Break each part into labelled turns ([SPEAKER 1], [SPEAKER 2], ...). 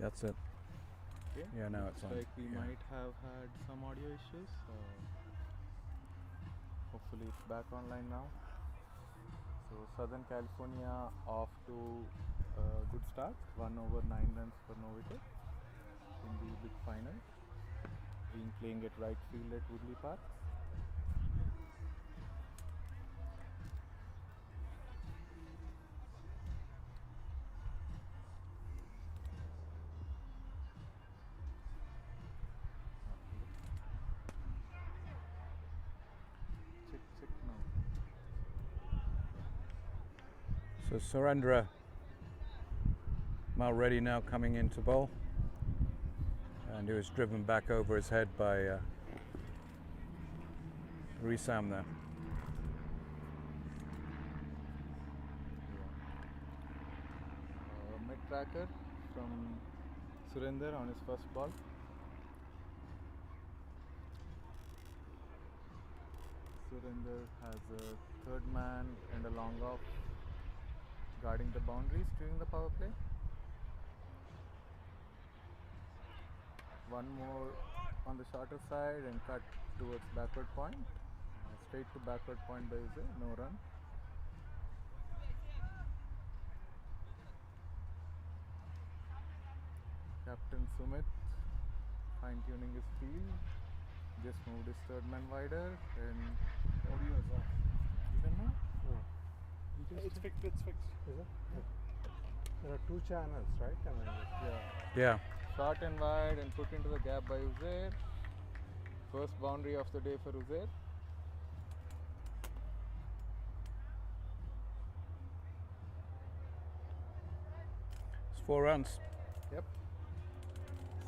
[SPEAKER 1] That's it.
[SPEAKER 2] Okay.
[SPEAKER 1] Yeah, now it's on.
[SPEAKER 2] Like we might have had some audio issues. Hopefully it's back online now. So Southern California off to a good start. 1 over 9 runs for no wicket in the big final. Being playing at Wright field at Woodley Park. Check now.
[SPEAKER 1] So Surendra Malreddy now coming into bowl, and he was driven back over his head by Risam there.
[SPEAKER 2] Mid tracker from Surinder on his first ball. Surinder has a third man and a long off guarding the boundaries during the power play. One more on the shorter side and cut towards backward point. Straight to backward point by Uze, no run. Captain Sumit fine tuning his field. Just moved his third man wider and
[SPEAKER 3] audio is off.
[SPEAKER 2] even now?
[SPEAKER 3] Oh. It's fixed. Is it? Yeah. There are two channels, right?
[SPEAKER 1] Yeah.
[SPEAKER 2] Short and wide and put into the gap by Uzair. First boundary of the day for Uzair.
[SPEAKER 1] It's 4 runs.
[SPEAKER 2] Yep.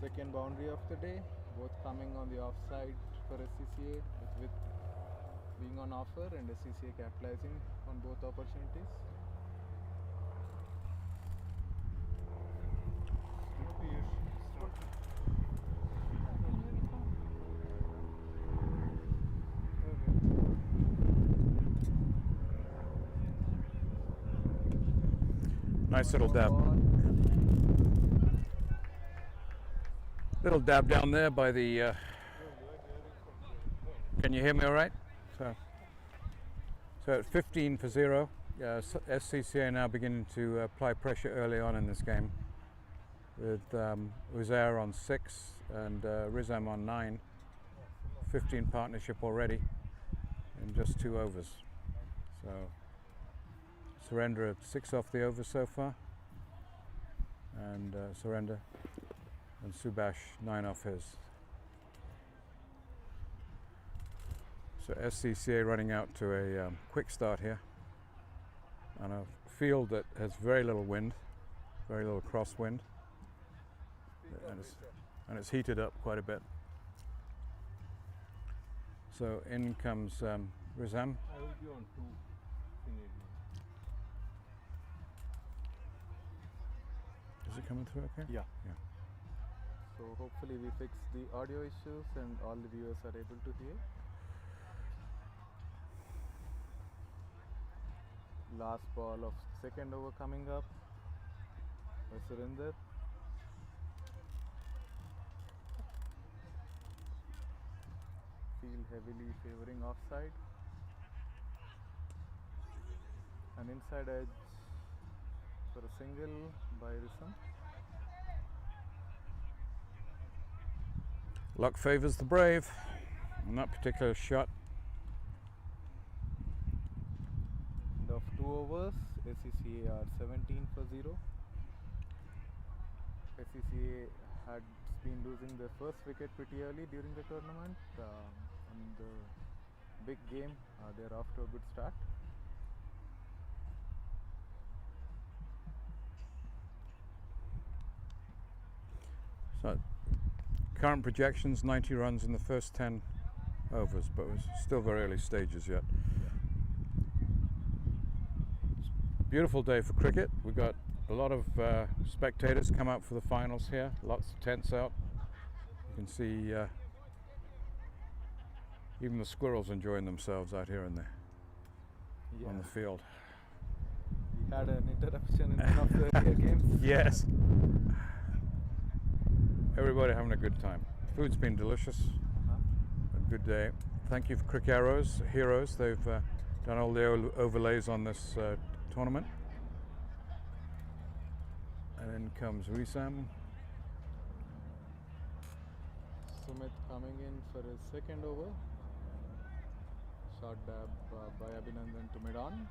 [SPEAKER 2] Second boundary of the day. Both coming on the offside for SCCA with being on offer and SCCA capitalizing on both opportunities.
[SPEAKER 1] Nice little dab. Little dab down there by the. Can you hear me all right? So at 15 for 0. SCCA now beginning to apply pressure early on in this game, with Uzair on 6 and Rizam on 9. 15 partnership already in just 2 overs. So Surendra 6 off the over so far, and Surendra and Subhash 9 off his. So SCCA running out to a quick start here on a field that has very little wind, very little crosswind, and it's heated up quite a bit. So in comes Rizam.
[SPEAKER 3] I will be on 2 thingy.
[SPEAKER 1] Is it coming through okay?
[SPEAKER 2] Yeah.
[SPEAKER 1] Yeah.
[SPEAKER 2] So hopefully we fix the audio issues and all the viewers are able to hear. Last ball of second over coming up by Surinder. Field heavily favoring offside. An inside edge for a single by Risam.
[SPEAKER 1] Luck favours the brave on that particular shot.
[SPEAKER 2] End of 2 overs, SCCA are 17 for 0. SCCA had been losing their first wicket pretty early during the tournament. In the big game, they're off to a good start.
[SPEAKER 1] So current projections 90 runs in the first 10 overs, but it's still very early stages yet. It's a beautiful day for cricket. We've got a lot of spectators come out for the finals here, lots of tents out. You can see even the squirrels enjoying themselves out here on the field.
[SPEAKER 2] We had an interruption in one of the earlier games.
[SPEAKER 1] Yes. Everybody having a good time. Food's been delicious. A good day. Thank you for Crick Arrows Heroes. They've done all the overlays on this tournament. And then comes Wissam.
[SPEAKER 2] Sumit coming in for his second over. Short dab by Abhinandan to mid-on.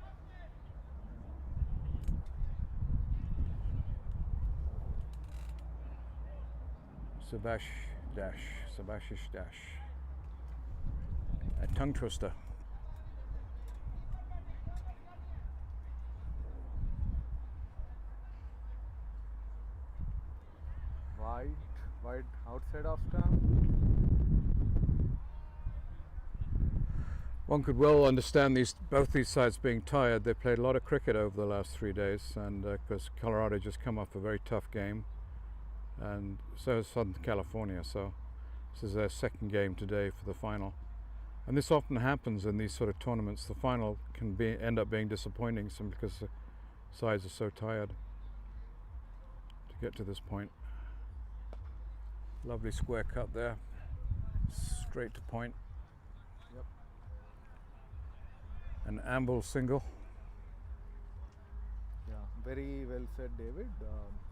[SPEAKER 1] Sabashish Dash. A tongue twister.
[SPEAKER 2] Wide outside off stump.
[SPEAKER 1] One could well understand both these sides being tired. They played a lot of cricket over the last 3 days, and because Colorado just come off a very tough game, and so has Southern California. So this is their second game today for the final, and this often happens in these sort of tournaments. The final can end up being disappointing simply because the sides are so tired to get to this point. Lovely square cut there, straight to point.
[SPEAKER 2] Yep.
[SPEAKER 1] An amble single.
[SPEAKER 2] Yeah, very well said, David.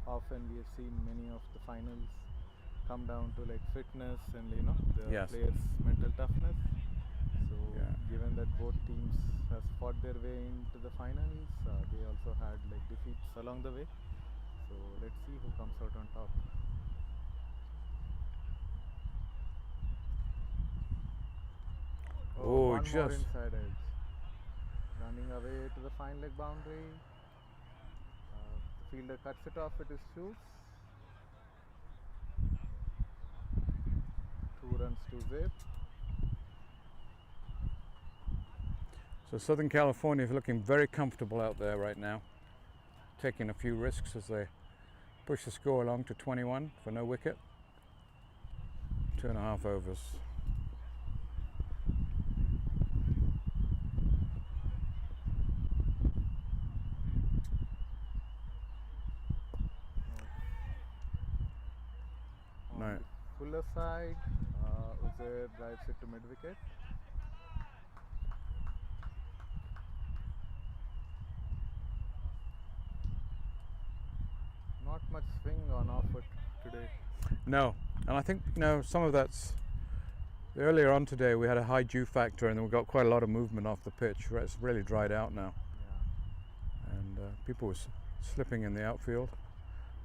[SPEAKER 2] Often we have seen many of the finals come down to like fitness and the
[SPEAKER 1] Yes.
[SPEAKER 2] players' mental toughness. So
[SPEAKER 1] Yeah.
[SPEAKER 2] given that both teams have fought their way into the finals, they also had like defeats along the way. So let's see who comes out on top.
[SPEAKER 1] Oh,
[SPEAKER 2] one more
[SPEAKER 1] just-
[SPEAKER 2] inside edge. Running away to the fine leg boundary. The fielder cuts it off with his shoes. 2 runs to zip.
[SPEAKER 1] So Southern California is looking very comfortable out there right now, taking a few risks as they push the score along to 21 for no wicket. 2.5 overs.
[SPEAKER 2] On
[SPEAKER 1] No.
[SPEAKER 2] the fuller side, Uzair drives it to mid wicket. Not much swing on off foot today.
[SPEAKER 1] No, and I think some of that's earlier on today we had a high dew factor and then we got quite a lot of movement off the pitch. It's really dried out now,
[SPEAKER 2] Yeah.
[SPEAKER 1] and people were slipping in the outfield.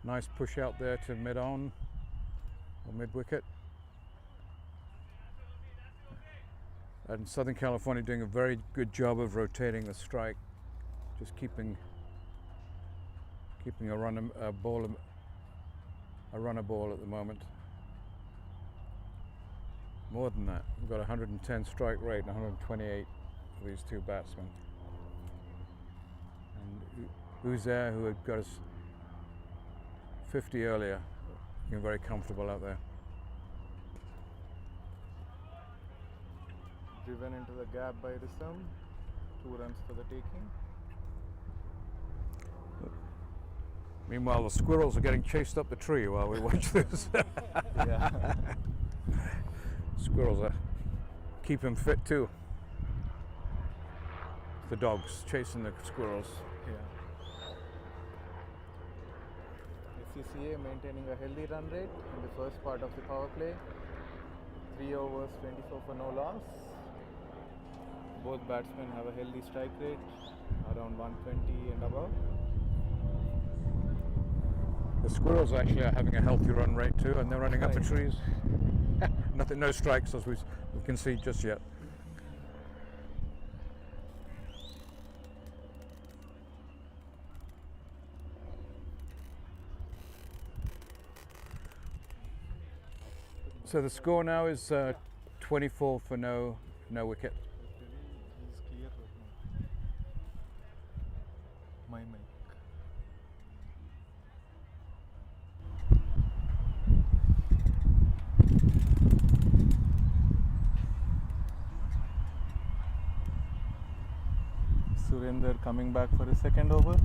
[SPEAKER 1] Nice push out there to mid on or mid wicket. And Southern California doing a very good job of rotating the strike, just keeping a runner ball at the moment. More than that, we've got 110 strike rate and 128 for these two batsmen. And Uzair, who had got us 50 earlier, looking very comfortable out there.
[SPEAKER 2] Driven into the gap by Risam. 2 runs for the taking.
[SPEAKER 1] Meanwhile, the squirrels are getting chased up the tree while we watch this.
[SPEAKER 2] Yeah.
[SPEAKER 1] Squirrels are keeping fit too. The dogs chasing the squirrels.
[SPEAKER 2] SCCA maintaining a healthy run rate in the first part of the power play. 3 overs, 24 for no loss. Both batsmen have a healthy strike rate, around 120 and above.
[SPEAKER 1] The squirrels actually are having a healthy run rate too, and they're running up the
[SPEAKER 2] Right.
[SPEAKER 1] trees. No strikes as we can see just yet. So the score now is 24 for no wicket.
[SPEAKER 2] He's clear right now. My mic. Surinder coming back for his second over.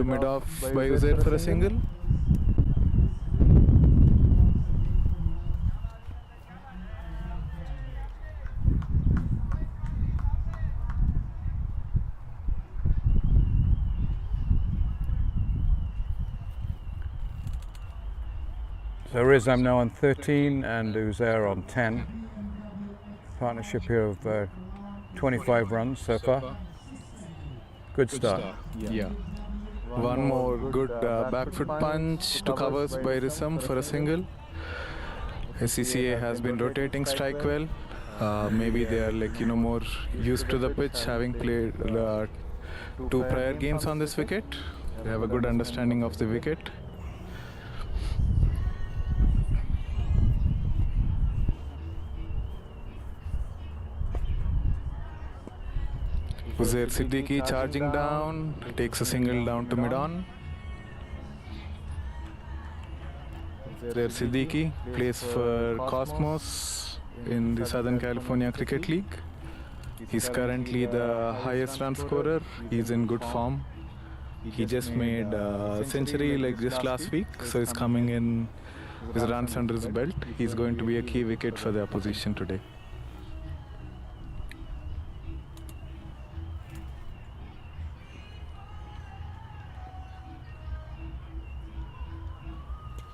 [SPEAKER 2] to mid-off by Uzair for a single.
[SPEAKER 1] So Rizam now on 13 and Uzair on 10. Partnership here of 25 runs so far. Good start.
[SPEAKER 2] Yeah. One more good back foot punch to covers by Rizam for a single. SCCA has been rotating strike well. Maybe they are more used to the pitch, having played 2 prior games on this wicket. They have a good understanding of the wicket. Uzair Siddiqui charging down, takes a single down to mid-on. Uzair Siddiqui plays for Cosmos in the Southern California Cricket League. He's currently the highest run scorer. He's in good form. He just made a century just last week, so he's coming in with runs under his belt. He's going to be a key wicket for the opposition today.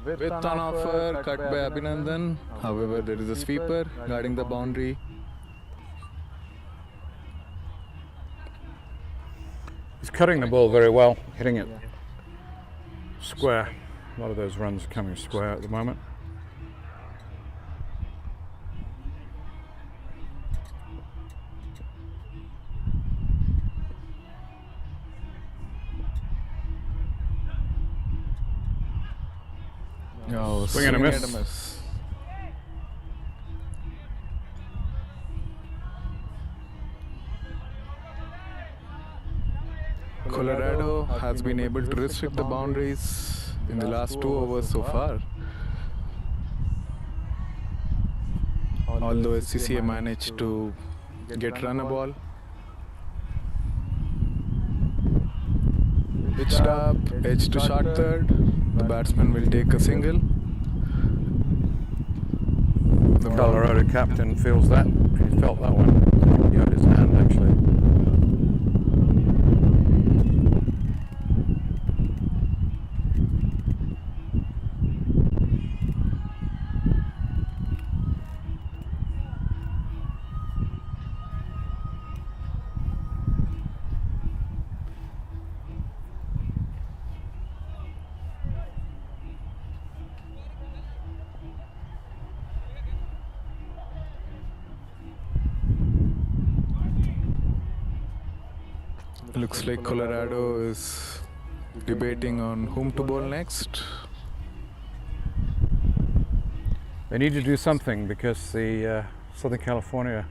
[SPEAKER 2] With on offer, cut by Abhinandan. However, there is a sweeper guarding the boundary.
[SPEAKER 1] He's cutting the ball very well, hitting it square. A lot of those runs are coming square at the moment.
[SPEAKER 2] Oh,
[SPEAKER 1] swing and a miss.
[SPEAKER 2] Colorado has been able to restrict the boundaries in the last 2 overs so far. Although SCCA managed to get run a ball. Pitched up, edge to short third. The batsman will take a single.
[SPEAKER 1] The Colorado captain feels that. He felt that one. He had his hand actually.
[SPEAKER 2] Looks like Colorado is debating on whom to bowl next.
[SPEAKER 1] They need to do something because the Southern California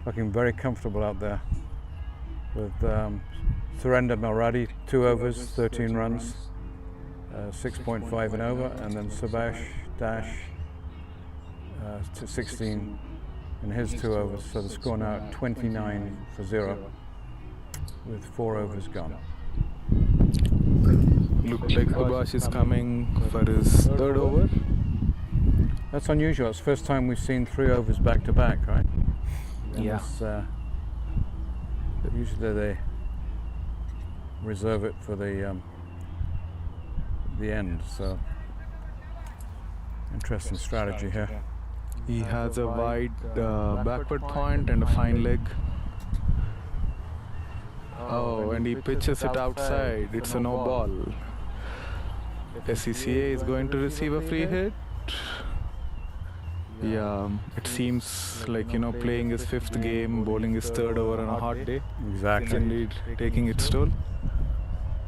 [SPEAKER 1] looking very comfortable out there with Surrender Malradi, 2 overs, 13 runs, 6.5 and over, and then Subhash Dash to 16 in his 2 overs. So the score now 29-0 with 4 overs gone.
[SPEAKER 2] Looks like Subhash is coming for his 3rd over.
[SPEAKER 1] That's unusual. It's the first time we've seen 3 overs back to back, right?
[SPEAKER 2] Yeah.
[SPEAKER 1] Usually they reserve it for the end. So interesting strategy here.
[SPEAKER 2] He has a wide backward point and a fine leg. Oh, and he pitches it outside. It's a no ball. SCCA is going to receive a free hit. Yeah, it seems like, playing his 5th game, bowling his 3rd over on a hot day.
[SPEAKER 1] Exactly.
[SPEAKER 2] It's indeed taking its toll.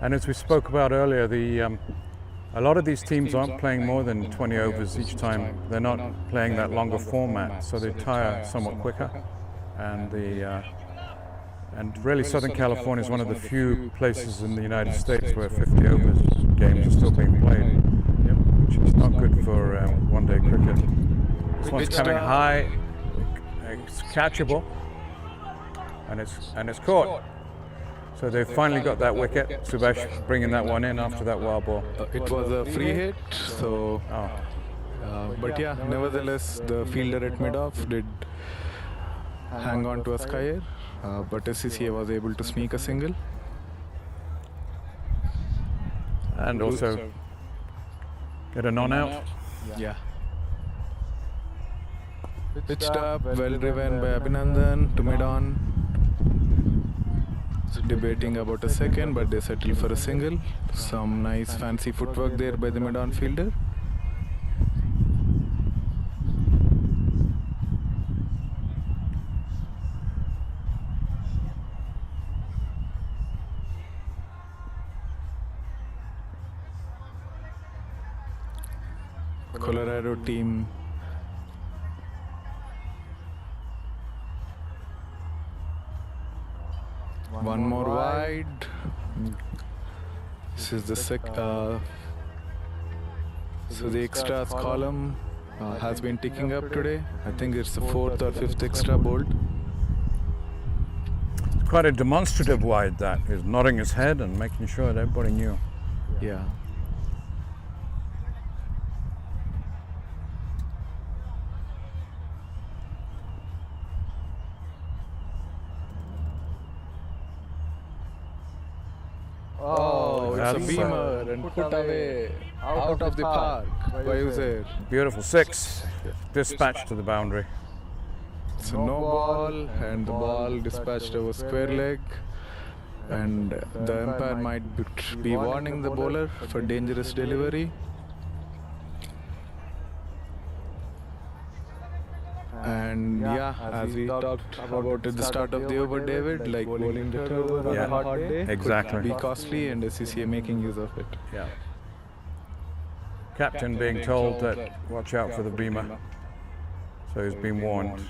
[SPEAKER 1] And as we spoke about earlier, a lot of these teams aren't playing more than 20 overs each time. They're not playing that longer format, so they tire somewhat quicker. And really, Southern California is one of the few places in the United States where 50 overs games are still being played, which is not good for one-day cricket. This one's coming high, it's catchable, and it's caught. So they finally got that wicket. Subhash bringing that one in after that wild ball.
[SPEAKER 2] It was a free hit, so.
[SPEAKER 1] Oh,
[SPEAKER 2] But yeah, nevertheless, the fielder at mid-off did hang on to a skyer, but SCCA was able to sneak a single.
[SPEAKER 1] and also get a non-out.
[SPEAKER 2] Yeah. Pitched up, well driven by Abhinandan to mid-on. Debating about a second, but they settle for a single. Some nice fancy footwork there by the mid-on fielder. Colorado team one more wide. This is the so the extras column has been ticking up today. I think it's the 4th or 5th extra bowled.
[SPEAKER 1] Quite a demonstrative wide that. He's nodding his head and making sure that everybody knew.
[SPEAKER 2] Yeah. Oh, it's a
[SPEAKER 1] That's
[SPEAKER 2] beamer and put away out of the park by user.
[SPEAKER 1] Beautiful 6, dispatched to the boundary.
[SPEAKER 2] It's a no ball, and the ball dispatched over square leg, and the umpire might be warning the bowler for dangerous delivery. And yeah, as we talked about at the start of the over, David, like bowling the third over on a hot day
[SPEAKER 1] Exactly.
[SPEAKER 2] could be costly, and SCCA making use of it.
[SPEAKER 1] Yeah. Captain being told that watch out for the beamer. So he's been warned.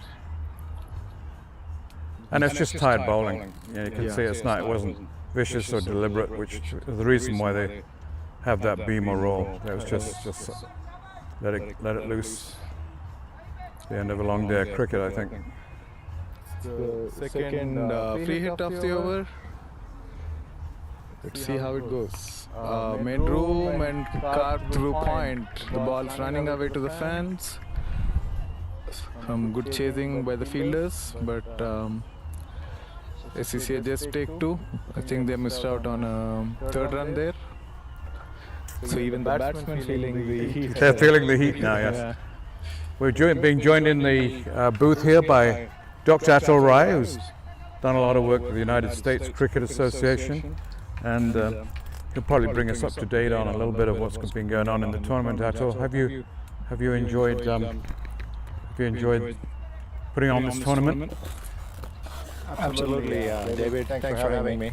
[SPEAKER 1] And it's just tired bowling. You can see it's not. It wasn't vicious or deliberate, which is the reason why they have that beamer roll. It was just let it loose. The end of a long day of cricket, I think.
[SPEAKER 2] The second free hit of the over. Let's see how it goes. Made room and carved through point. The ball's running away to the fans. Some good chasing by the fielders, but SCCA just take 2. I think they missed out on a third run there. So even the batsmen feeling the heat.
[SPEAKER 1] They're feeling the heat now, yes.
[SPEAKER 2] Yeah.
[SPEAKER 1] We're being joined in the booth here by Dr. Atul Rai, who's done a lot of work with the United States Cricket Association, and he'll probably bring us up to date on a little bit of what's been going on in the tournament. Atul, have you enjoyed putting on this tournament?
[SPEAKER 3] Absolutely, David. Thanks for having me.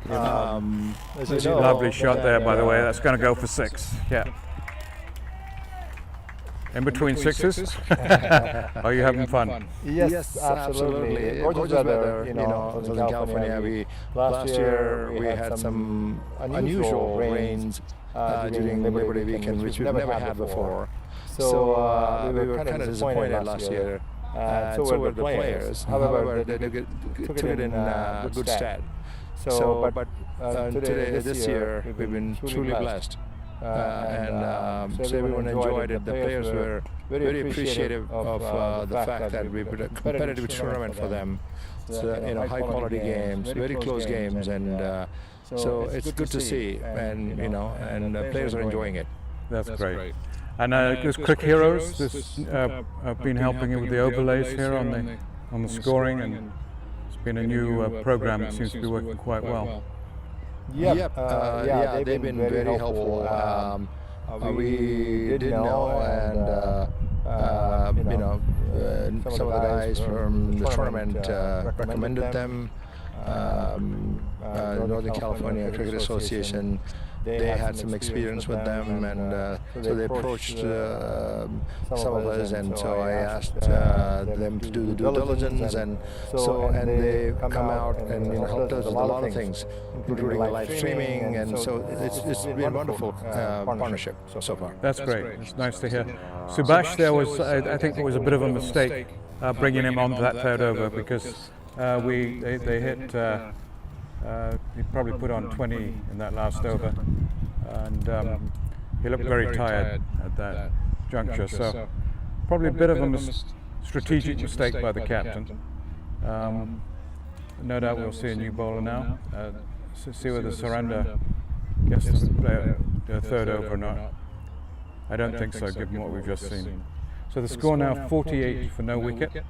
[SPEAKER 1] Lovely shot there, by the way. That's going to go for 6. Yeah. In between sixes? Are you having fun?
[SPEAKER 3] Yes, absolutely. Gorgeous weather, in Southern California. Last year we had some unusual rains during Labor Day weekend, which we've never had before. So we were kind of disappointed last year. So were the players. However, they took it in good stead. But today, this year, we've been truly blessed. So everyone enjoyed it. The players were very appreciative of the fact that we put a competitive tournament for them. So, high quality games, very close games, and so it's good to see. And and the players are enjoying it.
[SPEAKER 1] That's great. And there's Crick Heroes. I've been helping you with the overlays here on the scoring, and it's been a new program that seems to be working quite well.
[SPEAKER 3] They've been very helpful. We did know, and some of the guys from the tournament recommended them. Northern California Cricket Association, they had some experience with them, and so they approached some of us, and so I asked them to do the due diligence, and they come out and helped us with a lot of things, including live streaming, and so it's been a wonderful partnership so far.
[SPEAKER 1] That's great. It's nice to hear. Subhash, there was I think it was a bit of a mistake bringing him onto that third over, because they hit He probably put on 20 in that last over, and he looked very tired at that juncture. So probably a bit of a strategic mistake by the captain. No doubt we'll see a new bowler now. See whether Surrender gets to play a third over or not. I don't think so, given what we've just seen. So the score now 48 for no wicket,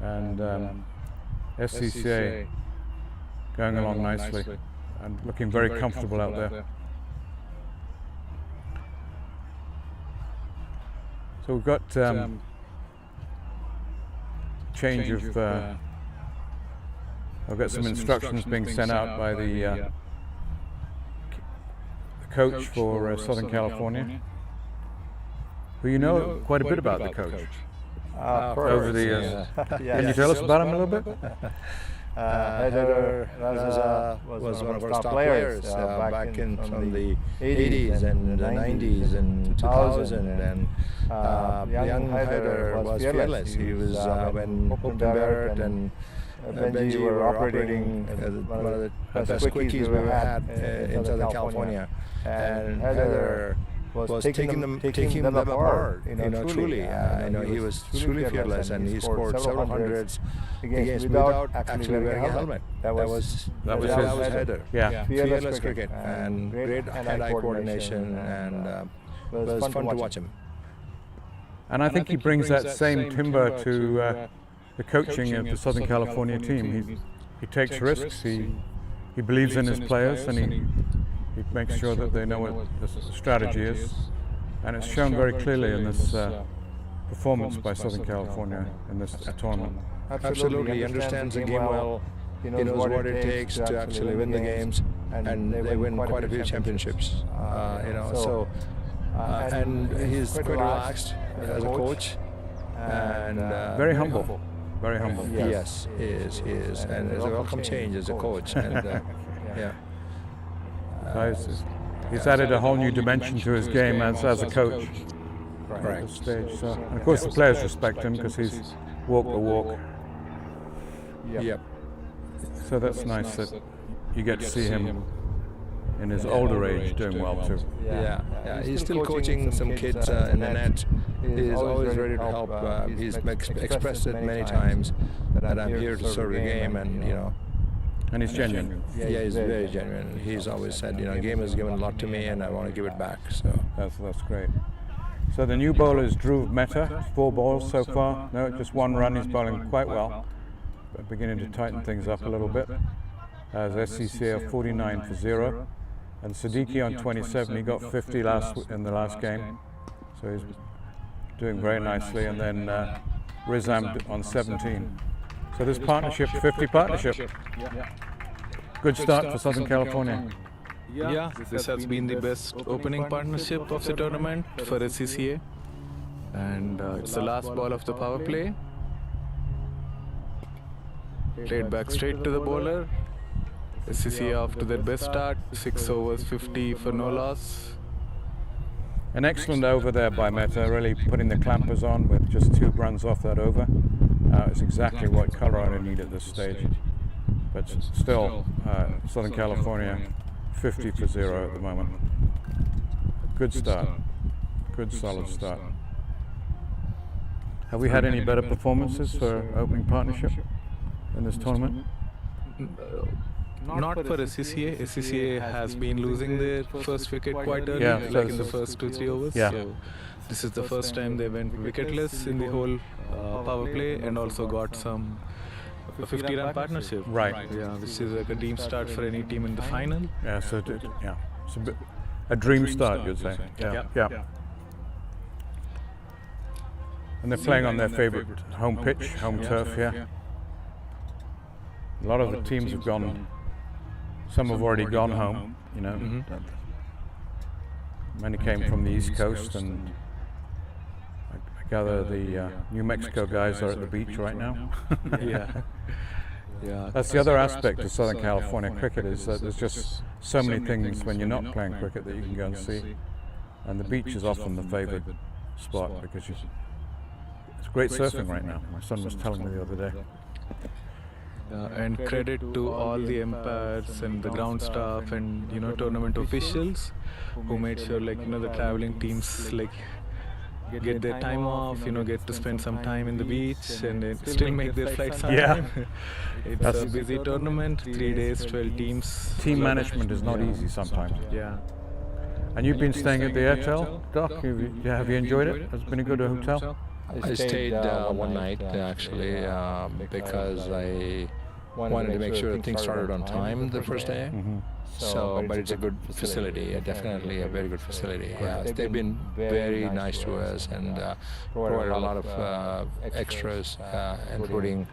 [SPEAKER 1] and SCCA going along nicely and looking very comfortable out there. So we've got change of. I've got some instructions being sent out by the coach for Southern California, who you know quite a bit about the coach over the years. Can you tell us about him a little bit?
[SPEAKER 3] Haider was one of our star players back in from the 80s and the 90s and 2000, and young Haider was fearless. He was when Upton Barrett and Benji were operating one of the best quickies we ever had in Southern California, and Haider was taking them apart, truly. He was truly fearless, and he scored several hundreds against without actually wearing a helmet. That was his Haider.
[SPEAKER 1] Yeah.
[SPEAKER 3] Fearless cricket and great hand-eye coordination, and it was fun to watch him.
[SPEAKER 1] And I think he brings that same timber to the coaching of the Southern California team. He takes risks. He believes in his players, and he makes sure that they know what the strategy is, and it's shown very clearly in this performance by Southern California in this tournament.
[SPEAKER 3] Absolutely, he understands the game well. He knows what it takes to actually win the games, and they win quite a few championships. And he's quite relaxed as a coach, and
[SPEAKER 1] very humble. Very humble.
[SPEAKER 3] Yes, he is, and it's a welcome change as a coach. And
[SPEAKER 1] he's added a whole new dimension to his game as a coach at this stage. So, and of course, the players respect him because he's walked the walk.
[SPEAKER 3] Yep.
[SPEAKER 1] So that's nice that you get to see him in his older age doing well too.
[SPEAKER 3] Yeah. He's still coaching some kids in the net. He's always ready to help. He's expressed it many times that I'm here to serve the game,
[SPEAKER 1] And he's genuine.
[SPEAKER 3] Yeah, he's very genuine. He's always said, game has given a lot to me, and I want to give it back. So
[SPEAKER 1] that's great. So the new bowler is Dhruv Mehta. 4 balls so far. No, just 1 run. He's bowling quite well. But beginning to tighten things up a little bit. As SCCA 49 for 0, and Siddiqui on 27. He got 50 in the last game, so he's doing very nicely. And then Rizam on 17. So this partnership, 50 partnership. Good start for Southern California.
[SPEAKER 4] Yeah, this has been the best opening partnership of the tournament for SCCA, and it's the last ball of the power play. Played back straight to the bowler. SCCA off to their best start, 6 overs, 50 for no loss.
[SPEAKER 1] An excellent over there by Mehta, really putting the clampers on with just 2 runs off that over. It's exactly what Colorado need at this stage. But still, Southern California 50 for 0 at the moment. Good start. Good solid start. Have we had any better performances for opening partnership in this tournament?
[SPEAKER 4] Not for SCCA. SCCA has been losing their first wicket quite early, like in the first 2-3 overs. So this is the first time they went wicketless in the whole power play, and also got a 50-run partnership.
[SPEAKER 1] Right.
[SPEAKER 4] Yeah, which is like a dream start for any team in the final.
[SPEAKER 1] Yeah, so it's a dream start, you'd say. Yeah. And they're playing on their favorite home pitch, home turf here. A lot of the teams have gone. Some have already gone home, Many came from the East Coast, and I gather the New Mexico guys are at the beach right now.
[SPEAKER 4] Yeah.
[SPEAKER 1] That's the other aspect of Southern California cricket, is that there's just so many things when you're not playing cricket that you can go and see. And the beach is often the favored spot because it's great surfing right now. My son was telling me the other day.
[SPEAKER 4] and credit to all the umpires and the ground staff and tournament officials who made sure the traveling teams get their time off, get to spend some time in the beach and then still make their flights on time. It's a busy tournament, 3 days, 12 teams.
[SPEAKER 1] Team management is not easy sometimes.
[SPEAKER 4] Yeah.
[SPEAKER 1] And you've been staying at the Airtel, Doc? Have you enjoyed it? Has it been a good hotel?
[SPEAKER 3] I stayed one night actually because I wanted to make sure things started on time the first day. So, but it's a good facility, definitely a very good facility. They've been very nice to us and provided a lot of extras, including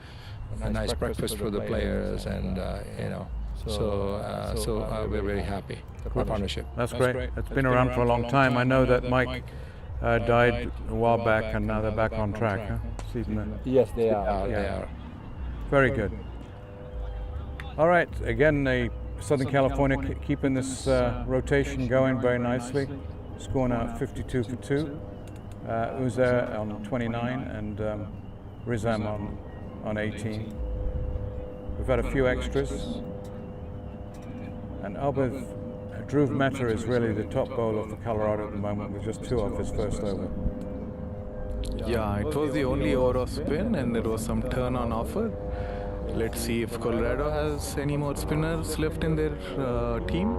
[SPEAKER 3] a nice breakfast for the players, and so we're very happy. Good partnership.
[SPEAKER 1] That's great. It's been around for a long time. I know that Mike died a while back, and now they're back on track. Huh?
[SPEAKER 3] Yes, they are. They are.
[SPEAKER 1] Very good. All right. Again, Southern California keeping this rotation going very nicely. Scoring out 52 for 2. Uzair on 29 and Rizam on 18. We've had a few extras. And Dhruv Mehta is really the top bowler for Colorado at the moment with just 2 off his first over.
[SPEAKER 4] Yeah, it was the only over of spin and there was some turn on offer. Let's see if Colorado has any more spinners left in their team.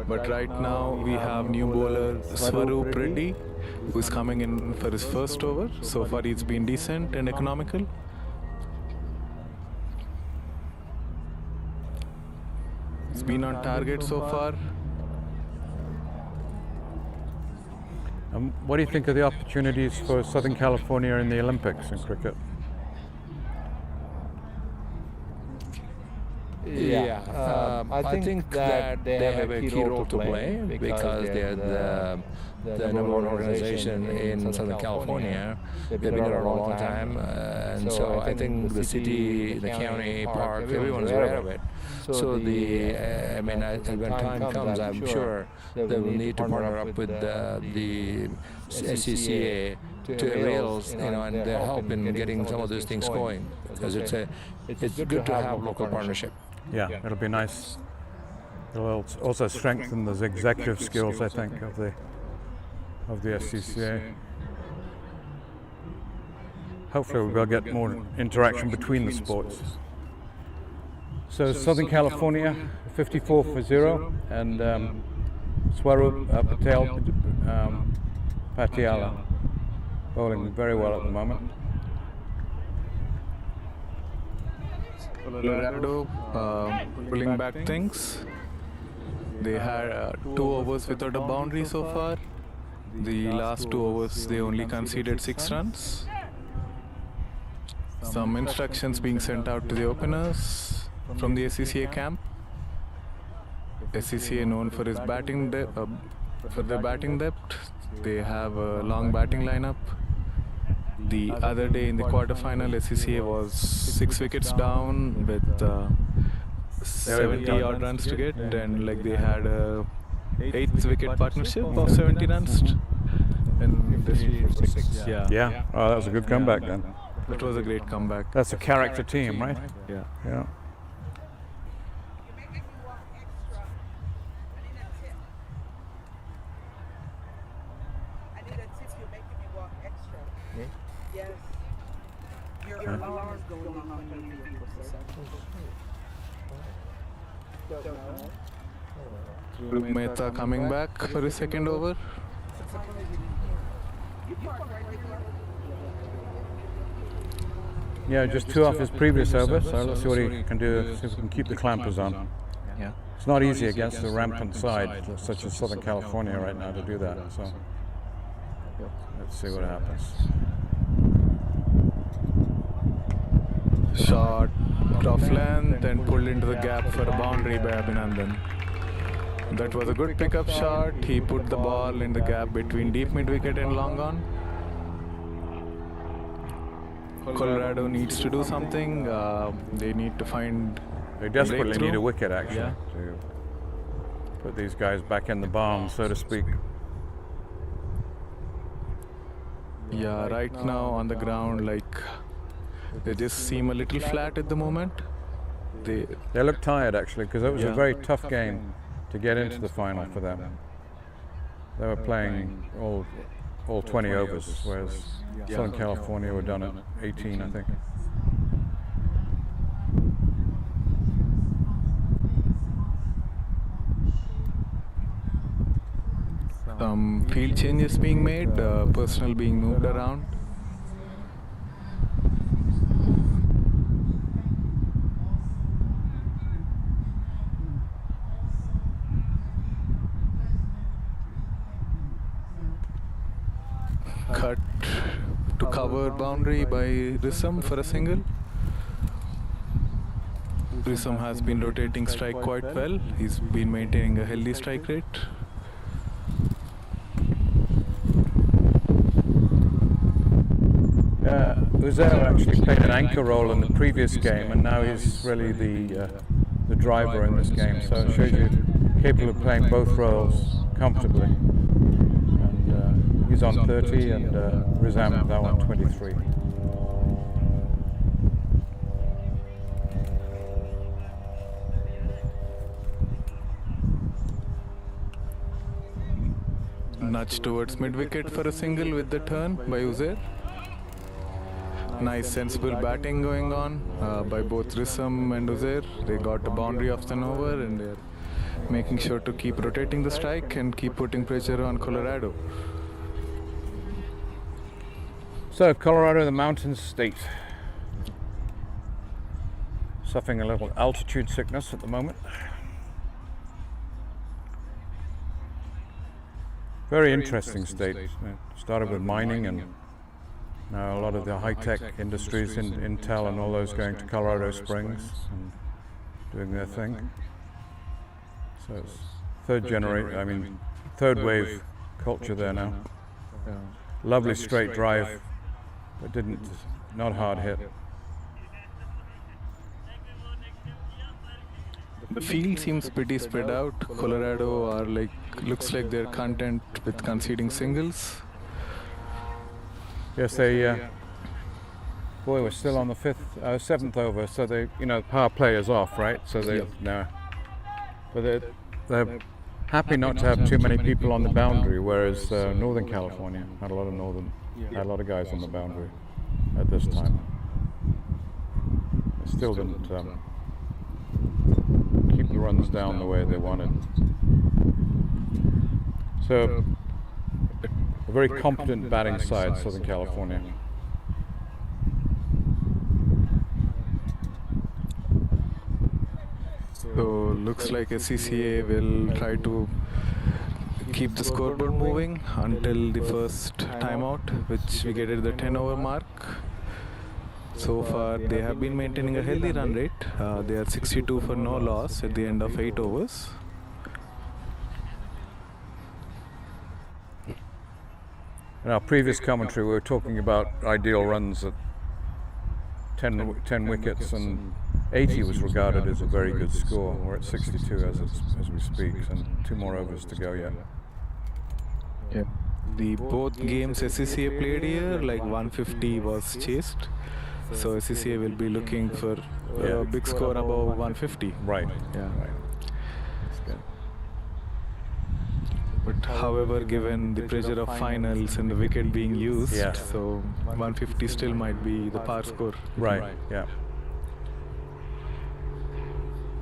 [SPEAKER 4] But right now we have new bowler Swaroop Reddy, who is coming in for his first over. So far he's been decent and economical. He's been on target so far.
[SPEAKER 1] What do you think of the opportunities for Southern California in the Olympics in cricket?
[SPEAKER 3] I think that they have a key role to play because they're the number one organization in Southern California. They've been there a long time, and so I think the city, the county, park, everyone's aware of it. So when time comes, I'm sure they will need to partner up with the SCCA to avail, and their help in getting some of those things going, because it's good to have local partnership.
[SPEAKER 1] Yeah, it'll be nice. It'll also strengthen the executive skills, I think, of the SCCA. Hopefully we'll get more interaction between the sports. So Southern California, 54 for 0, and Swaroop Patel Patiala bowling very well at the moment.
[SPEAKER 4] Colorado pulling back things. They had 2 overs without a boundary so far. The last 2 overs they only conceded 6 runs. Some instructions being sent out to the openers from the SCCA camp. SCCA known for its batting depth. They have a long batting lineup. The other day in the quarterfinal, SCCA was 6 wickets down with 70 odd runs to get, and they had a 8th wicket partnership of 70 runs. And this was 6.
[SPEAKER 1] Yeah. Oh, that was a good comeback then.
[SPEAKER 4] It was a great comeback.
[SPEAKER 1] That's a character team, right?
[SPEAKER 4] Yeah. Mehta coming back for his second over.
[SPEAKER 1] Yeah, just 2 off his previous over, so let's see what he can do, see if we can keep the clampers on.
[SPEAKER 4] Yeah.
[SPEAKER 1] It's not easy against a rampant side such as Southern California right now to do that, so let's see what happens.
[SPEAKER 4] Shot off length and pulled into the gap for a boundary by Abhinandan. That was a good pickup shot. He put the ball in the gap between deep mid wicket and long on. Colorado needs to do something. They need to find.
[SPEAKER 1] They desperately need a wicket actually to put these guys back in the barn, so to speak.
[SPEAKER 4] Yeah, right now on the ground, they just seem a little flat at the moment.
[SPEAKER 1] They look tired actually, because it was a very tough game to get into the final for them. They were playing all 20 overs, whereas Southern California were done at 18, I think.
[SPEAKER 4] Some field changes being made, personnel being moved around. Cut to cover boundary by Risam for a single. Risam has been rotating strike quite well. He's been maintaining a healthy strike rate.
[SPEAKER 1] Uzair actually played an anchor role in the previous game, and now he's really the driver in this game. So it shows you capable of playing both roles comfortably. And he's on 30, and Rizam now on 23.
[SPEAKER 4] Nudge towards mid-wicket for a single with the turn by Uzair. Nice sensible batting going on by both Risam and Uzair. They got a boundary off the over, and they're making sure to keep rotating the strike and keep putting pressure on Colorado.
[SPEAKER 1] So Colorado, the mountain state, suffering a little altitude sickness at the moment. Very interesting state. It started with mining, and now a lot of the high-tech industries, Intel and all those, going to Colorado Springs and doing their thing. So it's third wave culture there now. Lovely straight drive, but not hard hit.
[SPEAKER 4] The field seems pretty spread out. Colorado looks like they're content with conceding singles.
[SPEAKER 1] Yes, we're still on the 7th over, so power play is off, right? So but they're happy not to have too many people on the boundary, whereas Northern California had a lot of guys on the boundary at this time. They still didn't keep the runs down the way they wanted. So a very competent batting side, Southern California.
[SPEAKER 4] So looks like SCCA will try to keep the scoreboard moving until the first timeout, which we get at the 10-over mark. So far they have been maintaining a healthy run rate. They are 62 for no loss at the end of 8 overs.
[SPEAKER 1] In our previous commentary, we were talking about ideal runs at 10 wickets, and 80 was regarded as a very good score. We're at 62 as we speak, and 2 more overs to go yet.
[SPEAKER 4] Yeah. The both games SCCA played here, 150 was chased. So SCCA will be looking for a big score above 150.
[SPEAKER 1] Right.
[SPEAKER 4] Yeah.
[SPEAKER 1] Right. That's good.
[SPEAKER 4] But however, given the pressure of finals and the wicket being used, so 150 still might be the par score.
[SPEAKER 1] Right. Yeah.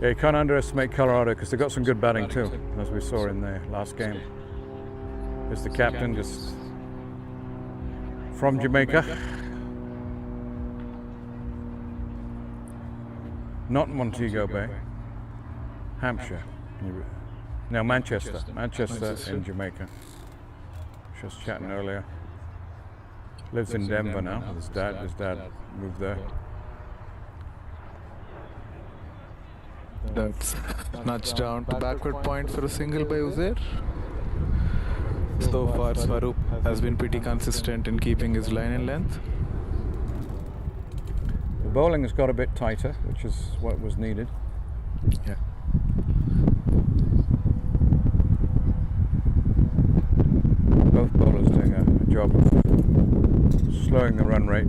[SPEAKER 1] Yeah, you can't underestimate Colorado, because they've got some good batting too, as we saw in the last game. There's the captain, just from Jamaica. Not Montego Bay, Hampshire. No, Manchester in Jamaica. Just chatting earlier. Lives in Denver now with his dad. His dad moved there.
[SPEAKER 4] That's nudged down to backward point for a single by Uzair. So far, Swaroop has been pretty consistent in keeping his line in length.
[SPEAKER 1] The bowling has got a bit tighter, which is what was needed.
[SPEAKER 4] Yeah.
[SPEAKER 1] Both bowlers doing a job of slowing the run rate.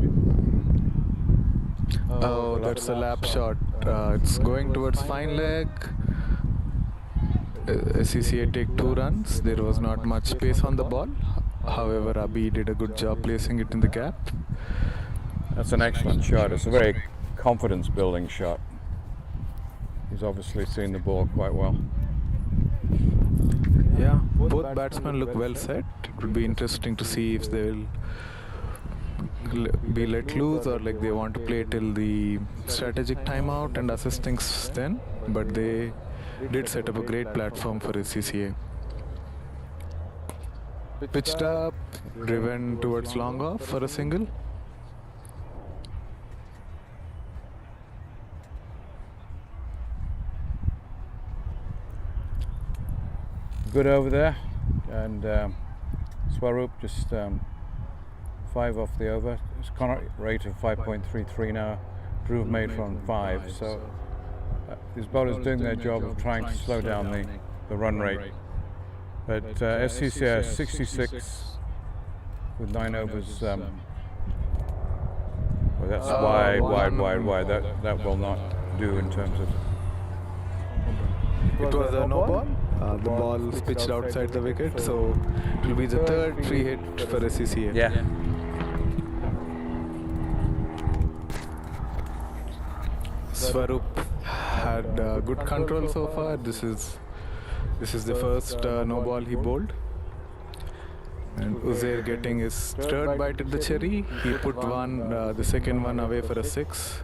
[SPEAKER 4] Oh, that's a lap shot. It's going towards fine leg. SCCA take 2 runs. There was not much pace on the ball. However, Abi did a good job placing it in the gap.
[SPEAKER 1] That's an excellent shot. It's a very confidence-building shot. He's obviously seen the ball quite well.
[SPEAKER 4] Yeah, both batsmen look well set. It would be interesting to see if they'll be let loose or like they want to play till the strategic timeout and assess things then. But they did set up a great platform for SCCA. Pitched up, driven towards long off for a single.
[SPEAKER 1] Good over there, and Swaroop just 5 off the over. It's current rate of 5.33 now. Dhruv made from 5, so these bowlers doing their job of trying to slow down the run rate. But SCCA 66 with 9 overs. Well, that's wide. That will not do in terms of.
[SPEAKER 4] It was a no ball. The ball is pitched outside the wicket, so it will be the 3rd free hit for SCCA.
[SPEAKER 1] Yeah.
[SPEAKER 4] Swaroop had good control so far. This is the first no ball he bowled. And Uzair getting his 3rd bite at the cherry. He put the second one away for a 6.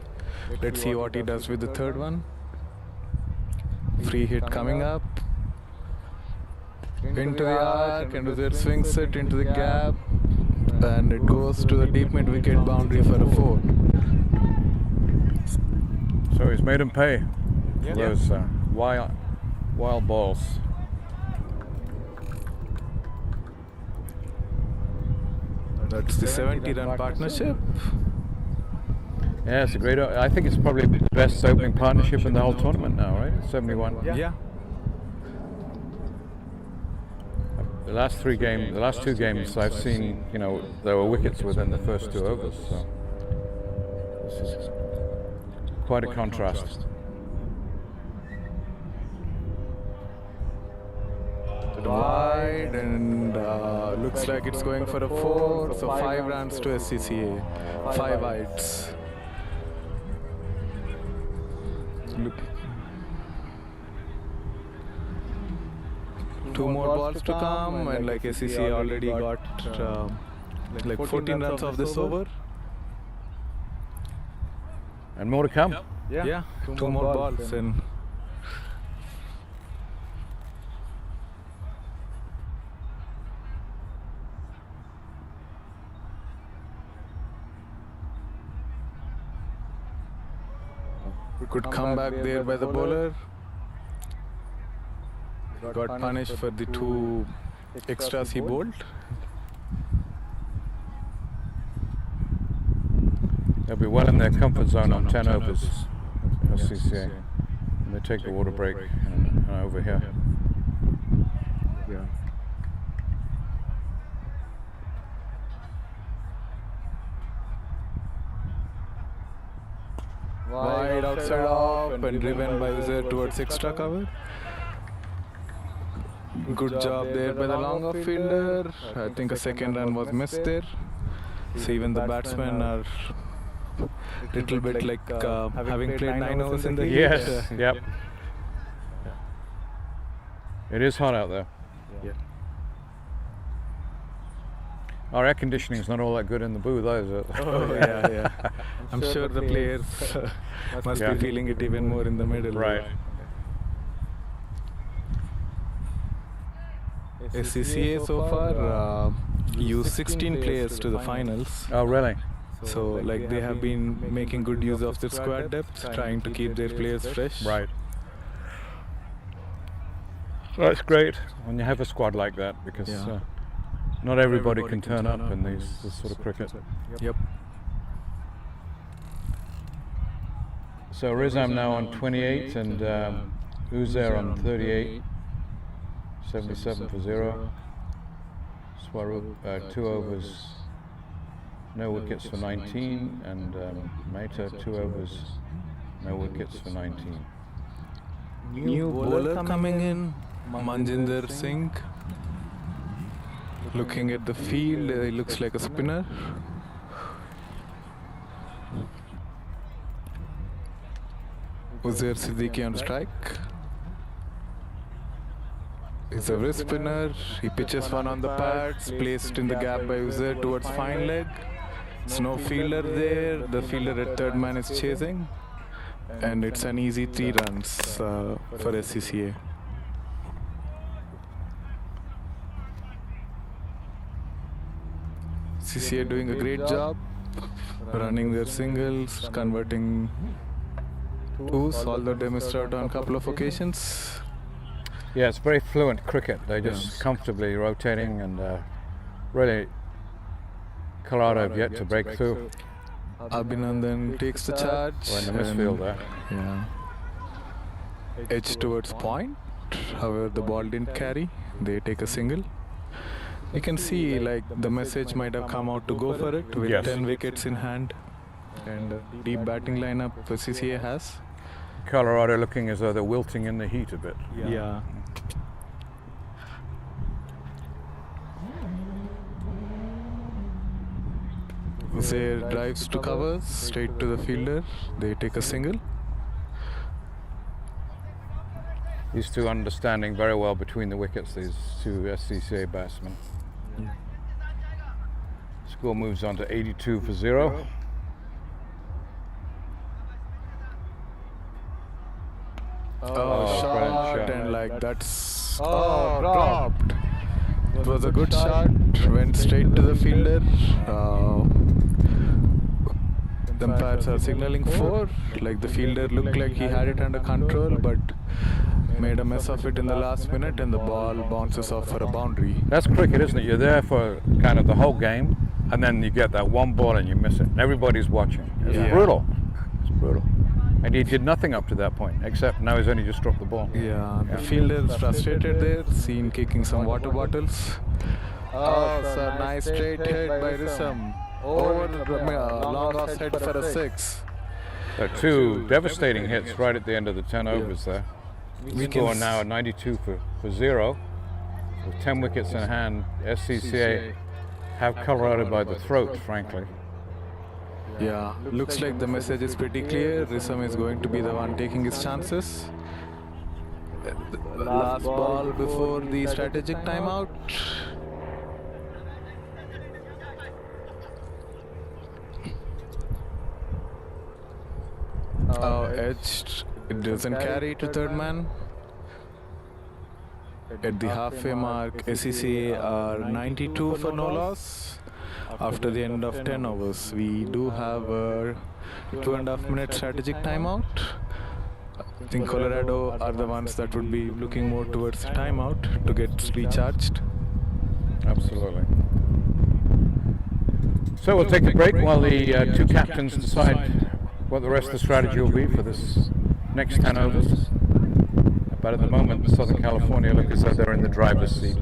[SPEAKER 4] Let's see what he does with the 3rd one. Free hit coming up. Into the arc, and Uzair swings it into the gap. And it goes to the deep mid wicket boundary for a 4.
[SPEAKER 1] So he's made him pay for those wild balls.
[SPEAKER 4] That's the 70-run partnership.
[SPEAKER 1] Yeah, it's a great. I think it's probably the best opening partnership in the whole tournament now, right? 71.
[SPEAKER 4] Yeah.
[SPEAKER 1] The last 2 games I've seen, there were wickets within the first 2 overs. So this is quite a contrast.
[SPEAKER 4] Wide, and looks like it's going for a 4. So 5 runs to SCCA. 5 wides. Look. 2 more balls to come, and like SCCA already got like 14 runs off this over.
[SPEAKER 1] And more to come.
[SPEAKER 4] Yeah, 2 more balls and. Good comeback there by the bowler. Got punished for the 2 extras he bowled.
[SPEAKER 1] They'll be well in their comfort zone on 10 overs, SCCA. And they take the water break and over here.
[SPEAKER 4] Yeah. Wide outside off and driven by Uzair towards extra cover. Good job there by the long off fielder. I think a 2nd run was missed there. So even the batsmen are little bit like having played 9 overs in the heat.
[SPEAKER 1] Yes, yep. It is hot out there.
[SPEAKER 4] Yeah.
[SPEAKER 1] Our air conditioning is not all that good in the booth, is it?
[SPEAKER 4] Oh yeah. I'm sure the players must be feeling it even more in the middle.
[SPEAKER 1] Right.
[SPEAKER 4] SCCA so far used 16 players to the finals.
[SPEAKER 1] Oh, really?
[SPEAKER 4] So like they have been making good use of their squad depth, trying to keep their players fresh.
[SPEAKER 1] Right. That's great when you have a squad like that, because not everybody can turn up in this sort of cricket.
[SPEAKER 4] Yep.
[SPEAKER 1] So Rizam now on 28 and Uzair on 38. 77 for 0. Swaroop 2 overs, no wickets for 19, and Mehta 2 overs, no wickets for 19.
[SPEAKER 4] New bowler coming in, Manjinder Singh. Looking at the field, he looks like a spinner. Uzair Siddiqui on strike. He's a wrist spinner. He pitches one on the pads, placed in the gap by Uzair towards fine leg. There's no fielder there. The fielder at third man is chasing, and it's an easy 3 runs for SCCA. CCA doing a great job running their singles, converting 2s, although they missed out on a couple of occasions.
[SPEAKER 1] Yeah, it's very fluent cricket. They're just comfortably rotating, and really Colorado have yet to break through.
[SPEAKER 4] Abhinandan takes the charge.
[SPEAKER 1] We're in the misfield there.
[SPEAKER 4] Yeah. Edge towards point. However, the ball didn't carry. They take a single. You can see like the message might have come out to go for it with 10 wickets in hand, and deep batting lineup CCA has.
[SPEAKER 1] Colorado looking as though they're wilting in the heat a bit.
[SPEAKER 4] Yeah. Uzair drives to covers, straight to the fielder. They take a single.
[SPEAKER 1] These two understanding very well between the wickets, these two SCCA batsmen. Score moves on to 82 for 0.
[SPEAKER 4] Shot, and like that's dropped. It was a good shot, went straight to the fielder. The umpires are signaling 4. Like the fielder looked like he had it under control, but made a mess of it in the last minute, and the ball bounces off for a boundary.
[SPEAKER 1] That's cricket, isn't it? You're there for kind of the whole game, and then you get that one ball and you miss it. Everybody's watching. It's brutal. It's brutal. And he did nothing up to that point, except now he's only just dropped the ball.
[SPEAKER 4] Yeah, the fielder is frustrated there, seen kicking some water bottles. Oh, it's a nice straight hit by Rissam. Over long off head for a 6.
[SPEAKER 1] So 2 devastating hits right at the end of the 10 overs there. We score now at 92 for 0. With 10 wickets in hand, SCCA have Colorado by the throat, frankly.
[SPEAKER 4] Yeah, looks like the message is pretty clear. Rissam is going to be the one taking his chances. The last ball before the strategic timeout. Edged. It doesn't carry to third man. At the halfway mark, SCCA are 92 for no loss. After the end of 10 overs, we do have a 2.5 minute strategic timeout. I think Colorado are the ones that would be looking more towards the timeout to get recharged.
[SPEAKER 1] Absolutely. So we'll take a break while the 2 captains decide what the rest of the strategy will be for this next 10 overs. But at the moment, Southern California look as though they're in the driver's seat.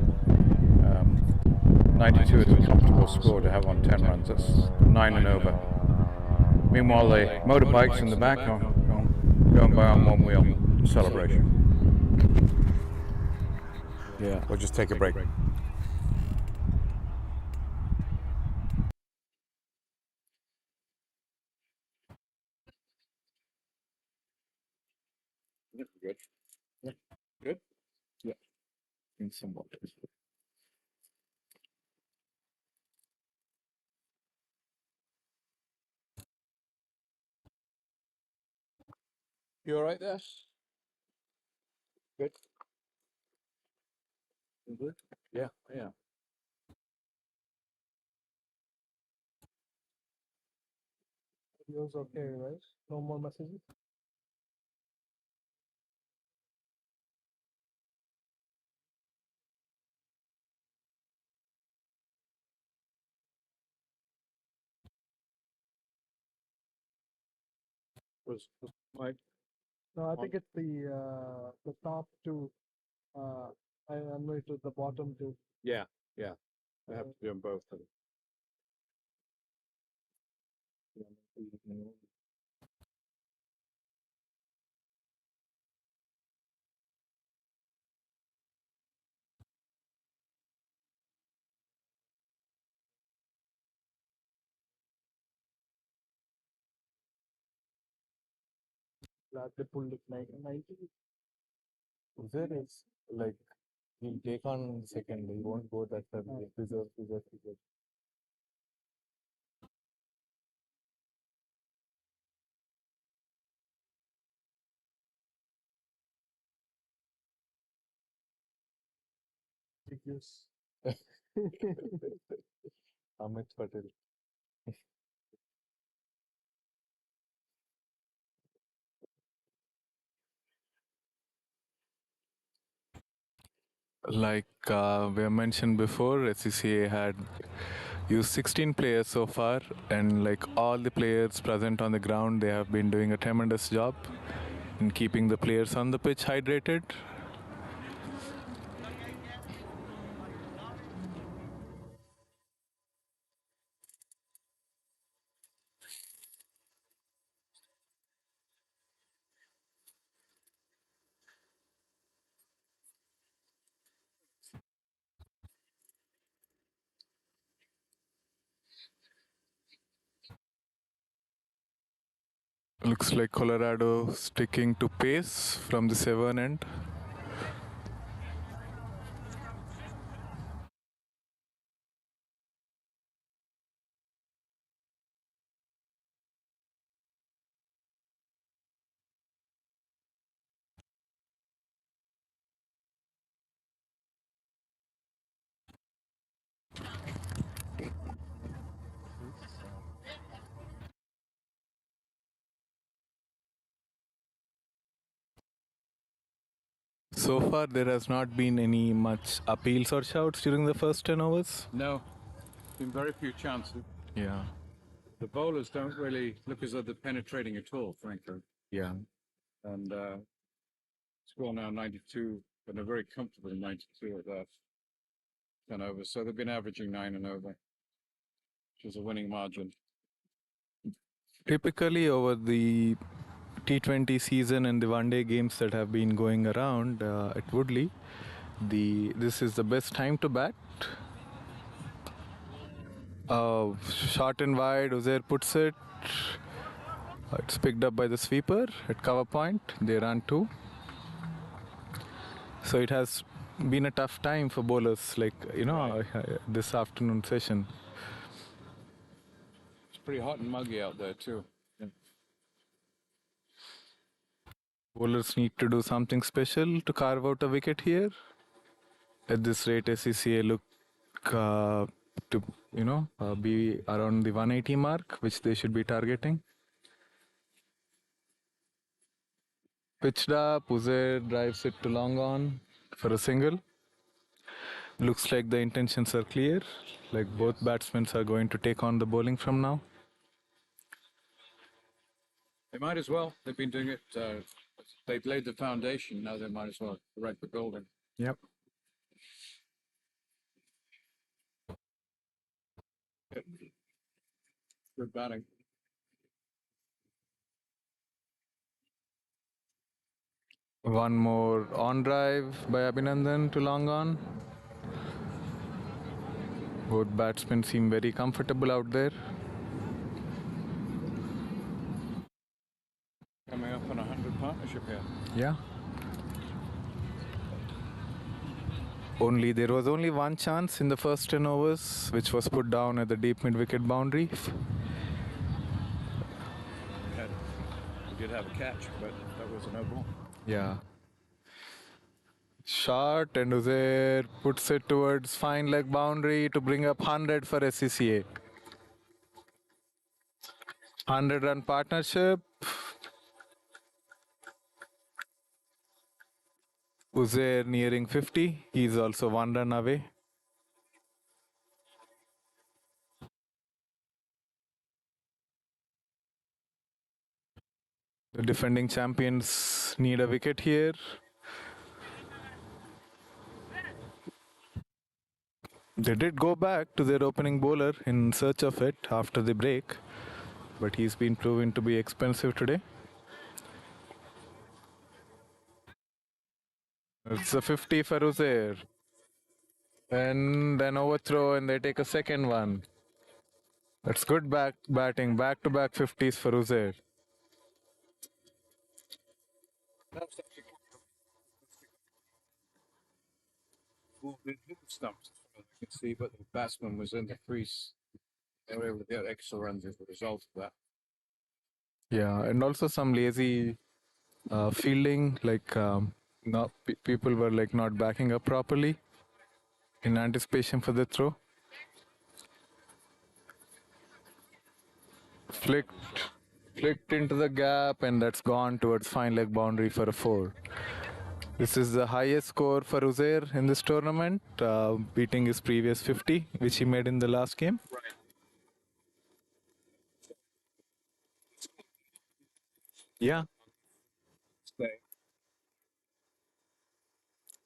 [SPEAKER 1] 92 is a comfortable score to have on 10 runs. That's 9 and over. Meanwhile, the motorbikes in the back are going by on one wheel celebration.
[SPEAKER 4] Yeah.
[SPEAKER 1] We'll just take a break.
[SPEAKER 2] Good. Yeah. Good? Yeah. In some water.
[SPEAKER 1] You all right there?
[SPEAKER 2] Good.
[SPEAKER 1] Good? Yeah, yeah.
[SPEAKER 5] Yours okay, right? No more messages?
[SPEAKER 1] Was Mike?
[SPEAKER 5] No, I think it's the top 2. I know it was the bottom 2.
[SPEAKER 1] Yeah, yeah. I have to do them both.
[SPEAKER 5] Glad they pulled it like 90.
[SPEAKER 2] Uzair is like he'll take on second. He won't go that early. Reserve.
[SPEAKER 5] Yes.
[SPEAKER 2] Amit Patel.
[SPEAKER 4] Like we mentioned before, SCCA had used 16 players so far, and like all the players present on the ground, they have been doing a tremendous job in keeping the players on the pitch hydrated. Looks like Colorado sticking to pace from the 7 end. So far, there has not been any much appeals or shouts during the first 10 overs.
[SPEAKER 1] No, been very few chances.
[SPEAKER 4] Yeah.
[SPEAKER 1] The bowlers don't really look as though they're penetrating at all, frankly.
[SPEAKER 4] Yeah.
[SPEAKER 1] And score now 92, and they're very comfortable in 92 at that 10 overs. So they've been averaging 9 and over, which is a winning margin.
[SPEAKER 4] Typically, over the T20 season and the one-day games that have been going around at Woodley, this is the best time to bat. Short and wide, Uzair puts it. It's picked up by the sweeper at cover point. They run 2. So it has been a tough time for bowlers, like, this afternoon session.
[SPEAKER 1] It's pretty hot and muggy out there too.
[SPEAKER 4] Bowlers need to do something special to carve out a wicket here. At this rate, SCCA look to be around the 180 mark, which they should be targeting. Pitched up, Uzair drives it to long on for a single. Looks like the intentions are clear. Like both batsmen are going to take on the bowling from now.
[SPEAKER 1] They might as well. They've been doing it. They've laid the foundation. Now they might as well erect the building.
[SPEAKER 4] Yep.
[SPEAKER 1] Good batting.
[SPEAKER 4] One more on drive by Abhinandan to long on. Both batsmen seem very comfortable out there.
[SPEAKER 1] Coming up on a 100 partnership here.
[SPEAKER 4] Yeah. There was only one chance in the first 10 overs, which was put down at the deep mid-wicket boundary.
[SPEAKER 1] We did have a catch, but that was a no ball.
[SPEAKER 4] Yeah. Shot, and Uzair puts it towards fine leg boundary to bring up 100 for SCCA. 100-run partnership. Uzair nearing 50. He's also 1 run away. The defending champions need a wicket here. They did go back to their opening bowler in search of it after the break, but he's been proven to be expensive today. It's a 50 for Uzair. And then overthrow, and they take a second one. That's good batting. Back-to-back 50s for Uzair.
[SPEAKER 1] Well, they hit the stumps, as far as I can see, but the batsman was in the crease. They were able to get extra runs as a result of that.
[SPEAKER 4] Yeah, and also some lazy fielding, like not people were like not backing up properly in anticipation for the throw. Flicked into the gap, and that's gone towards fine leg boundary for a 4. This is the highest score for Uzair in this tournament, beating his previous 50, which he made in the last game.
[SPEAKER 1] Right.
[SPEAKER 4] Yeah.
[SPEAKER 1] Stay.
[SPEAKER 4] I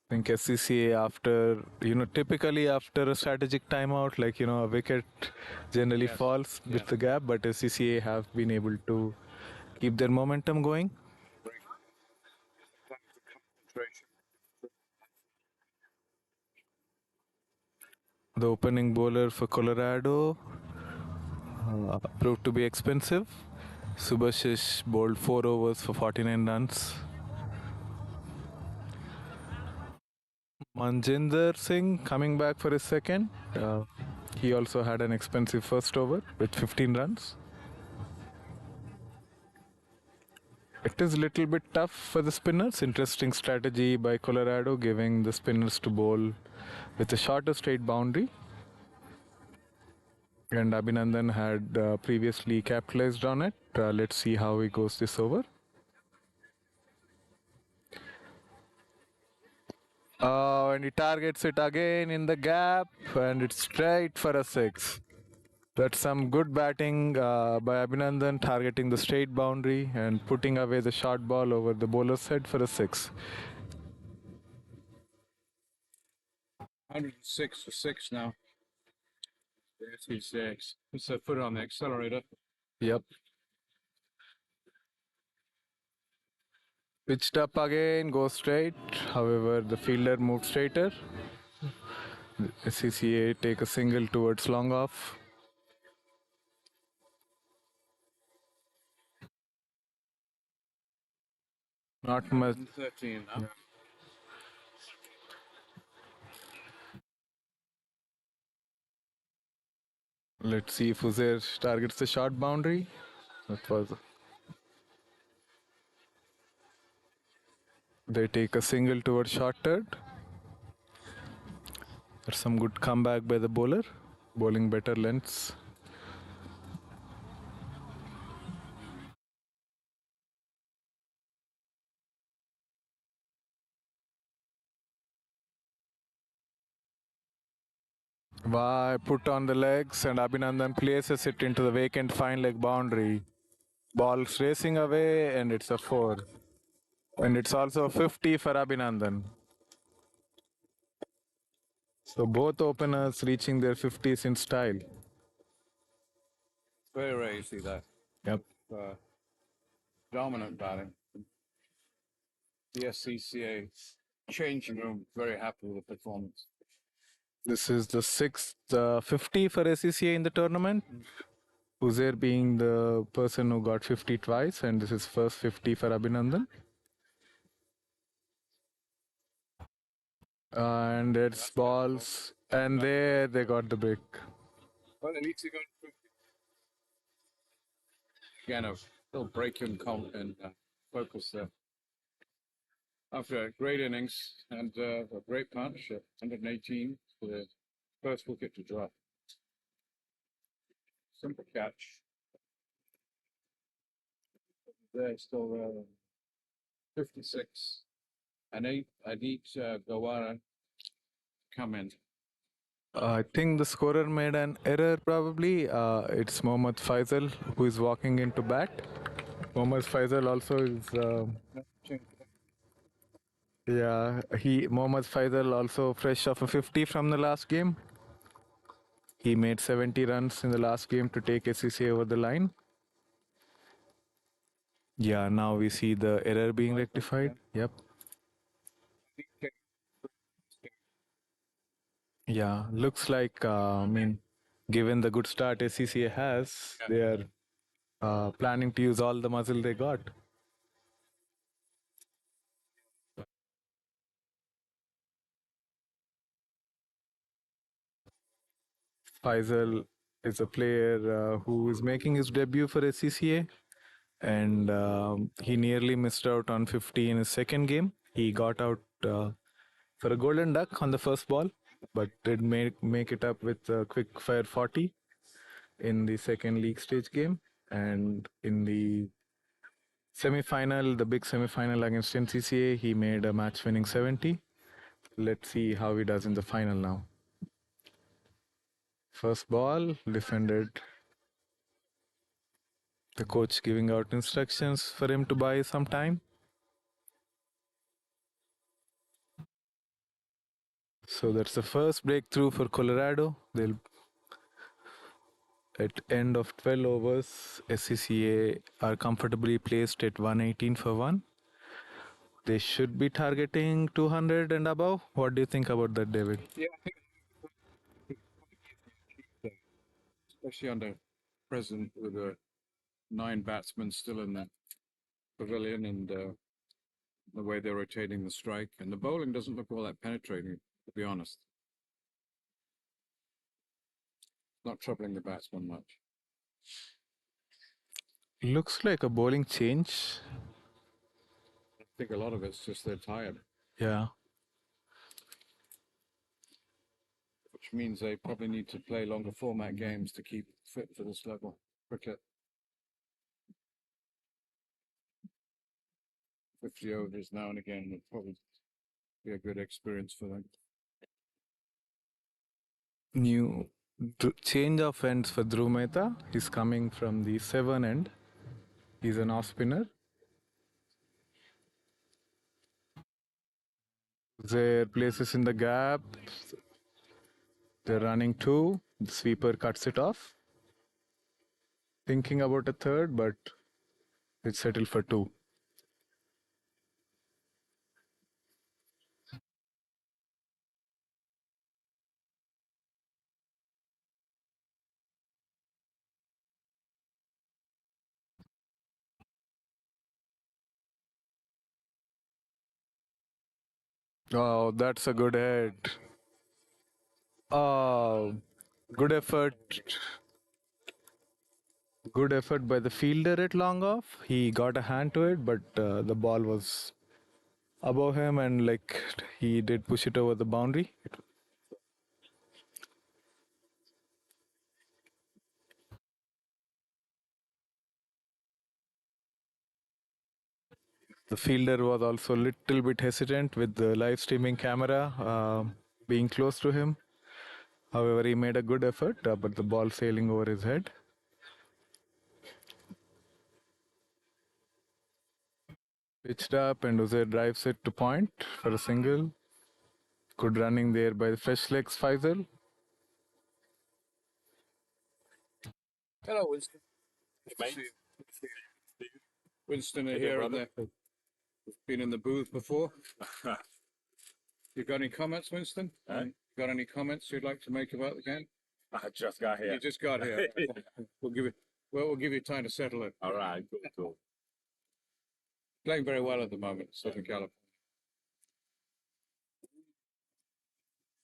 [SPEAKER 4] think SCCA after, typically after a strategic timeout, like, a wicket generally falls with the gap, but SCCA have been able to keep their momentum going. The opening bowler for Colorado proved to be expensive. Subhashish bowled 4 overs for 49 runs. Manjinder Singh coming back for his second. He also had an expensive first over with 15 runs. It is a little bit tough for the spinners. Interesting strategy by Colorado, giving the spinners to bowl with a shorter straight boundary. And Abhinandan had previously capitalized on it. Let's see how he goes this over. And he targets it again in the gap, and it's straight for a 6. That's some good batting by Abhinandan, targeting the straight boundary and putting away the short ball over the bowler's head for a 6.
[SPEAKER 1] 106 for 6 now. 36. It's a foot on the accelerator.
[SPEAKER 4] Yep. Pitched up again, goes straight. However, the fielder moved straighter. SCCA take a single towards long off. Not much.
[SPEAKER 1] 13 now.
[SPEAKER 4] Let's see if Uzair targets the short boundary. That was. They take a single towards short third. There's some good comeback by the bowler, bowling better lengths. Why put on the legs, and Abhinandan places it into the vacant fine leg boundary. Ball's racing away, and it's a 4. And it's also 50 for Abhinandan. So both openers reaching their 50s in style.
[SPEAKER 1] Very rare you see that.
[SPEAKER 4] Yep.
[SPEAKER 1] Dominant batting. The SCCA changing room very happy with the performance.
[SPEAKER 4] This is the 6th 50 for SCCA in the tournament. Uzair being the person who got 50 twice, and this is first 50 for Abhinandan. And it's balls, and there they got the break.
[SPEAKER 1] Well, at least he got 50. Again, a little break in and focus there. After a great innings and a great partnership, 118 for the first wicket to drop. Simple catch. There's still 56. I need Gawara come in.
[SPEAKER 4] I think the scorer made an error probably. It's Mohammad Faisal who is walking into bat. Mohammad Faisal also is... Mohammad Faisal also fresh off a 50 from the last game. He made 70 runs in the last game to take SCCA over the line. Yeah, now we see the error being rectified. Yep. Yeah, looks like, given the good start SCCA has, they are planning to use all the muscle they got. Faisal is a player who is making his debut for SCCA, and he nearly missed out on 50 in his second game. He got out for a golden duck on the first ball, but did make it up with a quick fire 40 in the second league stage game. And in the semi-final, the big semi-final against NCCA, he made a match-winning 70. Let's see how he does in the final now. First ball, defended. The coach giving out instructions for him to buy some time. So that's the first breakthrough for Colorado. They'll at end of 12 overs, SCCA are comfortably placed at 118 for 1. They should be targeting 200 and above. What do you think about that, David?
[SPEAKER 1] Yeah, especially under present with 9 batsmen still in the pavilion, and the way they're rotating the strike, and the bowling doesn't look all that penetrating, to be honest. Not troubling the batsman much.
[SPEAKER 4] Looks like a bowling change.
[SPEAKER 1] I think a lot of it's just they're tired.
[SPEAKER 4] Yeah.
[SPEAKER 1] Which means they probably need to play longer format games to keep fit for this level cricket. 50 overs now and again would probably be a good experience for them.
[SPEAKER 4] New change of ends for Dhruv Mehta. He's coming from the 7 end. He's an off spinner. Their places in the gap. They're running 2. The sweeper cuts it off. Thinking about a third, but it's settled for 2. Oh, that's a good head. Oh, good effort. Good effort by the fielder at long off. He got a hand to it, but the ball was above him, and he did push it over the boundary. The fielder was also a little bit hesitant with the live streaming camera being close to him. However, he made a good effort, but the ball sailing over his head. Pitched up, and Uzair drives it to point for a single. Good running there by the fresh legs Faisal.
[SPEAKER 1] Hello, Winston. Winston here. Been in the booth before. You got any comments, Winston? Got any comments you'd like to make about the game?
[SPEAKER 6] I just got here.
[SPEAKER 1] You just got here. We'll give you time to settle it.
[SPEAKER 6] All right, cool.
[SPEAKER 1] Playing very well at the moment, Southern California.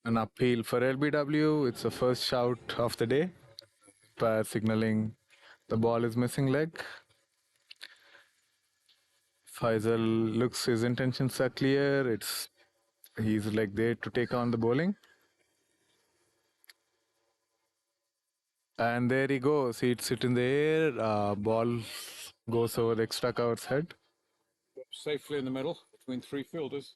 [SPEAKER 4] An appeal for LBW. It's the first shout of the day. Umpire signaling the ball is missing leg. Faisal looks his intentions are clear. He's there to take on the bowling. And there he goes. Hits it in the air. Ball goes over the extra cover's head.
[SPEAKER 1] Safely in the middle between 3 fielders.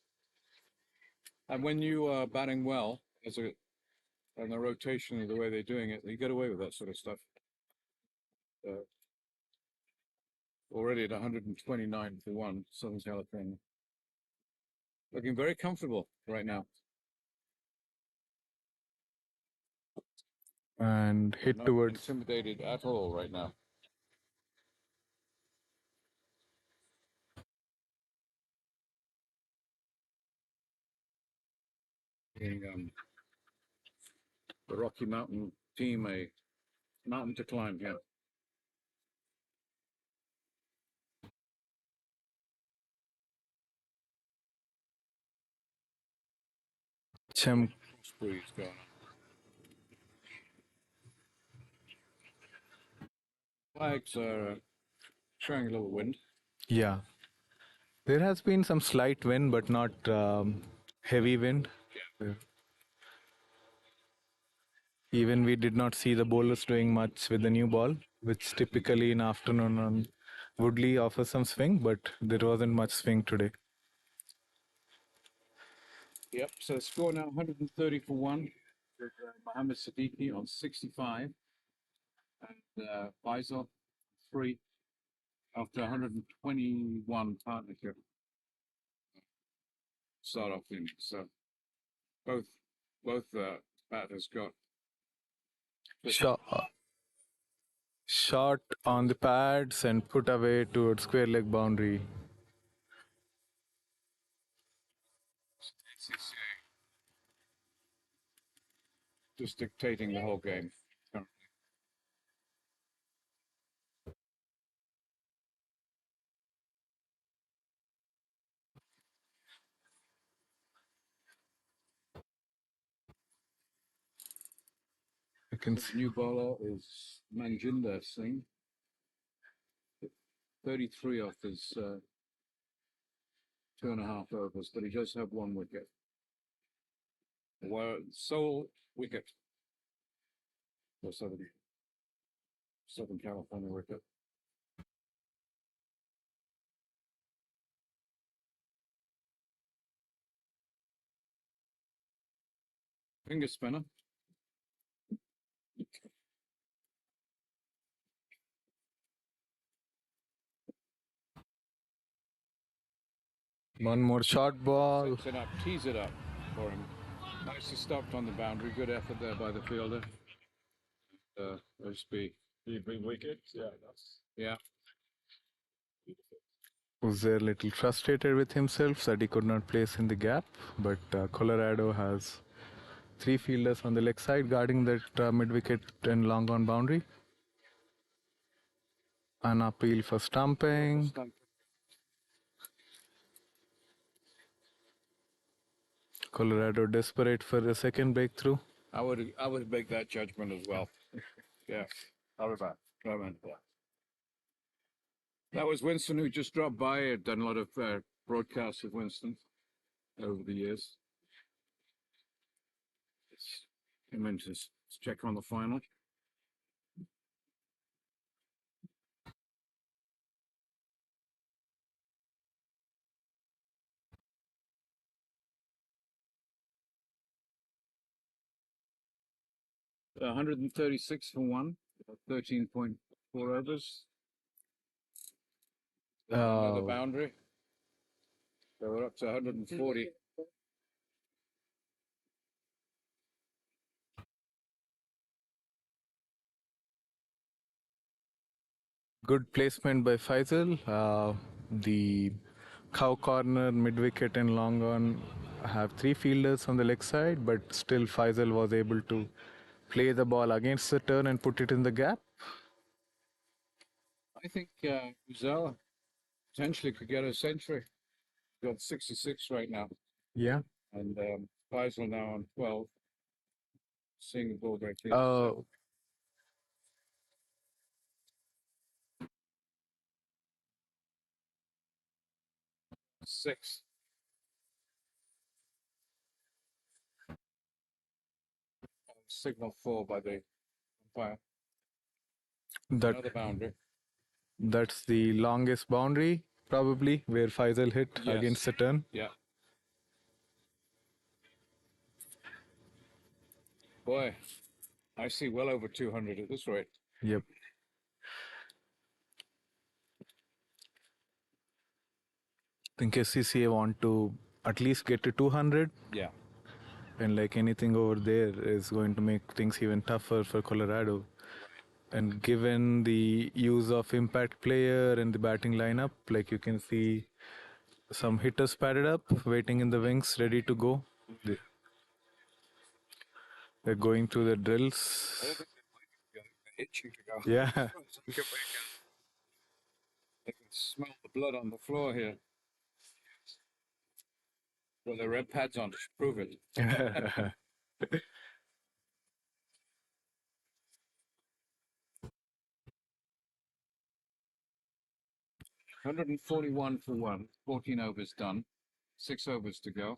[SPEAKER 1] And when you are batting well, and the rotation of the way they're doing it, you get away with that sort of stuff. Already at 129 for 1, Southern California. Looking very comfortable right now.
[SPEAKER 4] And hit
[SPEAKER 1] Not
[SPEAKER 4] towards.
[SPEAKER 1] intimidated at all right now. Giving the Rocky Mountain team a mountain to climb here. Breeze going on. Flags are showing a little wind.
[SPEAKER 4] Yeah. There has been some slight wind, but not heavy wind.
[SPEAKER 1] Yeah.
[SPEAKER 4] Even we did not see the bowlers doing much with the new ball, which typically in afternoon on Woodley offers some swing, but there wasn't much swing today.
[SPEAKER 1] Yep, so score now 130 for 1 with Mohammed Siddiqui on 65 and Faisal 3 after 121 partnership start off innings. So both batters got
[SPEAKER 4] Shot on the pads and put away towards square leg boundary.
[SPEAKER 1] SCCA just dictating the whole game currently.
[SPEAKER 4] You can
[SPEAKER 1] The new bowler is Manjinder Singh. 33 off his 2.5 overs, but he does have 1 wicket. Sole wicket for Southern California wicket. Finger spinner.
[SPEAKER 4] one more short ball.
[SPEAKER 1] Sets it up, tees it up for him. Nicely stopped on the boundary. Good effort there by the fielder. OSB.
[SPEAKER 6] Big wicket.
[SPEAKER 1] Yeah.
[SPEAKER 4] Was there a little frustrated with himself that he could not place in the gap, but Colorado has 3 fielders on the leg side guarding that mid-wicket and long on boundary. An appeal for stumping. Colorado desperate for a second breakthrough.
[SPEAKER 1] I would make that judgment as well. Yeah.
[SPEAKER 6] I'll be back.
[SPEAKER 1] That was Winston who just dropped by. I'd done a lot of broadcasts with Winston over the years. Came in to check on the final. Uh, 136 for 1, 13.4 overs. Another boundary. So we're up to 140.
[SPEAKER 4] Good placement by Faisal. The cow corner, mid-wicket and long on have 3 fielders on the leg side, but still Faisal was able to play the ball against the turn and put it in the gap.
[SPEAKER 1] I think Uzal potentially could get a century. Got 66 right now.
[SPEAKER 4] Yeah.
[SPEAKER 1] And Faisal now on 12. Seeing the ball right here.
[SPEAKER 4] Oh.
[SPEAKER 1] 6. Signal 4 by the umpire. Another boundary.
[SPEAKER 4] That's the longest boundary, probably, where Faisal hit against the turn.
[SPEAKER 1] Yeah. Boy, I see well over 200 at this rate.
[SPEAKER 4] Yep. I think SCCA want to at least get to 200.
[SPEAKER 1] Yeah.
[SPEAKER 4] And like anything over there is going to make things even tougher for Colorado. And given the use of impact player and the batting lineup, like you can see some hitters padded up, waiting in the wings, ready to go. They're going through the drills.
[SPEAKER 1] Itching to go.
[SPEAKER 4] Yeah.
[SPEAKER 1] They can smell the blood on the floor here. Well, the red pads on to prove it. 141 for 1, 14 overs done, 6 overs to go.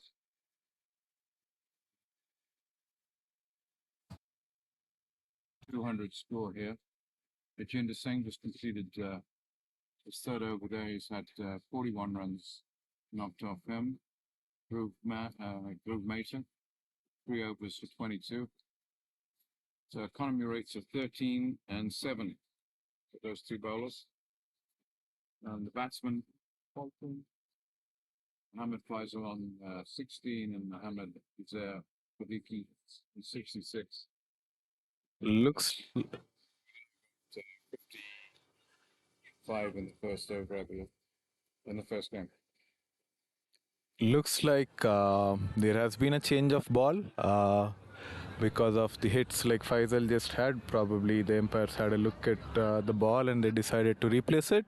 [SPEAKER 1] .200 score here. Ajinder Singh just completed his third over there. He's had 41 runs knocked off him. Dhruv Mason, 3 overs for 22. So economy rates of 13 and 7 for those two bowlers. And the batsman, Mohammed Faisal on 16 and Mohammed Siddiqui 66.
[SPEAKER 4] Looks
[SPEAKER 1] 55 in the first over, I believe, in the first game.
[SPEAKER 4] Looks like there has been a change of ball because of the hits like Faisal just had. Probably the umpires had a look at the ball and they decided to replace it.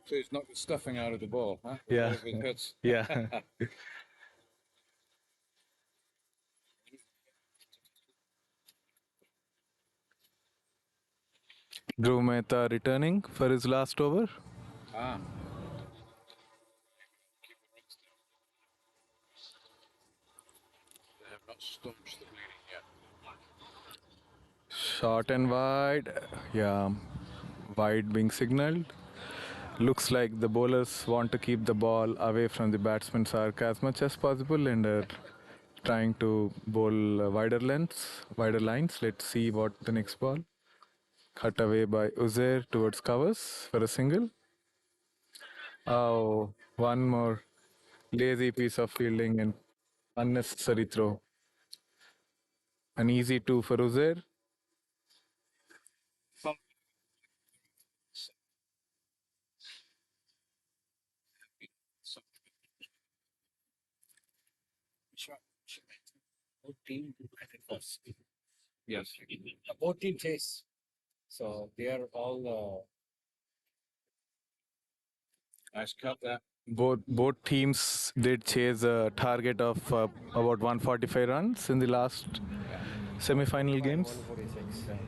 [SPEAKER 1] So he's not stuffing out of the ball, huh?
[SPEAKER 4] Yeah.
[SPEAKER 1] All of his hits.
[SPEAKER 4] Yeah. Dhruv Mehta returning for his last over.
[SPEAKER 1] Ah. They have not staunched the bleeding yet.
[SPEAKER 4] Short and wide. Yeah. Wide being signaled. Looks like the bowlers want to keep the ball away from the batsman's arc as much as possible and are trying to bowl wider lines. Let's see what the next ball. Cut away by Uzair towards covers for a single. Oh, one more lazy piece of fielding and unnecessary throw. An easy 2 for Uzair.
[SPEAKER 7] Team, I think was
[SPEAKER 1] Yes.
[SPEAKER 7] both team chase. So they are all
[SPEAKER 1] Nice cut there.
[SPEAKER 4] Both teams did chase a target of about 145 runs in the last semi-final games.
[SPEAKER 7] 146.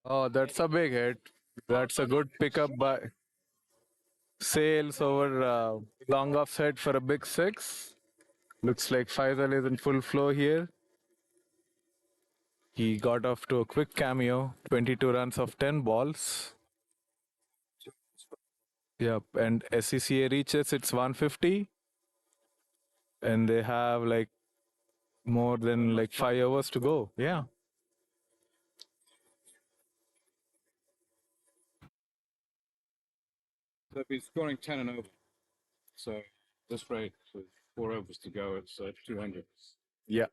[SPEAKER 4] Oh, that's a big hit. That's a good pickup by Sales over long offside for a big 6. Looks like Faisal is in full flow here. He got off to a quick cameo, 22 runs of 10 balls. Yep, and SCCA reaches its 150. And they have like more than like 5 hours to go. Yeah.
[SPEAKER 1] They've been scoring 10 and over. So this rate, with 4 overs to go, it's 200.
[SPEAKER 4] Yeah.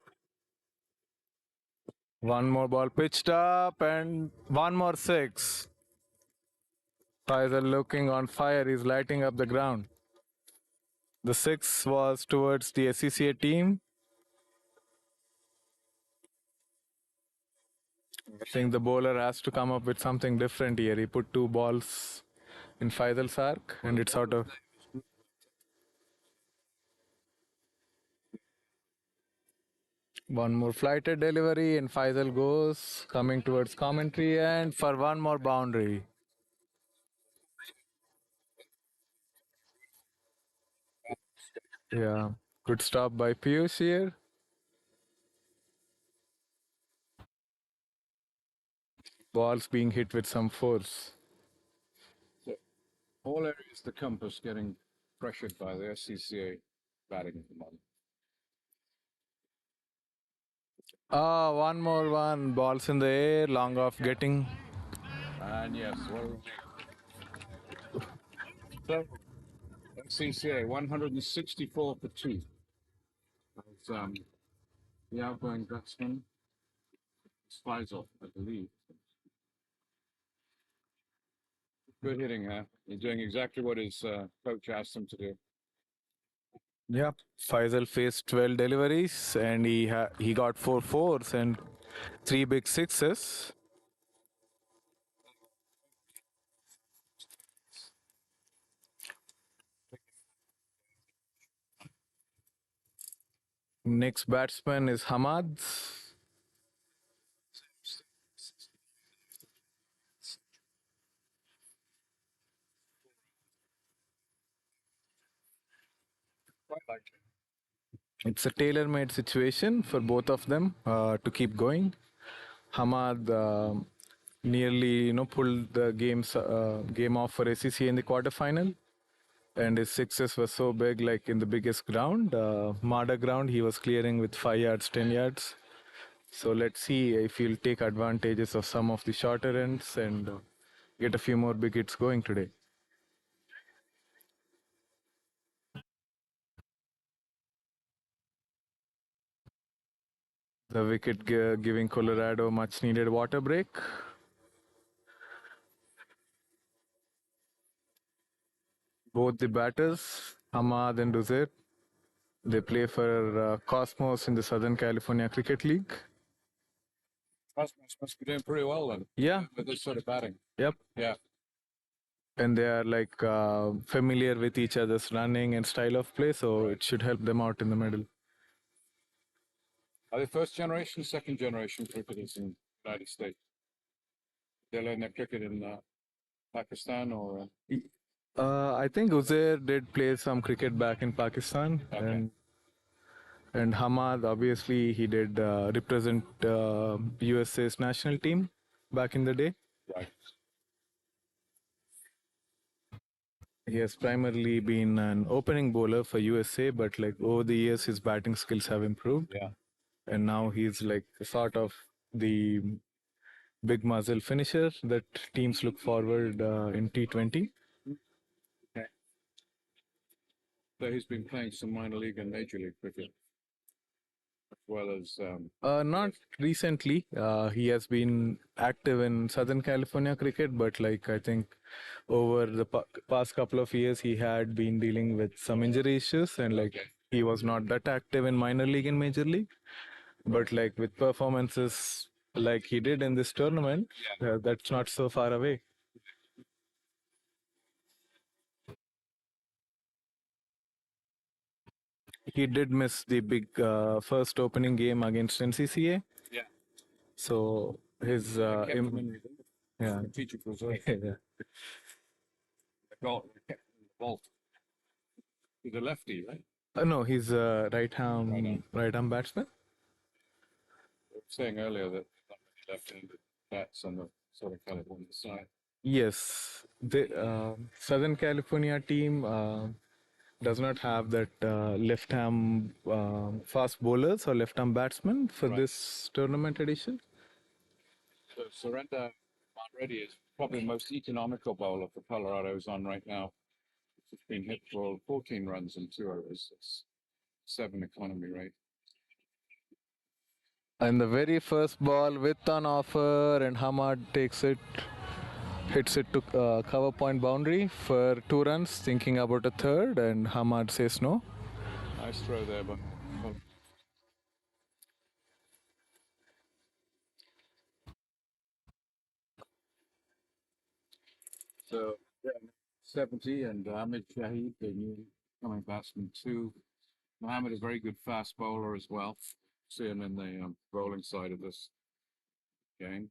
[SPEAKER 4] One more ball pitched up and one more 6. Faisal looking on fire. He's lighting up the ground. The 6 was towards the SCCA team. I think the bowler has to come up with something different here. He put 2 balls in Faisal's arc and it's out of. One more flighted delivery and Faisal goes coming towards commentary and for one more boundary. Yeah, good stop by Piyush here. Balls being hit with some force.
[SPEAKER 1] So all areas of the compass getting pressured by the SCCA batting at the moment.
[SPEAKER 4] One more one. Balls in the air, long off getting.
[SPEAKER 1] And yes, well, so SCCA 164 for 2. That's the outgoing batsman. Faisal, I believe.
[SPEAKER 6] Good hitting, huh? He's doing exactly what his coach asked him to do.
[SPEAKER 4] Yeah, Faisal faced 12 deliveries and he got 4 fours and 3 big sixes. Next batsman is Hamad. It's a tailor-made situation for both of them to keep going. Hamad nearly, pulled the game off for SCCA in the quarterfinal, and his sixes were so big, like in the biggest ground, Mada ground. He was clearing with 5 yards, 10 yards. So let's see if he'll take advantages of some of the shorter ends and get a few more big hits going today. The wicket giving Colorado much needed water break. Both the batters, Hamad and Uzair, they play for Cosmos in the Southern California Cricket League.
[SPEAKER 6] Cosmos must be doing pretty well then.
[SPEAKER 4] Yeah.
[SPEAKER 6] With this sort of batting.
[SPEAKER 4] Yep.
[SPEAKER 6] Yeah.
[SPEAKER 4] And they are like familiar with each other's running and style of play, so it should help them out in the middle.
[SPEAKER 6] Are they first generation, second generation cricketers in the United States? They learn their cricket in Pakistan or?
[SPEAKER 4] I think Uzair did play some cricket back in Pakistan.
[SPEAKER 6] Okay.
[SPEAKER 4] And Hamad, obviously, he did represent USA's national team back in the day.
[SPEAKER 6] Right.
[SPEAKER 4] He has primarily been an opening bowler for USA, but like over the years, his batting skills have improved.
[SPEAKER 6] Yeah.
[SPEAKER 4] And now he's like sort of the big muzzle finisher that teams look forward in T20.
[SPEAKER 6] Okay. So he's been playing some minor league and major league cricket, as well as.
[SPEAKER 4] Not recently. He has been active in Southern California cricket, but like I think over the past couple of years, he had been dealing with some injury issues, and like he was not that active in minor league and major league. But like with performances like he did in this tournament, that's not so far away. He did miss the big first opening game against NCCA.
[SPEAKER 6] Yeah.
[SPEAKER 4] So his
[SPEAKER 6] yeah. Teacher was the vault. He's a lefty, right?
[SPEAKER 4] No, he's a right arm batsman.
[SPEAKER 6] I was saying earlier that not many left-handed bats on the Southern California side.
[SPEAKER 4] Yes, the Southern California team does not have that left arm fast bowlers or left arm batsmen for this tournament edition.
[SPEAKER 6] So Surrender Reddy is probably the most economical bowler for Colorado's on right now. It's been hit for 14 runs in 2 overs. It's 7 economy rate.
[SPEAKER 4] And the very first ball with an offer, and Hamad takes it, hits it to cover point boundary for 2 runs, thinking about a third, and Hamad says no.
[SPEAKER 6] Nice throw there, but. So, yeah, 70 and Ahmed Shahid, the new coming batsman, 2. Mohammed, a very good fast bowler as well. See him in the bowling side of this game.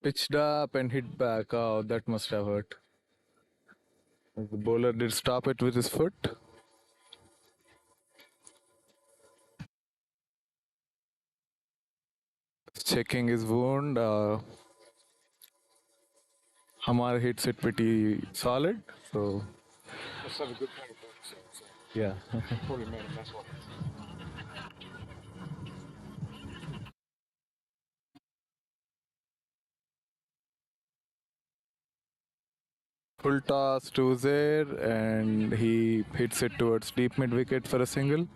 [SPEAKER 4] Pitched up and hit back. Oh, that must have hurt. The bowler did stop it with his foot. Checking his wound. Hamar hits it pretty solid. So.
[SPEAKER 6] Let's have a good pair of books. So
[SPEAKER 4] Yeah.
[SPEAKER 6] probably made a mess of it.
[SPEAKER 4] Full toss to Uzair, and he hits it towards deep mid wicket for a single.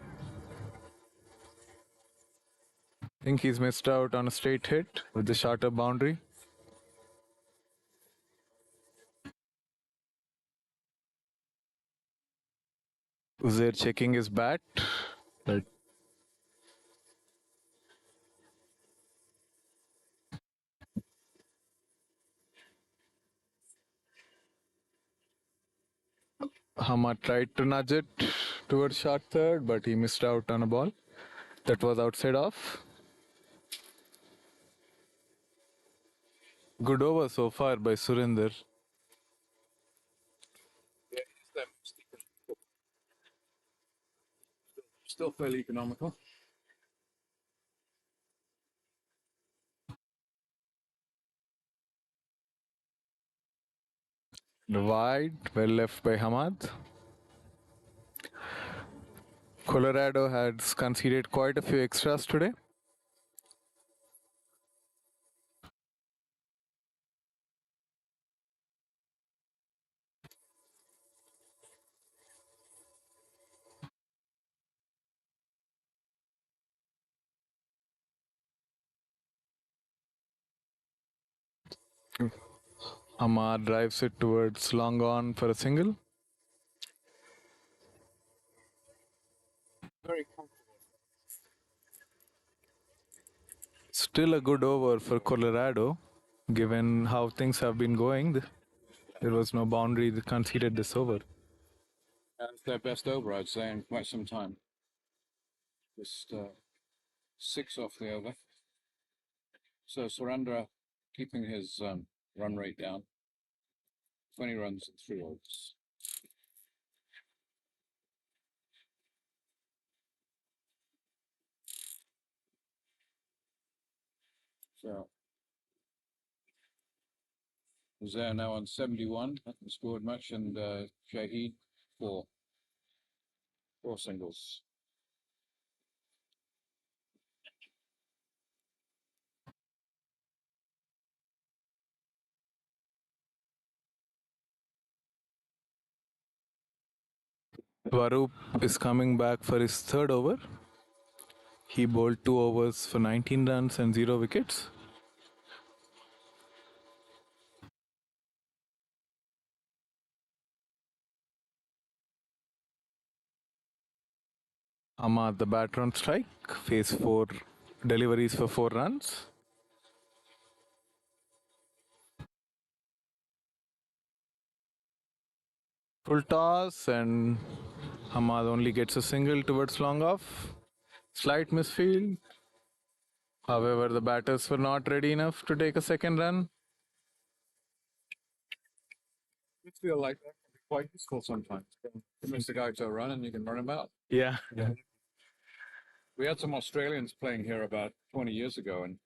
[SPEAKER 4] I think he's missed out on a straight hit with the shorter boundary. Uzair checking his bat. Right. Hamad tried to nudge it towards short third, but he missed out on a ball that was outside off. Good over so far by Surinder.
[SPEAKER 6] Still fairly economical.
[SPEAKER 4] Wide, well left by Hamad. Colorado has conceded quite a few extras today. Hamad drives it towards long on for a single.
[SPEAKER 6] Very comfortable.
[SPEAKER 4] Still a good over for Colorado, given how things have been going. There was no boundary that conceded this over.
[SPEAKER 6] That's their best over, I'd say, in quite some time. Just 6 off the over. So Surendra keeping his run rate down. 20 runs in 3 overs. So Uzair now on 71, hasn't scored much, and Shahid 4 singles.
[SPEAKER 4] Swaroop is coming back for his third over. He bowled 2 overs for 19 runs and 0 wickets. Ahmad, the batter on strike, face 4 deliveries for 4 runs. Full toss, and Ahmad only gets a single towards long off. Slight misfield. However, the batters were not ready enough to take a second run.
[SPEAKER 6] It feel like that can be quite useful sometimes. You miss the guy to a run and you can run him out.
[SPEAKER 4] Yeah.
[SPEAKER 6] We had some Australians playing here about 20 years ago, and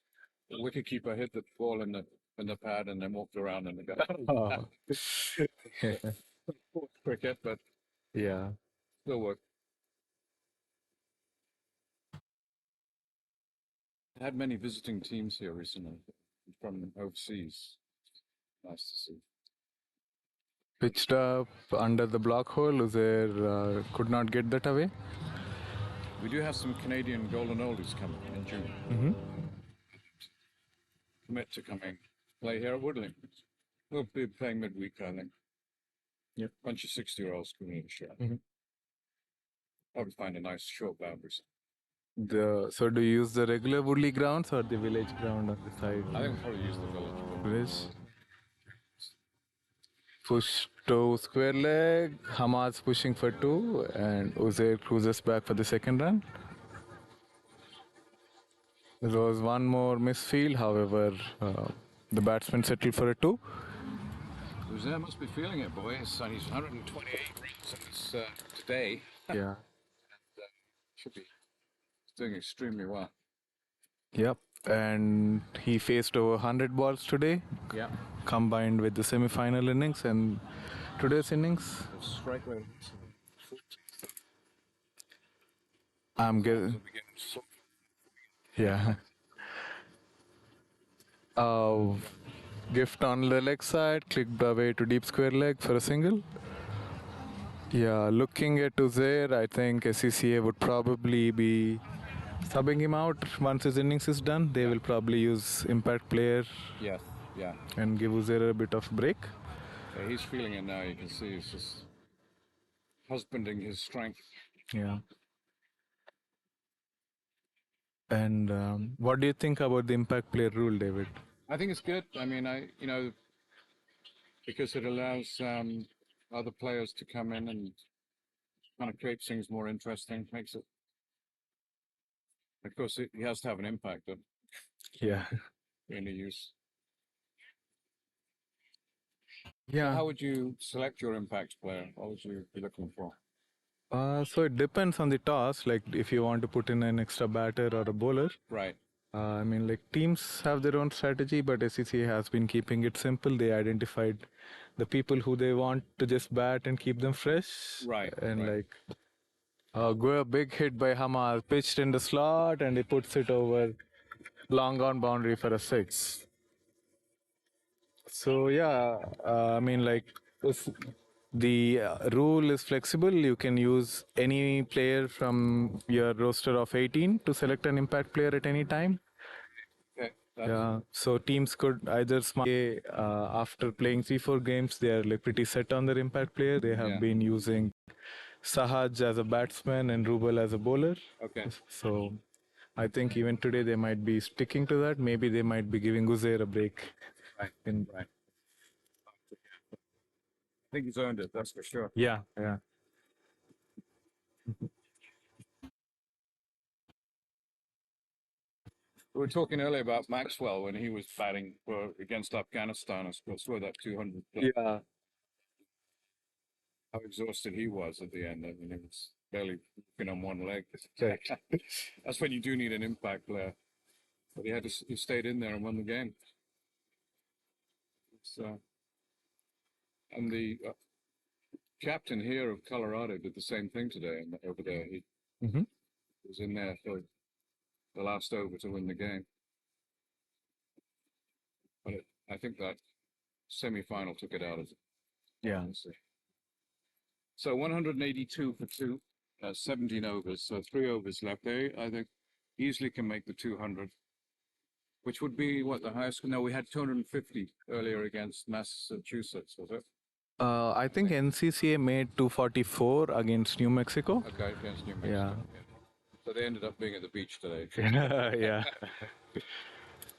[SPEAKER 6] the wicketkeeper hit the ball in the pad and then walked around in the guy. Cricket, but
[SPEAKER 4] Yeah.
[SPEAKER 6] still work. Had many visiting teams here recently from overseas. Nice to see.
[SPEAKER 4] Pitched up under the block hole. Uzair could not get that away.
[SPEAKER 6] We do have some Canadian golden oldies coming in June. Commit to coming play here at Woodley. We'll be playing midweek, I think.
[SPEAKER 4] Yep.
[SPEAKER 6] Bunch of 60-year-olds coming in to share. Probably find a nice short boundaries.
[SPEAKER 4] So do you use the regular Woodley grounds or the village ground on the side?
[SPEAKER 6] I think we'll probably use the village.
[SPEAKER 4] Push to square leg. Hamad's pushing for 2, and Uzair cruises back for the second run. There was one more misfield, however, the batsman settled for a 2.
[SPEAKER 6] Uzair must be feeling it, boy. He's 128 runs today.
[SPEAKER 4] Yeah.
[SPEAKER 6] Should be doing extremely well.
[SPEAKER 4] Yep. And he faced over 100 balls today.
[SPEAKER 6] Yeah.
[SPEAKER 4] Combined with the semi-final innings and today's innings.
[SPEAKER 6] The strike rate.
[SPEAKER 4] I'm getting. Yeah. Gift on the leg side, clicked away to deep square leg for a single. Yeah, looking at Uzair, I think SCCA would probably be subbing him out once his innings is done. They will probably use impact player.
[SPEAKER 6] Yeah, yeah.
[SPEAKER 4] And give Uzair a bit of break.
[SPEAKER 6] Yeah, he's feeling it now. You can see he's just husbanding his strength.
[SPEAKER 4] Yeah. And what do you think about the impact player rule, David?
[SPEAKER 6] I think it's good. I mean, because it allows other players to come in and kind of creates things more interesting, makes it. Of course, he has to have an impact of
[SPEAKER 4] Yeah.
[SPEAKER 6] any use.
[SPEAKER 4] Yeah.
[SPEAKER 6] So how would you select your impact player? What would you be looking for?
[SPEAKER 4] So it depends on the toss. Like if you want to put in an extra batter or a bowler.
[SPEAKER 6] Right.
[SPEAKER 4] I mean, like teams have their own strategy, but SCCA has been keeping it simple. They identified the people who they want to just bat and keep them fresh.
[SPEAKER 6] Right.
[SPEAKER 4] And
[SPEAKER 6] right.
[SPEAKER 4] go a big hit by Hamal, pitched in the slot, and he puts it over long on boundary for a 6. So yeah, I mean, like if the rule is flexible, you can use any player from your roster of 18 to select an impact player at any time.
[SPEAKER 6] Okay.
[SPEAKER 4] Yeah, so teams could either after playing 3-4 games, they are like pretty set on their impact player. They have been using Sahaj as a batsman and Rubal as a bowler.
[SPEAKER 6] Okay.
[SPEAKER 4] So I think even today they might be sticking to that. Maybe they might be giving Uzair a break.
[SPEAKER 6] Right. Right. I think he's earned it. That's for sure.
[SPEAKER 4] Yeah. Yeah.
[SPEAKER 6] We were talking earlier about Maxwell when he was batting against Afghanistan. I swear that 200.
[SPEAKER 4] Yeah.
[SPEAKER 6] How exhausted he was at the end. I mean, he was barely walking on one leg. That's when you do need an impact player. But he stayed in there and won the game. So, and the captain here of Colorado did the same thing today over there. He was in there for the last over to win the game. But I think that semi-final took it out of it.
[SPEAKER 4] Yeah.
[SPEAKER 6] So 182 for 2, 17 overs. So 3 overs left. They, I think, easily can make the 200, which would be what the highest. No, we had 250 earlier against Massachusetts, was it?
[SPEAKER 4] I think NCCA made 244 against New Mexico.
[SPEAKER 6] Okay, against New Mexico.
[SPEAKER 4] Yeah.
[SPEAKER 6] So they ended up being at the beach today.
[SPEAKER 4] Yeah.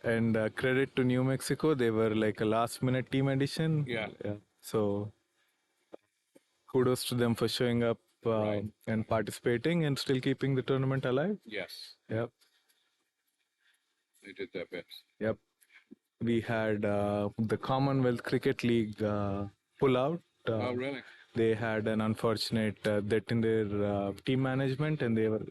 [SPEAKER 4] And credit to New Mexico, they were like a last-minute team addition.
[SPEAKER 6] Yeah.
[SPEAKER 4] So kudos to them for showing up and participating and still keeping the tournament alive.
[SPEAKER 6] Yes.
[SPEAKER 4] Yep.
[SPEAKER 6] They did their best.
[SPEAKER 4] Yep. We had the Commonwealth Cricket League pull out.
[SPEAKER 6] Oh, really?
[SPEAKER 4] They had an unfortunate death in their team management, and they were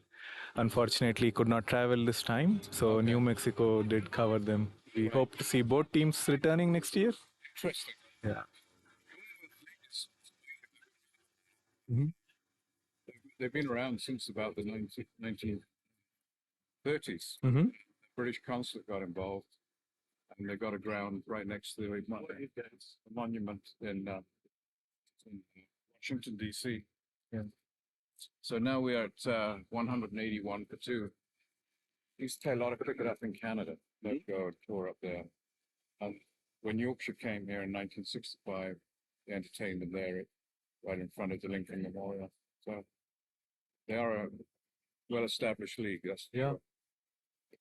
[SPEAKER 4] unfortunately could not travel this time. So New Mexico did cover them. We hope to see both teams returning next year.
[SPEAKER 6] Interesting.
[SPEAKER 4] Yeah.
[SPEAKER 6] They've been around since about the 1930s. British consulate got involved, and they got a ground right next to the monument in Washington, D.C.
[SPEAKER 4] Yeah.
[SPEAKER 6] So now we are at 181 for 2. Used to play a lot of cricket up in Canada. They'd go and tour up there. And when Yorkshire came here in 1965, they entertained them there right in front of the Lincoln Memorial. So they are a well-established league. That's
[SPEAKER 4] sure.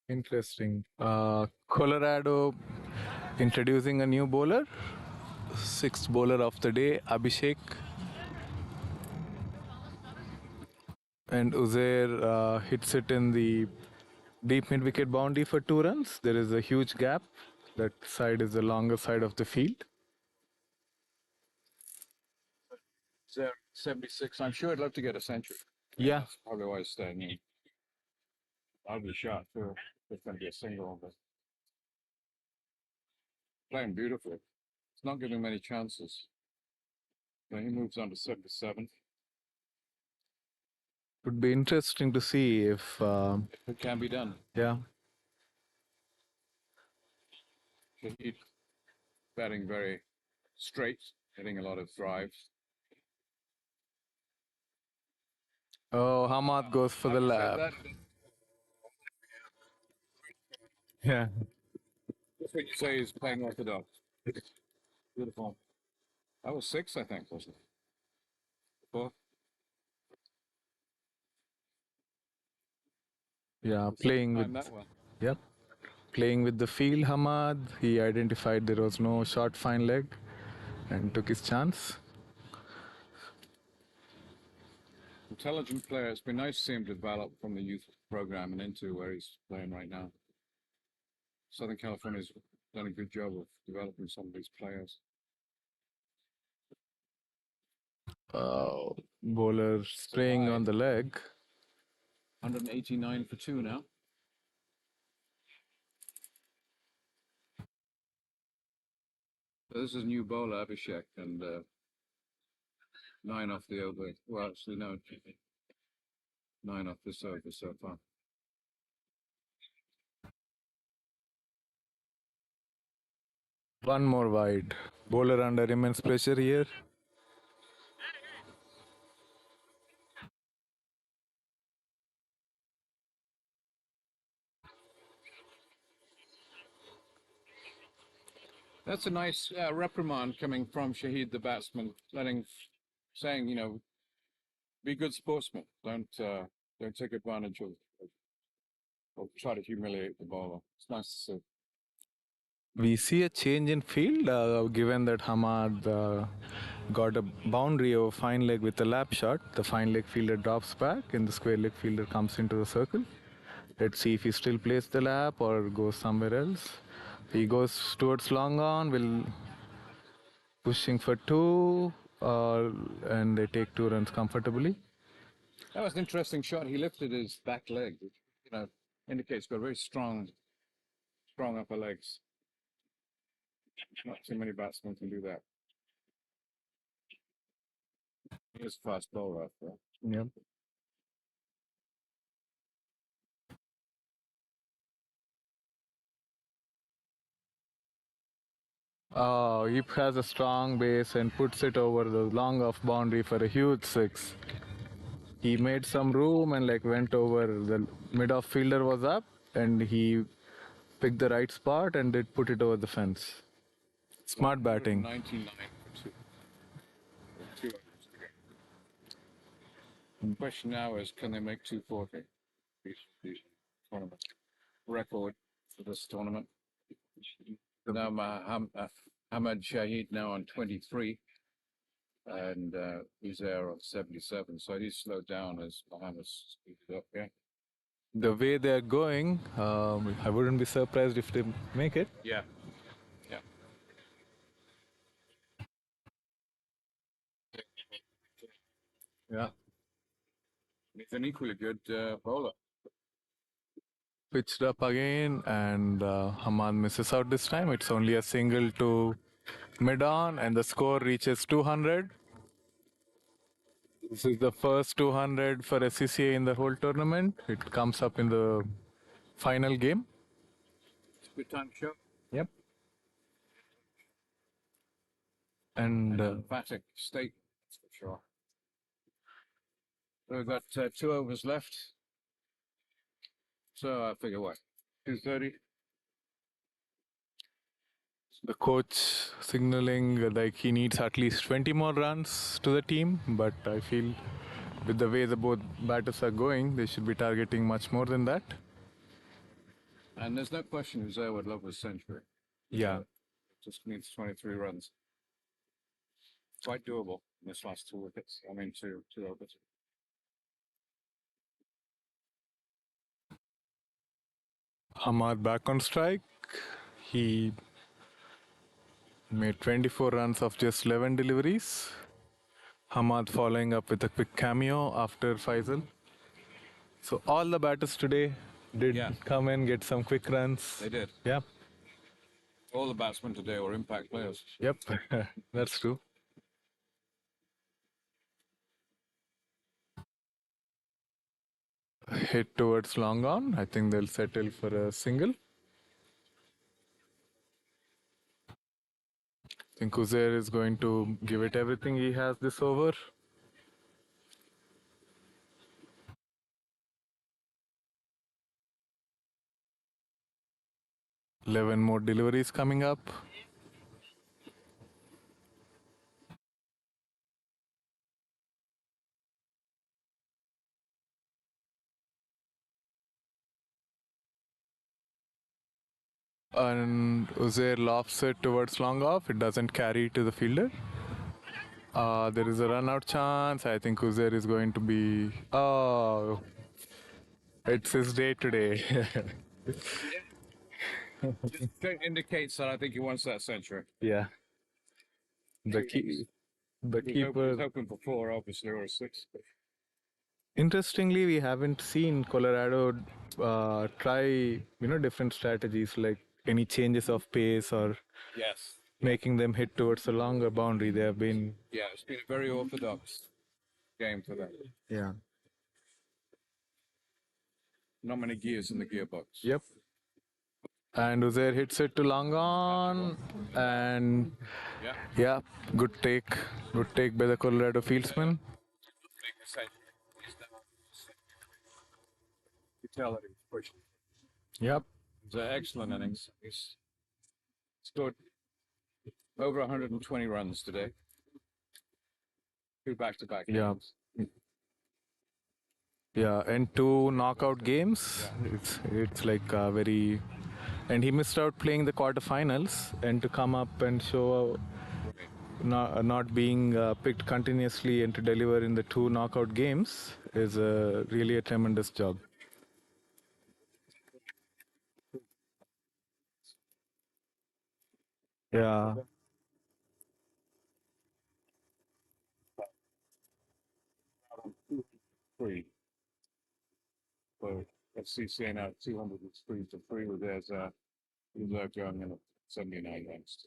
[SPEAKER 4] Interesting. Colorado introducing a new bowler, 6th bowler of the day, Abhishek. And Uzair hits it in the deep mid-wicket boundary for 2 runs. There is a huge gap. That side is the longer side of the field.
[SPEAKER 6] 76. I'm sure I'd love to get a century.
[SPEAKER 4] Yeah.
[SPEAKER 6] That's probably why I staying in. I'll be shot too. It's going to be a single, but playing beautifully. It's not giving many chances. Then he moves on to 77.
[SPEAKER 4] Would be interesting to see if
[SPEAKER 6] it can be done.
[SPEAKER 4] Yeah.
[SPEAKER 6] He's batting very straight, hitting a lot of drives.
[SPEAKER 4] Oh, Hamad goes for the lap. Yeah.
[SPEAKER 6] That's what you say is playing orthodox. Beautiful. That was 6, I think, wasn't it? 4?
[SPEAKER 4] Yeah,
[SPEAKER 6] So
[SPEAKER 4] playing
[SPEAKER 6] timed
[SPEAKER 4] with.
[SPEAKER 6] that well.
[SPEAKER 4] Yep. Playing with the field, Hamad, he identified there was no short fine leg and took his chance.
[SPEAKER 6] Intelligent player. It's been nice to see him develop from the youth program and into where he's playing right now. Southern California's done a good job of developing some of these players.
[SPEAKER 4] Bowler spraying on the leg.
[SPEAKER 6] 189 for 2 now. So this is a new bowler, Abhishek, and 9 off the over. Well, actually, no, 9 off this over so far.
[SPEAKER 4] One more wide. Bowler under immense pressure here.
[SPEAKER 6] That's a nice reprimand coming from Shahid, the batsman, saying, you know, be good sportsmen. Don't take advantage of or try to humiliate the bowler. It's nice to see.
[SPEAKER 4] We see a change in field given that Hamad got a boundary over fine leg with a lap shot. The fine leg fielder drops back and the square leg fielder comes into the circle. Let's see if he still plays the lap or goes somewhere else. He goes towards long on, will pushing for 2 and they take 2 runs comfortably.
[SPEAKER 6] That was an interesting shot. He lifted his back leg, which, you know, indicates he's got very strong upper legs. Not too many batsmen can do that. He is a fast bowler after all.
[SPEAKER 4] Yep. Oh, he has a strong base and puts it over the long off boundary for a huge 6. He made some room and like went over the mid-off fielder was up and he picked the right spot and did put it over the fence. Smart batting.
[SPEAKER 6] 99 for 2. 2 overs to go. The question now is, can they make 240? The tournament record for this tournament. Now Ahmad Shahid now on 23 and he's there on 77. So he's slowed down as Muhammad's speeded up. Yeah.
[SPEAKER 4] The way they're going, I wouldn't be surprised if they make it.
[SPEAKER 6] Yeah. Yeah. Yeah. He's an equally good bowler.
[SPEAKER 4] Pitched up again and Hamad misses out this time. It's only a single to mid-on and the score reaches 200. This is the first 200 for SCCA in the whole tournament. It comes up in the final game.
[SPEAKER 6] Good time show.
[SPEAKER 4] Yep. And
[SPEAKER 6] emphatic state, that's for sure. So we've got 2 overs left. So I figure what, 230.
[SPEAKER 4] the coach signaling like he needs at least 20 more runs to the team, but I feel with the way the both batters are going, they should be targeting much more than that.
[SPEAKER 6] And there's no question Jose would love a century.
[SPEAKER 4] Yeah.
[SPEAKER 6] Just needs 23 runs. Quite doable in this last 2 wickets. I mean, two overs.
[SPEAKER 4] Hamad back on strike. He made 24 runs of just 11 deliveries. Hamad following up with a quick cameo after Faisal. So all the batters today did come and get some quick runs.
[SPEAKER 6] They did.
[SPEAKER 4] Yeah.
[SPEAKER 6] All the batsmen today were impact players.
[SPEAKER 4] Yep, that's true. Hit towards long on. I think they'll settle for a single. I think Uzair is going to give it everything he has this over. Eleven more deliveries coming up. And Uzair lofts it towards long off. It doesn't carry to the fielder. There is a run out chance. I think Uzair is going to be. Oh, it's his day today.
[SPEAKER 6] Just indicates that I think he wants that century.
[SPEAKER 4] Yeah. The keeper.
[SPEAKER 6] He's hoping for 4, obviously, or a 6.
[SPEAKER 4] Interestingly, we haven't seen Colorado try different strategies like any changes of pace or
[SPEAKER 6] Yes.
[SPEAKER 4] making them hit towards a longer boundary. They have been.
[SPEAKER 6] Yeah, it's been a very orthodox game for them.
[SPEAKER 4] Yeah.
[SPEAKER 6] Not many gears in the gearbox.
[SPEAKER 4] Yep. And Uzair hits it to long on, and yeah, good take by the Colorado fieldsman.
[SPEAKER 6] Utility push.
[SPEAKER 4] Yep.
[SPEAKER 6] It's an excellent innings. He's scored over 120 runs today. 2 back-to-back games.
[SPEAKER 4] Yeah, and 2 knockout games. It's like very, and he missed out playing the quarterfinals, and to come up and show not being picked continuously and to deliver in the 2 knockout games is really a tremendous job. Yeah.
[SPEAKER 6] Free. For SCCA now 203 to 3 with there's going in at 79 runs.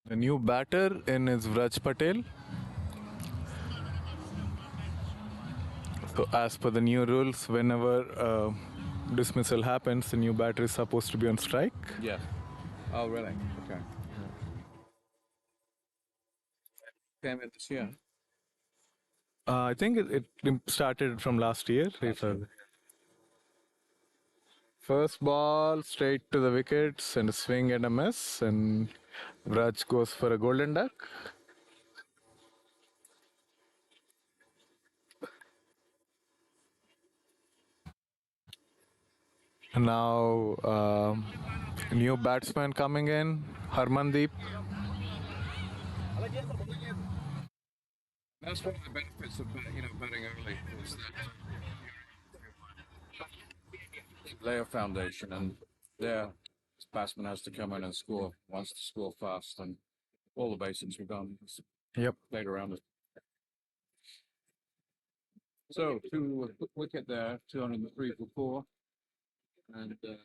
[SPEAKER 4] The new batter in is Wright Patel. So as per the new rules, whenever dismissal happens, the new batter is supposed to be on strike.
[SPEAKER 6] Yeah. Oh, really? Okay. Came in this year.
[SPEAKER 4] I think it started from last year. First ball straight to the wickets and a swing and a miss, and Raj goes for a golden duck. Now, new batsman coming in, Harmandeep.
[SPEAKER 6] That's one of the benefits of betting early is that lay a foundation, and this batsman has to come in and score. Wants to score fast, and all the basics were done.
[SPEAKER 4] Yep.
[SPEAKER 6] Played around it. So 2 wicket there, 203 for 4, and the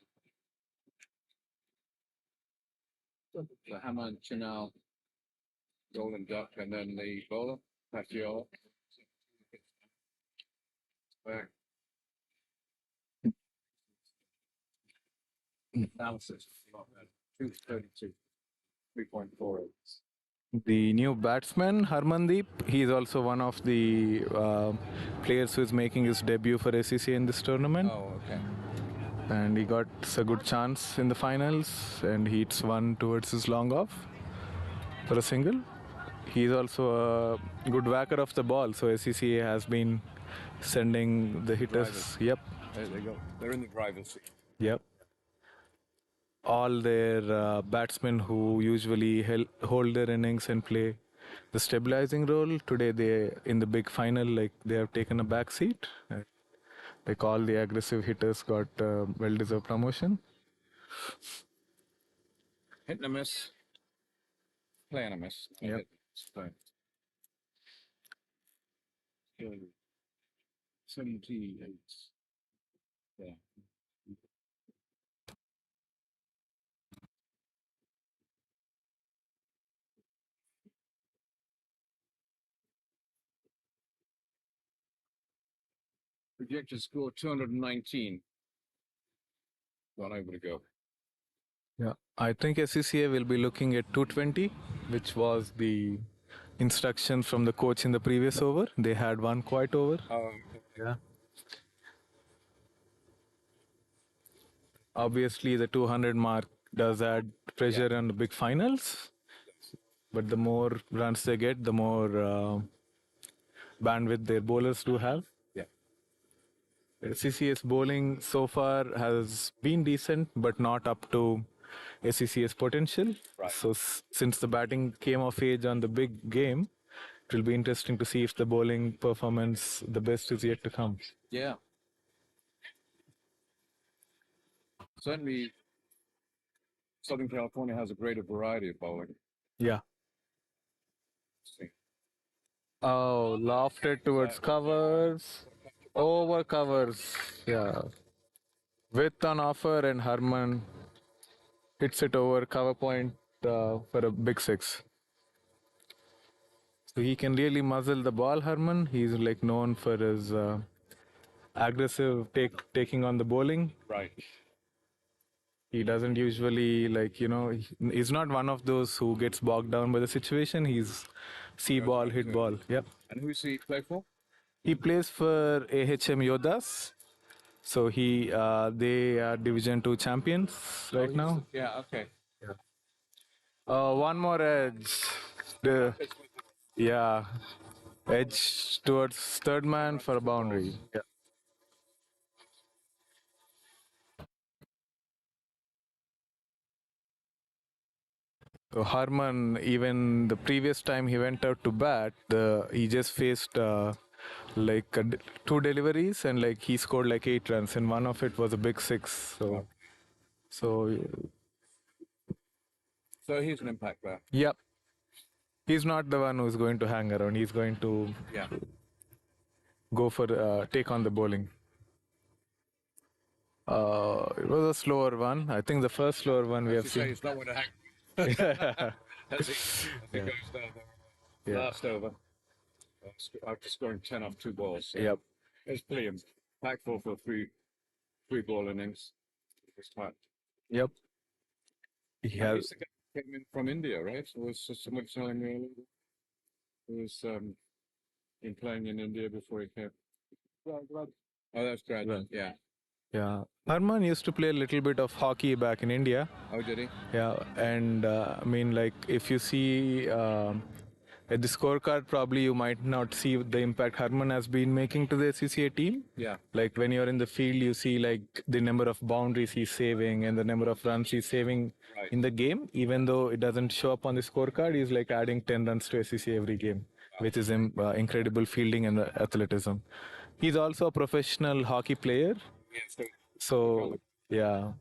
[SPEAKER 6] hammer and Chinal, golden duck, and then the bowler, Patiola. Back. Analysis, 232, 3.48.
[SPEAKER 4] The new batsman, Harmandeep, he is also one of the players who is making his debut for SCCA in this tournament.
[SPEAKER 6] Oh, okay.
[SPEAKER 4] And he got a good chance in the finals, and he hits one towards his long off for a single. He's also a good whacker of the ball, so SCCA has been sending the hitters.
[SPEAKER 6] Drivers.
[SPEAKER 4] Yep.
[SPEAKER 6] There they go. They're in the driver's seat.
[SPEAKER 4] Yep. All their batsmen who usually hold their innings and play the stabilizing role, today they in the big final, like they have taken a back seat. Like all the aggressive hitters got well-deserved promotion.
[SPEAKER 6] Hit and a miss. Play and a miss.
[SPEAKER 4] Yep.
[SPEAKER 6] Play. 78. Yeah. Projected score 219. Not able to go.
[SPEAKER 4] Yeah, I think SCCA will be looking at 220, which was the instruction from the coach in the previous over. They had one quiet over. Yeah. Obviously, the 200 mark does add pressure on the big finals, but the more runs they get, the more bandwidth their bowlers do have. SCCA's bowling so far has been decent, but not up to SCCA's potential.
[SPEAKER 6] Right.
[SPEAKER 4] So since the batting came of age on the big game, it will be interesting to see if the bowling performance, the best is yet to come.
[SPEAKER 6] Yeah. Certainly, Southern California has a greater variety of bowling.
[SPEAKER 4] Yeah. Oh, lofted towards covers, over covers. Yeah. With an offer, and Harman hits it over cover point for a big six. So he can really muzzle the ball, Harman. He's like known for his aggressive taking on the bowling.
[SPEAKER 6] Right.
[SPEAKER 4] He doesn't usually he's not one of those who gets bogged down by the situation. He's see ball, hit ball. Yep.
[SPEAKER 6] And who's he play for?
[SPEAKER 4] He plays for AHM Yodas. So they are Division 2 champions right now.
[SPEAKER 6] Yeah, okay.
[SPEAKER 4] One more edge. Edge towards third man for a boundary. Yeah. So Harman, even the previous time he went out to bat, he just faced two deliveries and he scored 8 runs, and one of it was a big six. So
[SPEAKER 6] he's an impact player.
[SPEAKER 4] Yep. He's not the one who's going to hang around. He's going to go for take on the bowling. It was a slower one. I think the first slower one we have seen.
[SPEAKER 6] It's not going to hang. As he goes down there. Last over. After scoring 10 off 2 balls. So
[SPEAKER 4] Yep.
[SPEAKER 6] It's brilliant. Impactful for three ball innings.
[SPEAKER 4] Yep. He has.
[SPEAKER 6] He's the guy who came in from India, right? So was someone telling me earlier? He was been playing in India before he came. Oh, that's great.
[SPEAKER 4] Right.
[SPEAKER 6] Yeah.
[SPEAKER 4] Yeah. Harman used to play a little bit of hockey back in India.
[SPEAKER 6] Oh, did he?
[SPEAKER 4] Yeah. And if you see at the scorecard, probably you might not see the impact Harman has been making to the SCCA team.
[SPEAKER 6] Yeah.
[SPEAKER 4] Like when you're in the field, you see the number of boundaries he's saving and the number of runs he's saving in the game. Even though it doesn't show up on the scorecard, he's adding 10 runs to SCCA every game, which is incredible fielding and the athleticism. He's also a professional hockey player. So, yeah.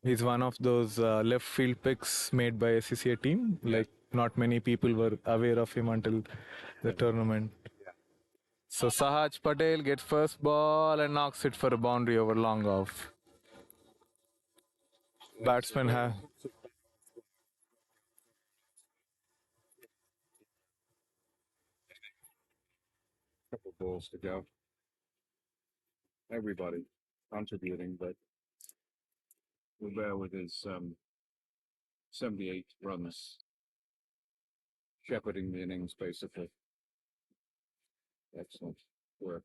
[SPEAKER 4] He's one of those left field picks made by SCCA team. Not many people were aware of him until the tournament. So Sahaj Patel gets first ball and knocks it for a boundary over long off. Batsman have.
[SPEAKER 6] Couple balls to go. Everybody contributing, but Robert with his 78 runs, shepherding the innings basically. Excellent work.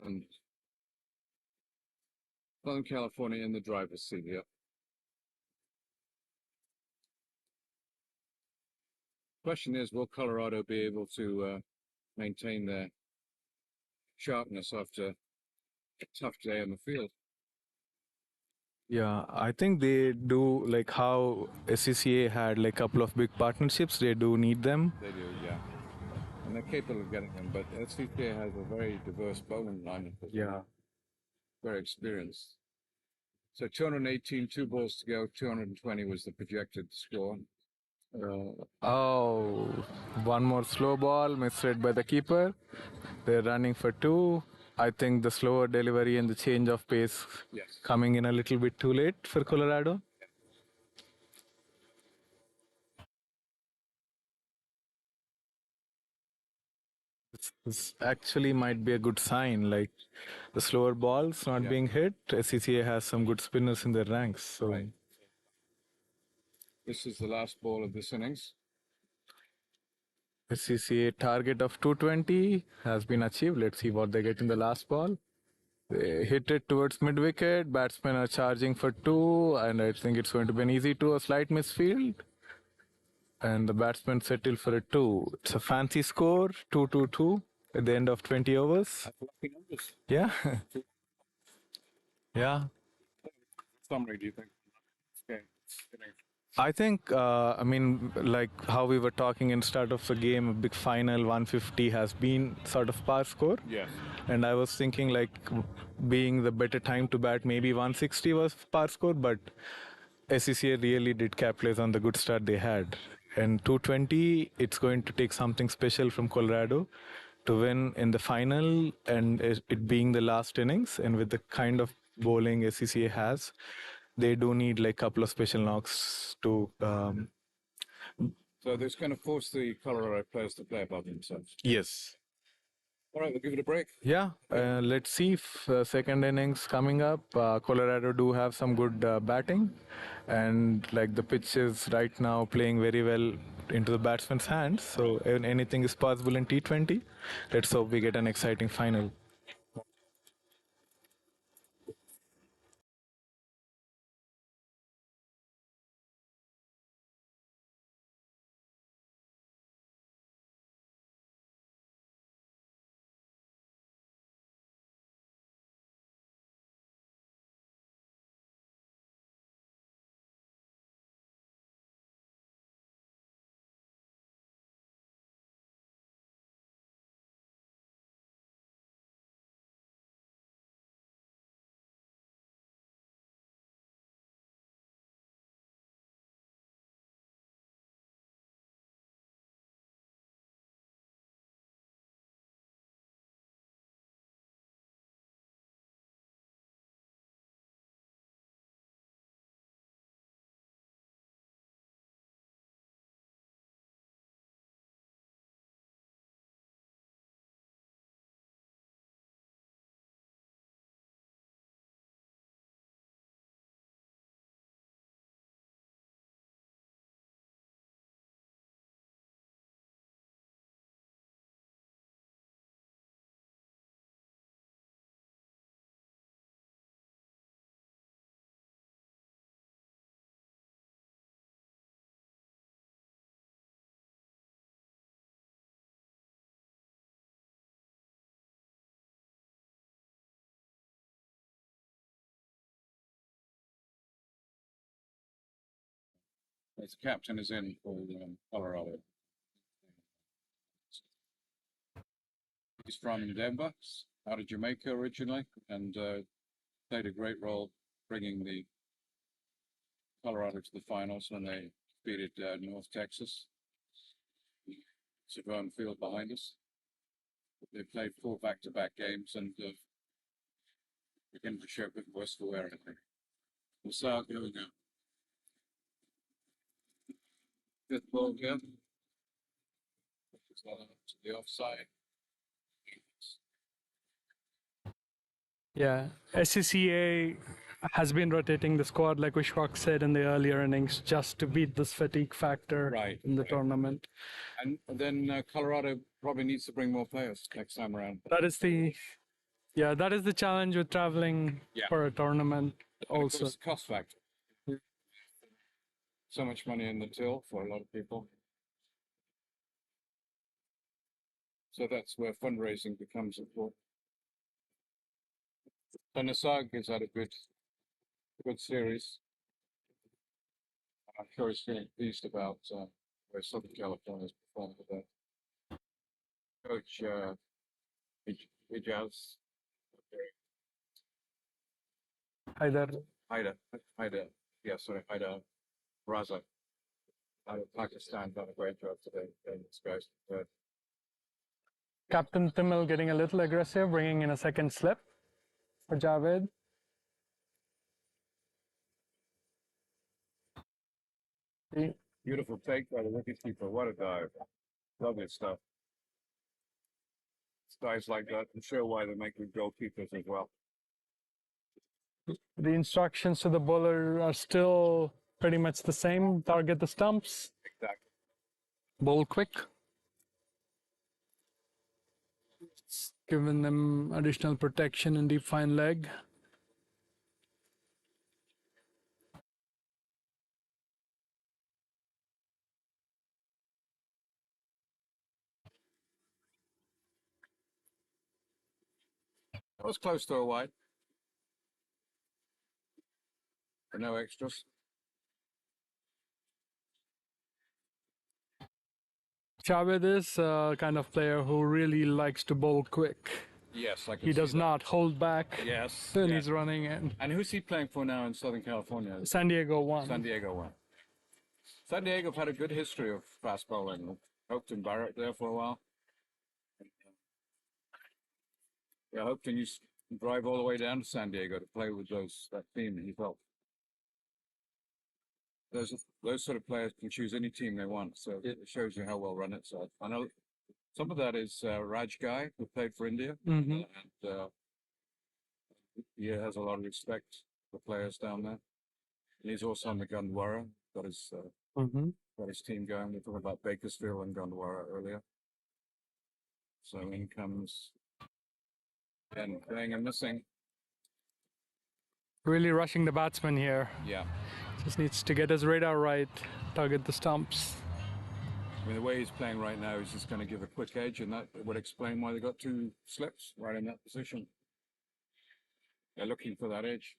[SPEAKER 6] And Southern California in the driver's seat, yeah. Question is, will Colorado be able to maintain their sharpness after a tough day on the field?
[SPEAKER 4] Yeah, I think they do, how SCCA had a couple of big partnerships. They do need them.
[SPEAKER 6] They do, yeah. And they're capable of getting them, but SCCA has a very diverse bowling lineup.
[SPEAKER 4] Yeah.
[SPEAKER 6] Very experienced. So 218, 2 balls to go, 220 was the projected score.
[SPEAKER 4] One more slow ball misread by the keeper. They're running for 2. I think the slower delivery and the change of pace coming in a little bit too late for Colorado. This actually might be a good sign, the slower balls not being hit. SCCA has some good spinners in their ranks. So.
[SPEAKER 6] Right. This is the last ball of this innings.
[SPEAKER 4] SCCA target of 220 has been achieved. Let's see what they get in the last ball. They hit it towards mid-wicket. Batsmen are charging for 2, and I think it's going to be an easy 2, a slight misfield. And the batsmen settle for a 2. It's a fancy score, 2-2-2 at the end of 20 overs. Yeah. Yeah.
[SPEAKER 6] Summary, do you think? Okay.
[SPEAKER 4] I think, I mean, like how we were talking in start of the game, a big final 150 has been sort of par score.
[SPEAKER 6] Yes.
[SPEAKER 4] And I was thinking like being the better time to bat, maybe 160 was par score, but SCCA really did capitalize on the good start they had. And 220, it's going to take something special from Colorado to win in the final, and it being the last innings, and with the kind of bowling SCCA has, they do need like a couple of special knocks to.
[SPEAKER 6] So this going to force the Colorado players to play above themselves.
[SPEAKER 4] Yes.
[SPEAKER 6] All right, we'll give it a break.
[SPEAKER 4] Yeah, let's see if second innings coming up. Colorado do have some good batting, and like the pitch is right now playing very well into the batsman's hands. So anything is possible in T20. Let's hope we get an exciting final.
[SPEAKER 6] As captain is in for Colorado. He's from Denver, out of Jamaica originally, and played a great role bringing the Colorado to the finals when they defeated North Texas. Savone Field behind us. They played 4 back-to-back games and beginning to show a bit worse for wear, I think. So here we go. 5th ball here. To the offside.
[SPEAKER 5] Yeah, SCCA has been rotating the squad, like Sheikh said in the earlier innings, just to beat this fatigue factor in the tournament.
[SPEAKER 6] And then Colorado probably needs to bring more players next time around.
[SPEAKER 5] That is the challenge with traveling for a tournament.
[SPEAKER 6] And
[SPEAKER 5] Also,
[SPEAKER 6] of course, the cost factor. So much money in the till for a lot of people. So that's where fundraising becomes important. So Nasag has had a good series. I'm sure he's feeling pleased about where Southern California's performed with that. Coach Ijaz.
[SPEAKER 5] Haidar
[SPEAKER 6] Raza out of Pakistan done a great job today. This guy's
[SPEAKER 5] Captain Timil getting a little aggressive, bringing in a second slip for Javed.
[SPEAKER 6] beautiful take by the wicketkeeper. What a dive. Lovely stuff. Dives like that and show why they make good goalkeepers as well.
[SPEAKER 5] The instructions to the bowler are still pretty much the same. Target the stumps.
[SPEAKER 6] Exactly.
[SPEAKER 5] Bowl quick. giving them additional protection in deep fine leg.
[SPEAKER 6] That was close to a wide. For no extras.
[SPEAKER 5] Javed is a kind of player who really likes to bowl quick.
[SPEAKER 6] Yes, I can
[SPEAKER 5] He
[SPEAKER 6] see
[SPEAKER 5] does
[SPEAKER 6] that.
[SPEAKER 5] not hold back
[SPEAKER 6] Yes.
[SPEAKER 5] when
[SPEAKER 6] yeah.
[SPEAKER 5] he's running in.
[SPEAKER 6] And who's he playing for now in Southern California?
[SPEAKER 5] San Diego won.
[SPEAKER 6] San Diego one. San Diego have had a good history of fast bowling. Hopton Barrett there for a while. Yeah, Hopton used to drive all the way down to San Diego to play with that team. He felt those sort of players can choose any team they want. So it shows you how well run it's. I know some of that is Raj Guy, who played for India, and he has a lot of respect for players down there. And he's also on the Gandwara, got his team going. We were talking about Bakersfield and Gandwara earlier. So in comes Ben playing and missing.
[SPEAKER 5] Really rushing the batsman here.
[SPEAKER 6] Yeah.
[SPEAKER 5] Just needs to get his radar right, target the stumps.
[SPEAKER 6] I mean, the way he's playing right now, he's just going to give a quick edge, and that would explain why they got 2 slips right in that position. They're looking for that edge.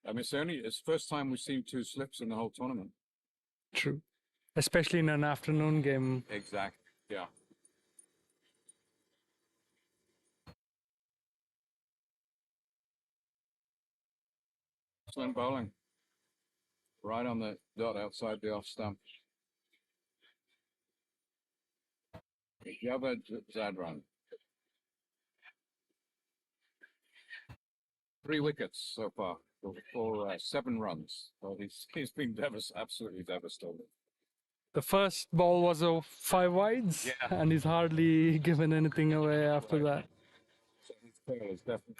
[SPEAKER 6] I mean, it's the first time we've seen 2 slips in the whole tournament.
[SPEAKER 5] True. Especially in an afternoon game.
[SPEAKER 6] Exactly, yeah. Excellent bowling. Right on the dot outside the off stump. Javed Zadran. 3 wickets so far for 7 runs. So he's been absolutely devastated.
[SPEAKER 5] The first ball was a 5 wides, and he's hardly given anything away after that.
[SPEAKER 6] So his tail is definitely.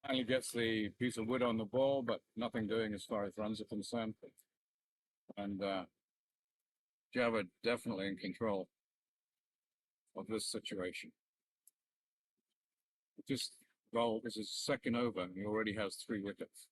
[SPEAKER 6] Finally gets the piece of wood on the ball, but nothing doing as far as runs are concerned. And Javed definitely in control of this situation. This ball is his second over, and he already has 3 wickets.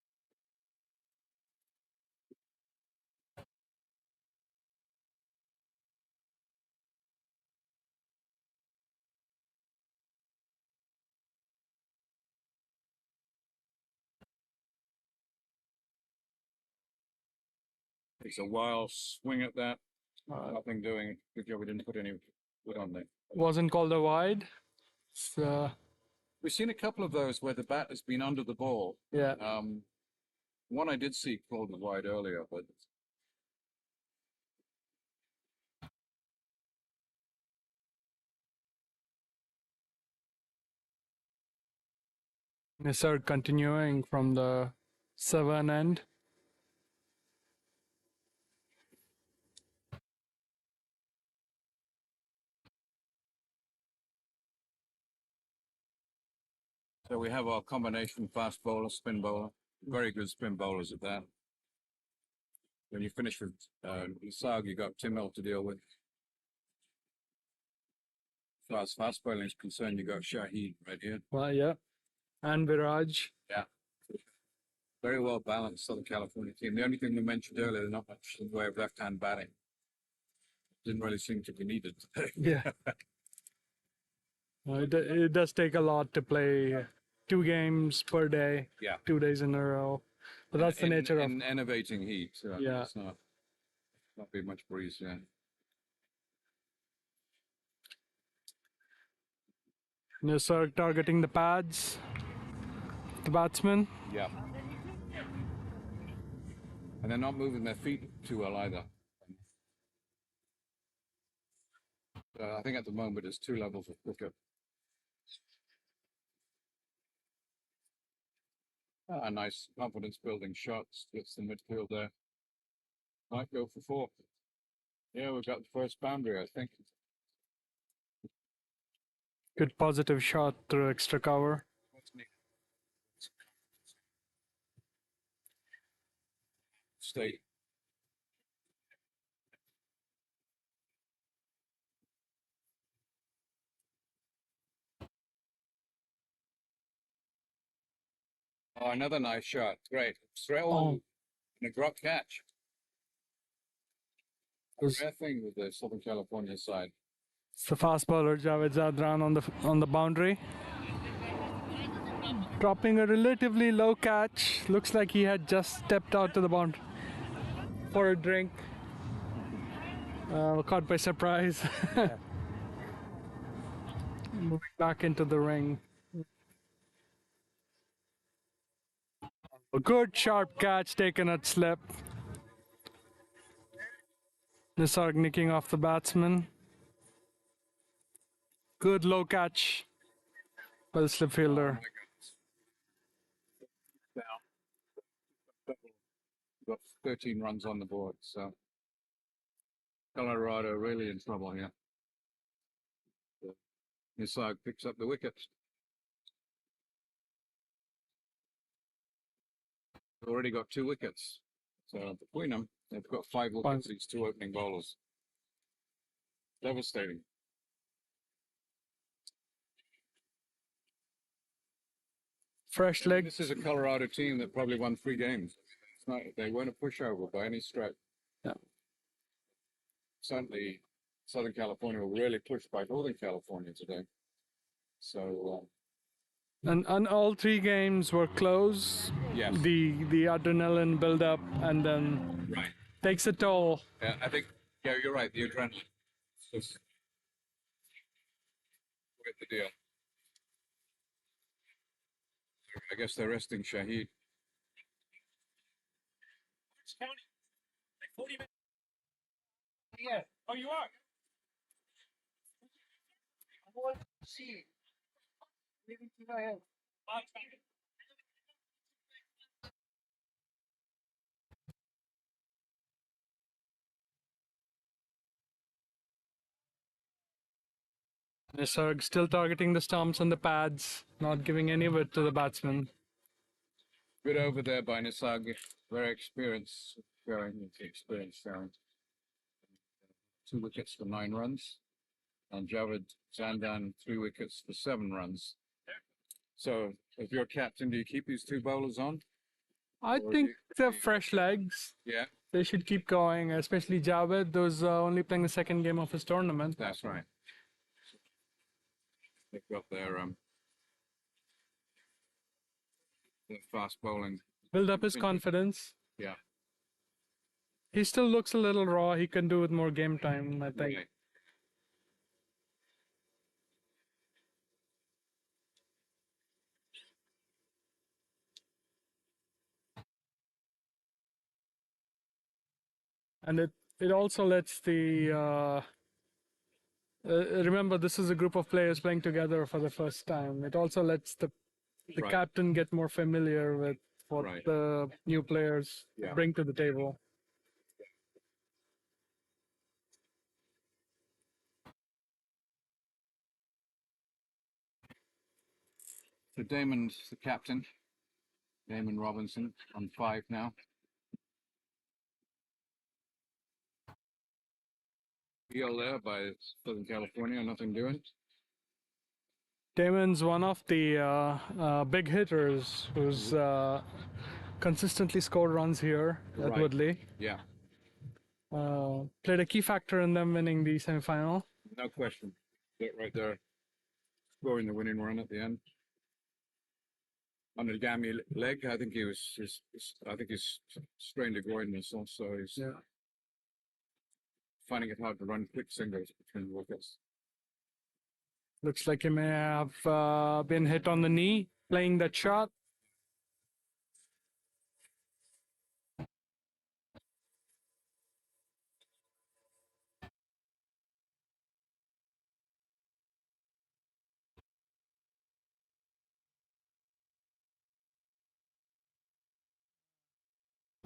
[SPEAKER 6] It's a wild swing at that. Nothing doing. Good job we didn't put any wood on there.
[SPEAKER 5] Wasn't called a wide.
[SPEAKER 6] We've seen a couple of those where the bat has been under the ball.
[SPEAKER 5] Yeah.
[SPEAKER 6] One I did see called a wide earlier, but
[SPEAKER 5] Nisar continuing from the 7 end.
[SPEAKER 6] so we have our combination fast bowler, spin bowler. Very good spin bowlers at that. When you finish with Lusag, you got Timel to deal with. As far as fast bowling is concerned, you got Shahid right here.
[SPEAKER 5] Well, yeah. And Viraj.
[SPEAKER 6] Yeah. Very well balanced Southern California team. The only thing we mentioned earlier, they're not much in the way of left-hand batting. Didn't really seem to be needed today.
[SPEAKER 5] Yeah. It does take a lot to play 2 games per day, 2 days in a row. But that's the nature of
[SPEAKER 6] innovating heat. So
[SPEAKER 5] yeah.
[SPEAKER 6] It's not be much breeze, yeah.
[SPEAKER 5] Nisar targeting the pads, the batsman.
[SPEAKER 6] Yeah. And they're not moving their feet too well either. I think at the moment it's 2 levels of cricket. A nice confidence building shot, splits the midfield there. Might go for 4. Yeah, we've got the first boundary, I think.
[SPEAKER 5] Good positive shot through extra cover.
[SPEAKER 6] Stay. Oh, another nice shot. Great. Straight
[SPEAKER 5] Oh.
[SPEAKER 6] and a drop catch. A
[SPEAKER 5] It's
[SPEAKER 6] rare thing with the Southern California side.
[SPEAKER 5] the fast bowler Javed Zadran on the boundary. Dropping a relatively low catch. Looks like he had just stepped out to the boundary for a drink. Caught by surprise. Moving back into the ring. A good sharp catch taken at slip. Nisarg nicking off the batsman. Good low catch by the slip fielder.
[SPEAKER 6] Down. Got 13 runs on the board, so Colorado really in trouble here. Nisarg picks up the wicket. Already got 2 wickets. So between them, they've got 5 wickets, these 2 opening bowlers. Devastating.
[SPEAKER 5] Fresh leg.
[SPEAKER 6] This is a Colorado team that probably won 3 games. It's not, they weren't a pushover by any stretch.
[SPEAKER 5] Yeah.
[SPEAKER 6] Certainly, Southern California were really pushed by Northern California today. So,
[SPEAKER 5] And all 3 games were close.
[SPEAKER 6] yes.
[SPEAKER 5] The adrenaline build up and then
[SPEAKER 6] Right.
[SPEAKER 5] takes a toll.
[SPEAKER 6] Yeah, I think, yeah, you're right. The adrenaline. Just get the deal. I guess they're resting Shahid.
[SPEAKER 7] Yeah. Oh, you are? I want to see. Maybe to my head.
[SPEAKER 5] Nisarg still targeting the stumps and the pads, not giving any of it to the batsman.
[SPEAKER 6] Good over there by Nisarg. Very experienced. Very experienced. 2 wickets for 9 runs. And Javed Zandan 3 wickets for 7 runs. So, if you're captain, do you keep these 2 bowlers on?
[SPEAKER 5] I
[SPEAKER 6] Or
[SPEAKER 5] think
[SPEAKER 6] do you-
[SPEAKER 5] they're fresh legs.
[SPEAKER 6] Yeah,
[SPEAKER 5] They should keep going, especially Javed, who's only playing the second game of his tournament.
[SPEAKER 6] that's right. They've got their fast bowling.
[SPEAKER 5] Build up his confidence.
[SPEAKER 6] Yeah.
[SPEAKER 5] He still looks a little raw. He can do with more game time, I think.
[SPEAKER 6] Right.
[SPEAKER 5] And it also lets the remember, this is a group of players playing together for the first time. It also lets the
[SPEAKER 6] Right.
[SPEAKER 5] captain get more familiar with what
[SPEAKER 6] Right.
[SPEAKER 5] the new players
[SPEAKER 6] Yeah.
[SPEAKER 5] bring to the table.
[SPEAKER 6] So Damon's the captain. Damon Robinson on 5 now. Field there by Southern California, nothing doing.
[SPEAKER 5] Damon's one of the big hitters who's consistently scored runs here at
[SPEAKER 6] Right.
[SPEAKER 5] Woodley.
[SPEAKER 6] Yeah,
[SPEAKER 5] Played a key factor in them winning the semi-final.
[SPEAKER 6] no question. Get right there, scoring the winning run at the end. On the gammy leg, I think he's strained a groin muscle, so he's finding it hard to run quick singles between wickets.
[SPEAKER 5] Looks like he may have been hit on the knee playing that shot.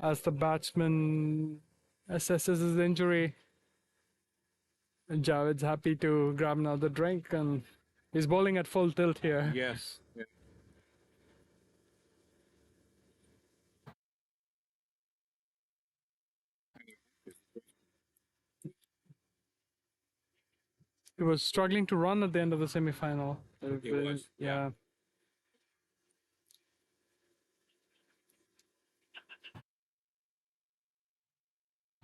[SPEAKER 5] As the batsman assesses his injury, and Javed's happy to grab another drink, and he's bowling at full tilt here.
[SPEAKER 6] Yes. Yeah.
[SPEAKER 5] He was struggling to run at the end of the semi-final.
[SPEAKER 6] He was, yeah.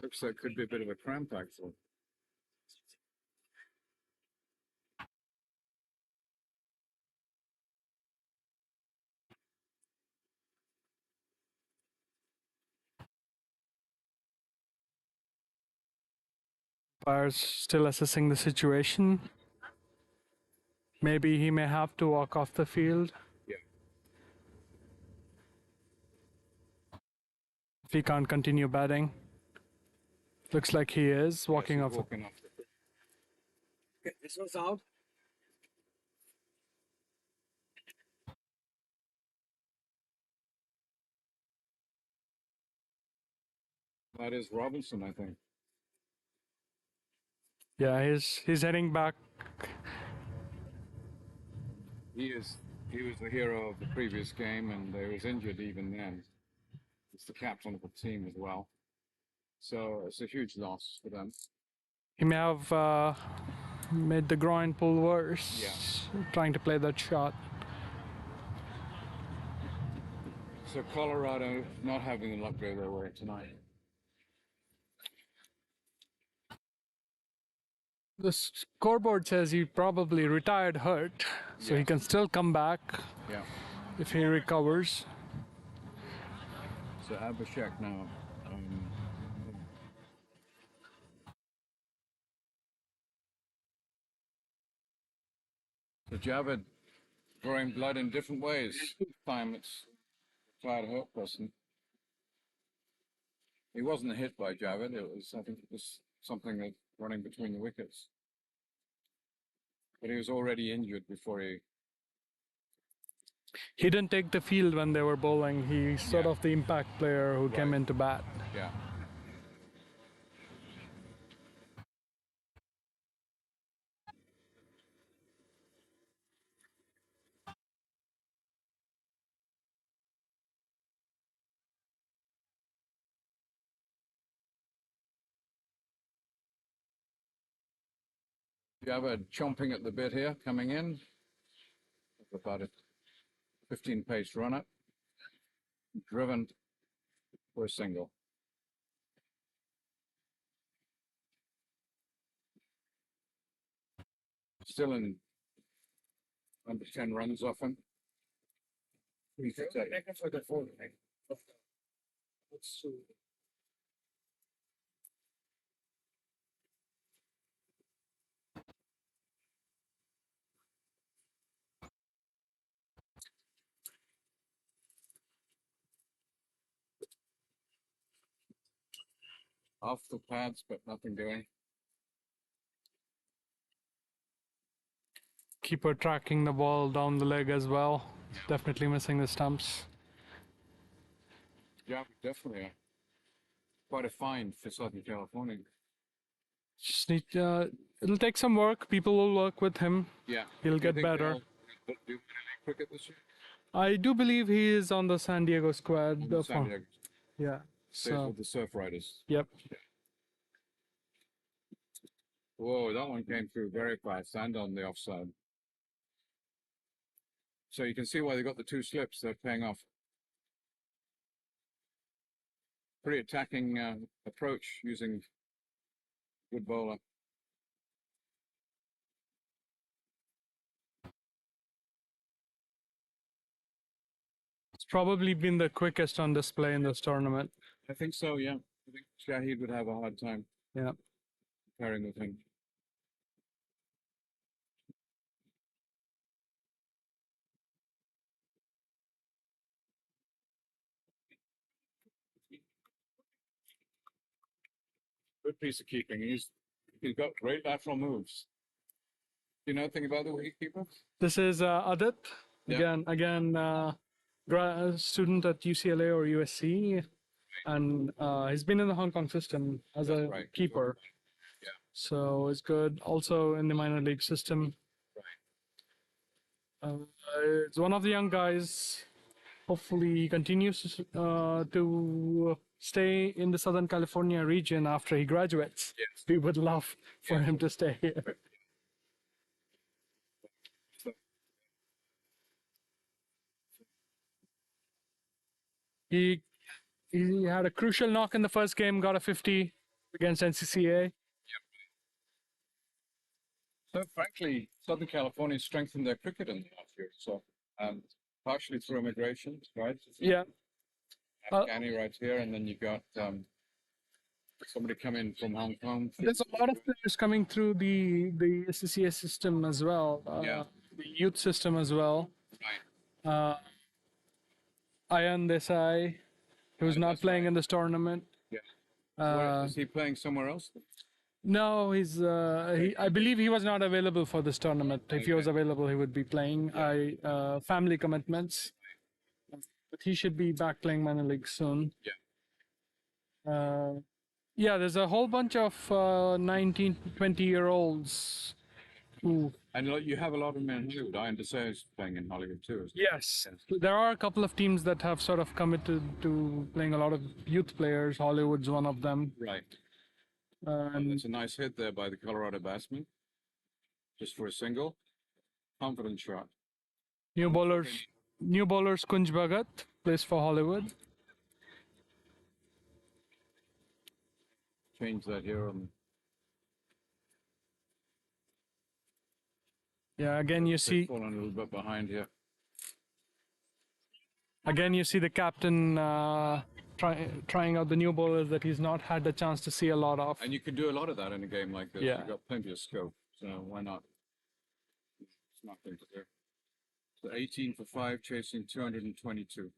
[SPEAKER 6] Looks like it could be a bit of a cramp, actually.
[SPEAKER 5] Umpires still assessing the situation. Maybe he may have to walk off the field.
[SPEAKER 6] Yeah.
[SPEAKER 5] If he can't continue batting. Looks like he is walking off.
[SPEAKER 6] Walking off the field.
[SPEAKER 7] Okay, this one's out.
[SPEAKER 6] That is Robinson, I think.
[SPEAKER 5] Yeah, he's heading back.
[SPEAKER 6] He was the hero of the previous game, and he was injured even then. He's the captain of the team as well. So it's a huge loss for them.
[SPEAKER 5] He may have made the groin pull worse.
[SPEAKER 6] Yeah.
[SPEAKER 5] Trying to play that shot.
[SPEAKER 6] So Colorado not having the luck go their way tonight.
[SPEAKER 5] The scoreboard says he probably retired hurt, so he can still come back if he recovers.
[SPEAKER 6] So Abhishek now. So Javed drawing blood in different ways. This time it's tried to hurt person. He wasn't hit by Javed. I think it was something that running between the wickets. But he was already injured before he.
[SPEAKER 5] He didn't take the field when they were bowling. He's sort of the impact player who came in to bat.
[SPEAKER 6] Yeah. Javed chomping at the bit here, coming in. About a 15 pace runner. Driven for a single. Still in under 10 runs off him.
[SPEAKER 7] For the phone, right? Let's see.
[SPEAKER 6] Off the pads, but nothing doing.
[SPEAKER 5] Keeper tracking the ball down the leg as well. Definitely missing the stumps.
[SPEAKER 6] Yeah, definitely. Quite a find for Southern California.
[SPEAKER 5] Just need, it'll take some work. People will work with him.
[SPEAKER 6] Yeah.
[SPEAKER 5] He'll get better.
[SPEAKER 6] Do league cricket this year?
[SPEAKER 5] I do believe he is on the San Diego squad.
[SPEAKER 6] San Diego.
[SPEAKER 5] Yeah.
[SPEAKER 6] Stays
[SPEAKER 5] So,
[SPEAKER 6] with the Surf Riders.
[SPEAKER 5] yep.
[SPEAKER 6] Whoa, that one came through very fast and on the offside. So you can see why they got the two slips. They're paying off. Pretty attacking approach using good bowler.
[SPEAKER 5] It's probably been the quickest on display in this tournament.
[SPEAKER 6] I think so, yeah. I think Shahid would have a hard time pairing with him. Good piece of keeping. He's got great lateral moves. Do you know anything about the wicketkeeper?
[SPEAKER 5] This is Adit.
[SPEAKER 6] Yeah.
[SPEAKER 5] Again, student at UCLA or USC. And he's been in the Hong Kong system as a keeper.
[SPEAKER 6] Yeah.
[SPEAKER 5] So it's good. Also in the minor league system.
[SPEAKER 6] Right.
[SPEAKER 5] It's one of the young guys. Hopefully he continues to stay in the Southern California region after he graduates.
[SPEAKER 6] Yes.
[SPEAKER 5] We would love for him to stay here. He had a crucial knock in the first game, got a 50. against NCCA.
[SPEAKER 6] So frankly, Southern California strengthened their cricket in the last year. So partially through immigration, right?
[SPEAKER 5] Yeah.
[SPEAKER 6] Afghani right here, and then you got somebody coming from Hong Kong.
[SPEAKER 5] There's a lot of players coming through the SCCA system as well.
[SPEAKER 6] Yeah.
[SPEAKER 5] The youth system as well.
[SPEAKER 6] Right.
[SPEAKER 5] Ayan Desai, who's not
[SPEAKER 6] That's
[SPEAKER 5] playing
[SPEAKER 6] right.
[SPEAKER 5] in this tournament.
[SPEAKER 6] Yeah. Is he playing somewhere else?
[SPEAKER 5] No, I believe he was not available for this tournament. If he was available, he would be playing. Family commitments, but he should be back playing minor league soon.
[SPEAKER 6] Yeah.
[SPEAKER 5] Yeah, there's a whole bunch of 19 to 20-year-olds who.
[SPEAKER 6] And you have a lot of men too. Diane Desai is playing in Hollywood too.
[SPEAKER 5] Yes, there are a couple of teams that have sort of committed to playing a lot of youth players. Hollywood's one of them.
[SPEAKER 6] Right. It's a nice hit there by the Colorado batsman, just for a single. Confident shot.
[SPEAKER 5] New bowlers Kunj Bhagat plays for Hollywood.
[SPEAKER 6] Change that here.
[SPEAKER 5] Yeah, again you see.
[SPEAKER 6] Falling a little bit behind here.
[SPEAKER 5] Again, you see the captain trying out the new bowlers that he's not had the chance to see a lot of.
[SPEAKER 6] And you can do a lot of that in a game like this.
[SPEAKER 5] Yeah.
[SPEAKER 6] You've got plenty of scope, so why not? It's nothing to do. So 18 for 5, chasing 222.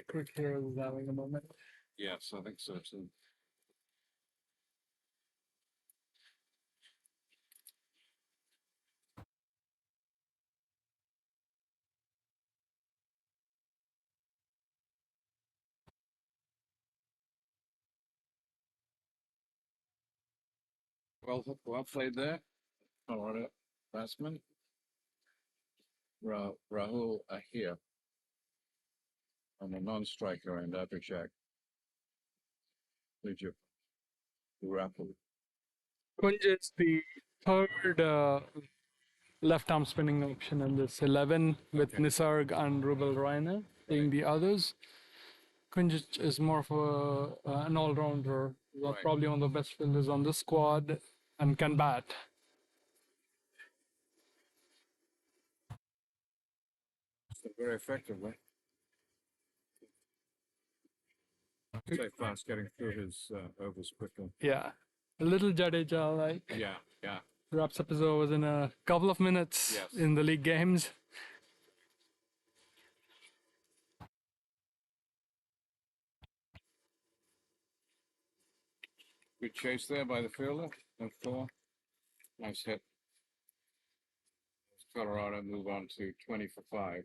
[SPEAKER 5] Quick here is having a moment.
[SPEAKER 6] Yes, I think so too. Well played there. Colorado batsman. Rahul Ahir. On a non-striker and Abhishek. Egypt. Rahul.
[SPEAKER 5] Kunj is the third left-arm spinning option in this 11 with Nisarg and Rubel Raina being the others. Kunj is more of an all-rounder, probably one of the best fielders on the squad and can bat.
[SPEAKER 6] So very effectively. Stay fast getting through his overs quickly.
[SPEAKER 5] Yeah, a little Jadeja like.
[SPEAKER 6] Yeah.
[SPEAKER 5] Wraps up his overs in a couple of minutes in the league games.
[SPEAKER 6] Good chase there by the fielder. No 4. Nice hit. Colorado move on to 20 for 5.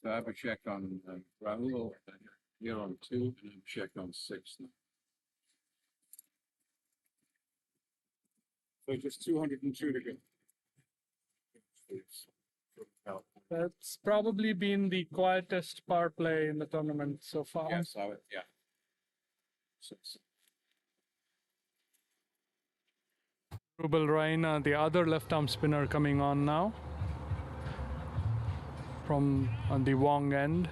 [SPEAKER 6] So Abhishek on Rahul here on 2 and Abhishek on 6 now. So just 202 to go.
[SPEAKER 5] That's probably been the quietest power play in the tournament so far.
[SPEAKER 6] Yes, I would, yeah. 6.
[SPEAKER 5] Rubel Raina, the other left-arm spinner coming on now from on the Wong end.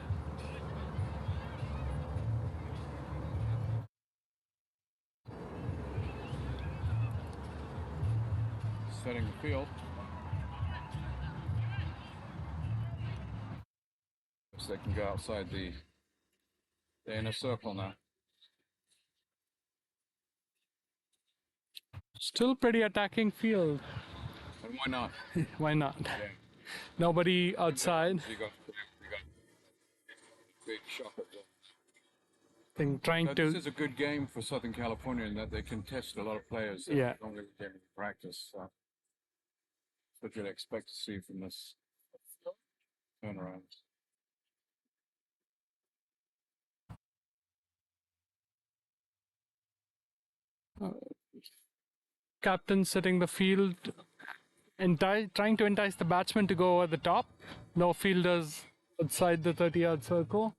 [SPEAKER 6] Setting the field. So they can go outside the inner circle now.
[SPEAKER 5] Still pretty attacking field.
[SPEAKER 6] And why not?
[SPEAKER 5] Why not?
[SPEAKER 6] Yeah.
[SPEAKER 5] Nobody outside.
[SPEAKER 6] You got big shot at
[SPEAKER 5] trying
[SPEAKER 6] So
[SPEAKER 5] to.
[SPEAKER 6] this is a good game for Southern California in that they can test a lot of players that
[SPEAKER 5] Yeah.
[SPEAKER 6] don't really get any practice. That's what you'd expect to see from this turnaround.
[SPEAKER 5] Captain setting the field, trying to entice the batsman to go over the top. No fielders outside the 30-yard circle.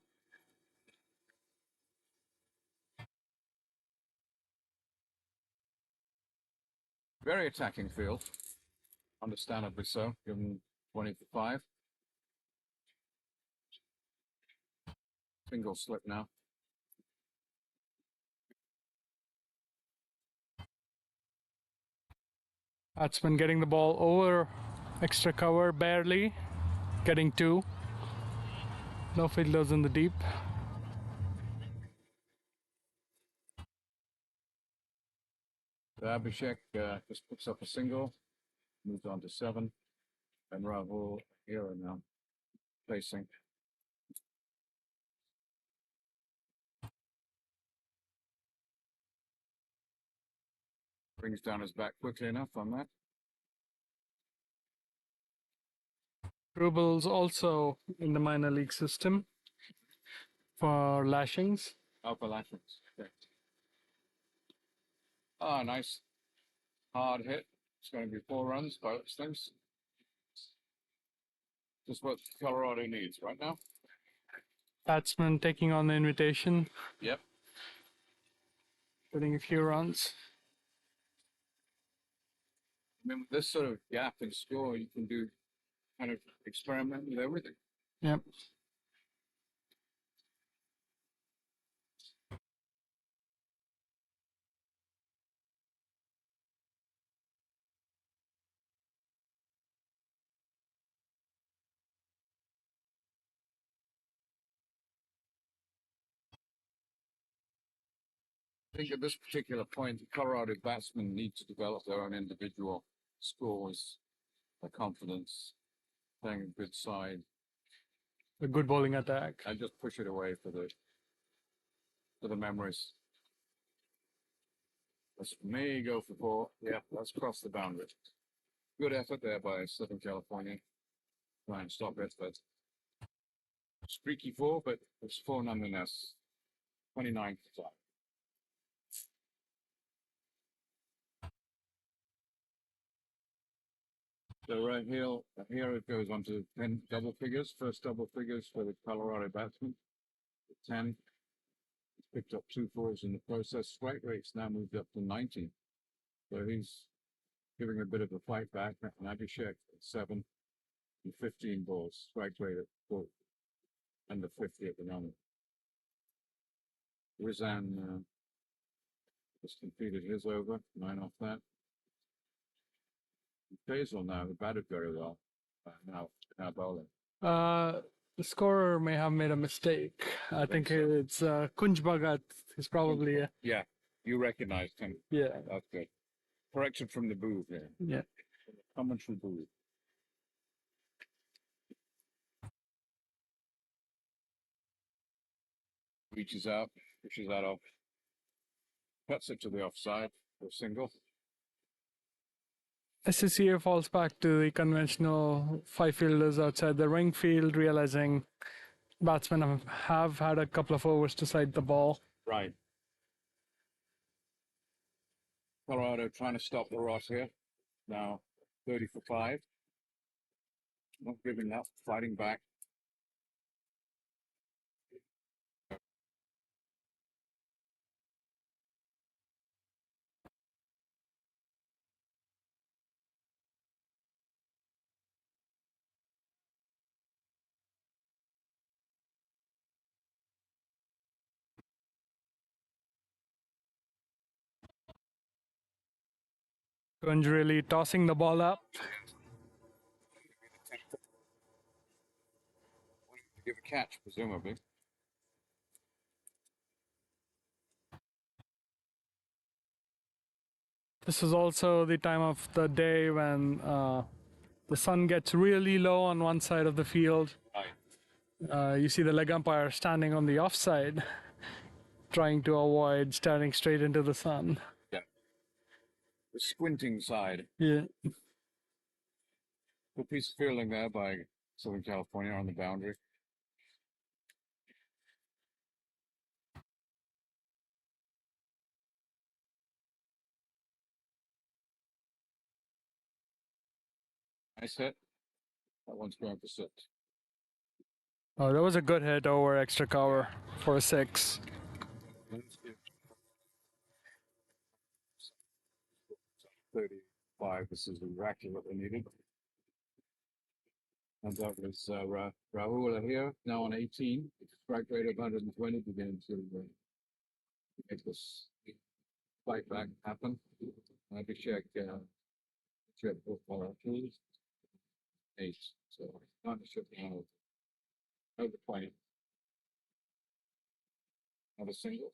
[SPEAKER 6] Very attacking field, understandably so, given 20 for 5. Single slip now.
[SPEAKER 5] Batsman getting the ball over extra cover, barely getting 2. No fielders in the deep.
[SPEAKER 6] So Abhishek just puts up a single, moves on to 7, and Rahul here now facing. Brings down his back quickly enough on that.
[SPEAKER 5] Rubel's also in the minor league system for lashings.
[SPEAKER 6] Alpha lashings. Okay. Ah, nice hard hit. It's going to be 4 runs by those things. Just what Colorado needs right now.
[SPEAKER 5] Batsman taking on the invitation.
[SPEAKER 6] Yep.
[SPEAKER 5] Getting a few runs.
[SPEAKER 6] I mean, with this sort of gap in score, you can do kind of experiment with everything.
[SPEAKER 5] Yep.
[SPEAKER 6] I think at this particular point, the Colorado batsmen need to develop their own individual scores, their confidence, playing a good side.
[SPEAKER 5] A good bowling attack.
[SPEAKER 6] I just push it away for the memories. This may go for 4. Yeah, let's cross the boundary. Good effort there by Southern California. Try and stop it, but streaky 4, but it's 4 nonetheless. 29 for time. So right here it goes on to 10 double figures, first double figures for the Colorado batsman. 10. He's picked up 2 4s in the process. Strike rate's now moved up to 90. So he's giving a bit of a fight back. And Abhishek at 7 and 15 balls. Strike rate at 4, under 50 at the moment. Rizan just completed his over, 9 off that. Faisal now, who batted very well, now bowling.
[SPEAKER 5] The scorer may have made a mistake. I think
[SPEAKER 6] so.
[SPEAKER 5] it's Kunj Bhagat is probably.
[SPEAKER 6] Yeah, you recognized him.
[SPEAKER 5] Yeah.
[SPEAKER 6] That's good. Correction from the booth there.
[SPEAKER 5] Yeah.
[SPEAKER 6] Commentary booth. Reaches out, pushes that off. Cuts it to the offside for a single.
[SPEAKER 5] SCCA falls back to the conventional 5 fielders outside the ring field, realizing batsmen have had a couple of overs to side the ball.
[SPEAKER 6] Right. Colorado trying to stop the rot here. Now 30 for 5. Not giving up, fighting back.
[SPEAKER 5] Kunj really tossing the ball up.
[SPEAKER 6] Give a catch, presumably.
[SPEAKER 5] This is also the time of the day when the sun gets really low on one side of the field.
[SPEAKER 6] Right.
[SPEAKER 5] You see the leg umpire standing on the offside, trying to avoid staring straight into the sun.
[SPEAKER 6] Yeah. The squinting side.
[SPEAKER 5] Yeah.
[SPEAKER 6] Good piece of fielding there by Southern California on the boundary. Nice hit. That one's going for 6.
[SPEAKER 5] Oh, that was a good hit over extra cover for a 6.
[SPEAKER 6] 35. This is exactly what they needed. And that was Rahul here, now on 18. Strike rate of 120, beginning to make this fight back happen. Sheikh both ball tools. 8. So partnership now over 20. Not a single.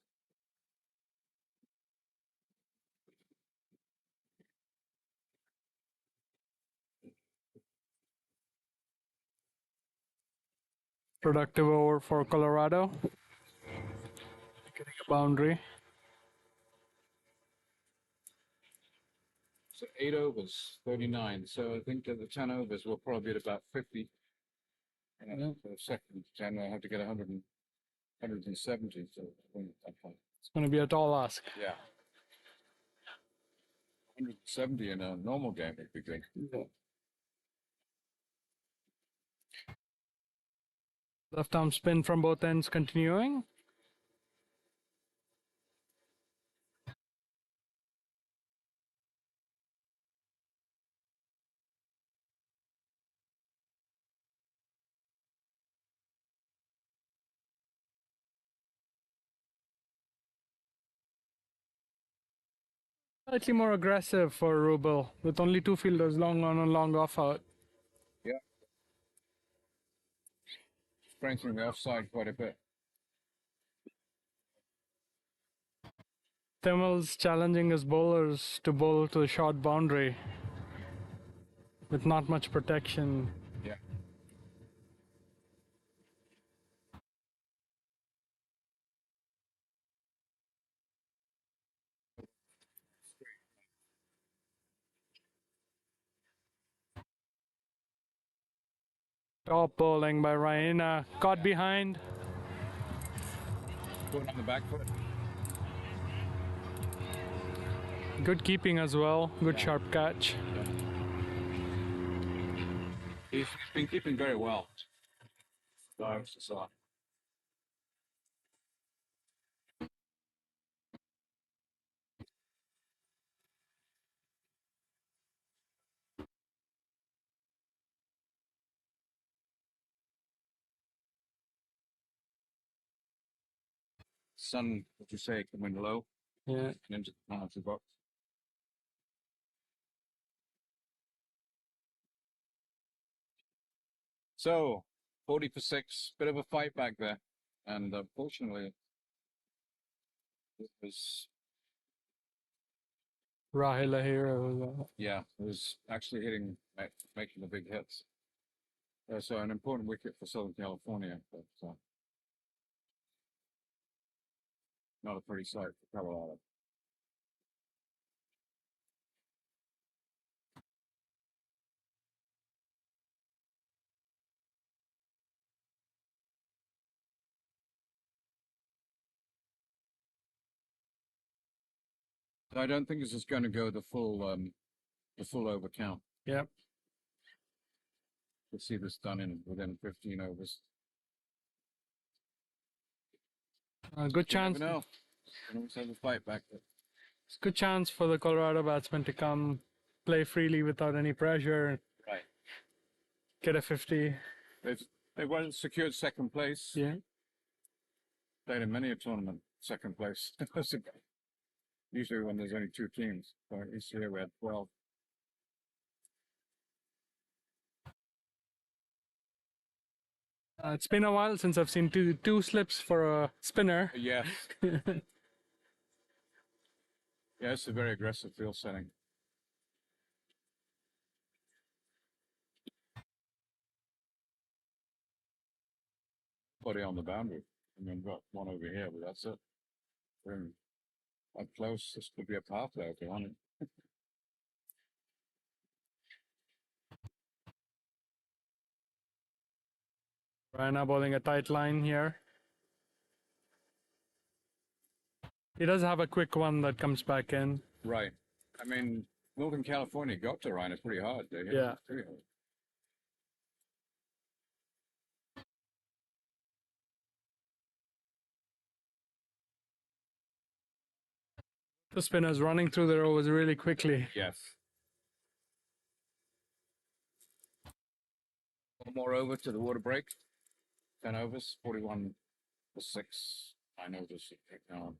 [SPEAKER 5] Productive over for Colorado. Getting a boundary.
[SPEAKER 6] So 8 overs, 39. So I think that the 10 overs will probably be at about 50. And for the second 10, I have to get 170. So
[SPEAKER 5] It's going to be a tall ask.
[SPEAKER 6] yeah. 170 in a normal game would be good.
[SPEAKER 5] Yeah. Left arm spin from both ends continuing. Slightly more aggressive for Rubel, with only 2 fielders long on and long off out.
[SPEAKER 6] Yeah. Strengthening the offside quite a bit.
[SPEAKER 5] Kamal's challenging his bowlers to bowl to the short boundary with not much protection.
[SPEAKER 6] Yeah.
[SPEAKER 5] Top bowling by Raina, caught behind.
[SPEAKER 6] Going on the back foot.
[SPEAKER 5] Good keeping as well, good sharp catch.
[SPEAKER 6] He's been keeping very well. Dives aside. Sun, what you say, coming low.
[SPEAKER 5] Yeah.
[SPEAKER 6] And into the penalty box. So 40 for 6, bit of a fight back there, and fortunately, it was
[SPEAKER 5] Rahila here.
[SPEAKER 6] it was actually hitting, making the big hits. So an important wicket for Southern California, but not a pretty sight for Colorado. So I don't think this is going to go the full over count.
[SPEAKER 5] Yep.
[SPEAKER 6] We'll see this done within 15 overs.
[SPEAKER 5] Good chance.
[SPEAKER 6] You never know. You always have a fight back there.
[SPEAKER 5] It's a good chance for the Colorado batsmen to come play freely without any pressure.
[SPEAKER 6] Right.
[SPEAKER 5] Get a 50.
[SPEAKER 6] They won secured second place.
[SPEAKER 5] Yeah.
[SPEAKER 6] Played in many a tournament, second place. Usually when there's only 2 teams. This year we had 12.
[SPEAKER 5] It's been a while since I've seen two slips for a spinner.
[SPEAKER 6] Yeah. Yeah, it's a very aggressive field setting. Body on the boundary. I mean, got one over here, but that's it. Up close, this could be a power play if you want it.
[SPEAKER 5] Raina bowling a tight line here. He does have a quick one that comes back in.
[SPEAKER 6] Right. I mean, Northern California got to Rhino pretty hard. They hit
[SPEAKER 5] Yeah.
[SPEAKER 6] it pretty hard.
[SPEAKER 5] The spinners running through their overs really quickly.
[SPEAKER 6] Yes. One more over to the water break. 10 overs, 41 for 6. 9 overs. Now.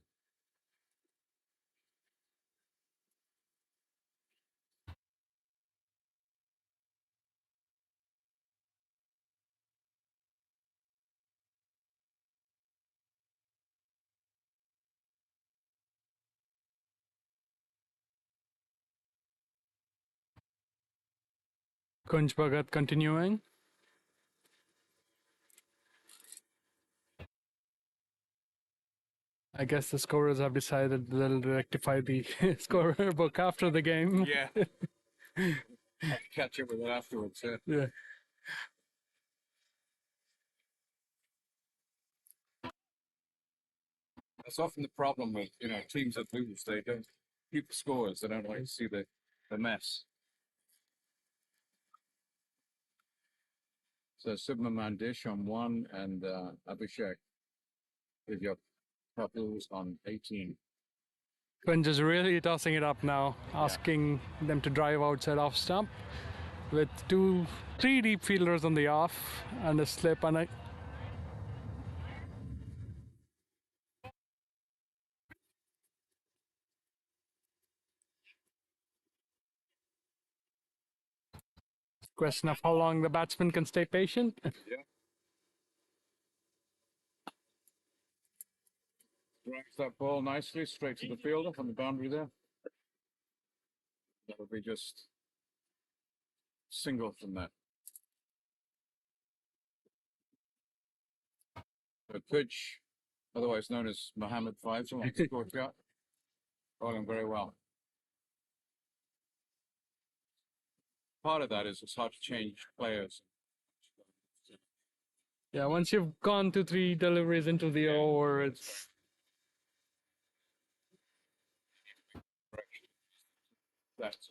[SPEAKER 5] Kunj Bhagat continuing. I guess the scorers have decided they'll rectify the scorer book after the game.
[SPEAKER 6] Yeah. I'll catch up with it afterwards.
[SPEAKER 5] Yeah.
[SPEAKER 6] That's often the problem with teams that lose. They don't keep the scores. They don't like to see the mess. So Subma Mandish on 1 and Abhishek with your couples on 18.
[SPEAKER 5] Kunj is really tossing it up now, asking them to drive outside off stump with 3 deep fielders on the off and a slip and a question of how long the batsman can stay patient.
[SPEAKER 6] Yeah. Drives that ball nicely straight to the fielder from the boundary there. That would be just single from that. So Kuch, otherwise known as Mohammed Faisal, on the courtyard, bowling very well. Part of that is it's hard to change players.
[SPEAKER 5] Yeah, once you've gone 2-3 deliveries into the over, it's
[SPEAKER 6] That's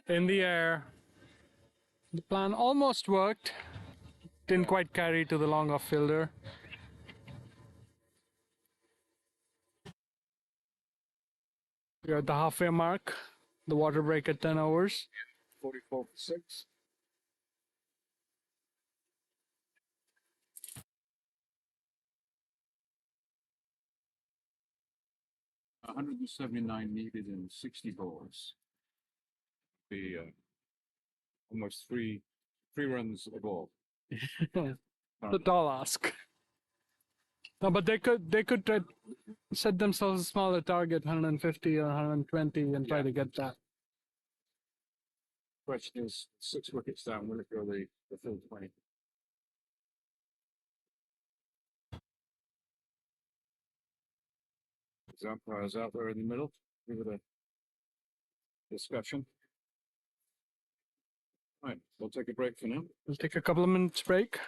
[SPEAKER 5] in the air. The plan almost worked. Didn't quite carry to the long off fielder. We're at the halfway mark. The water break at 10 overs.
[SPEAKER 6] 44 for 6. $179 needed in 60 balls. Be almost three runs a ball.
[SPEAKER 5] The tall ask. No, but they could try, set themselves a smaller target, 150 or 120, and try to get that.
[SPEAKER 6] Question is, 6 wickets down, will it go the full 20? The umpires out there in the middle. Give it a discussion. Right, we'll take a break for now.
[SPEAKER 5] We'll take a couple of minutes break.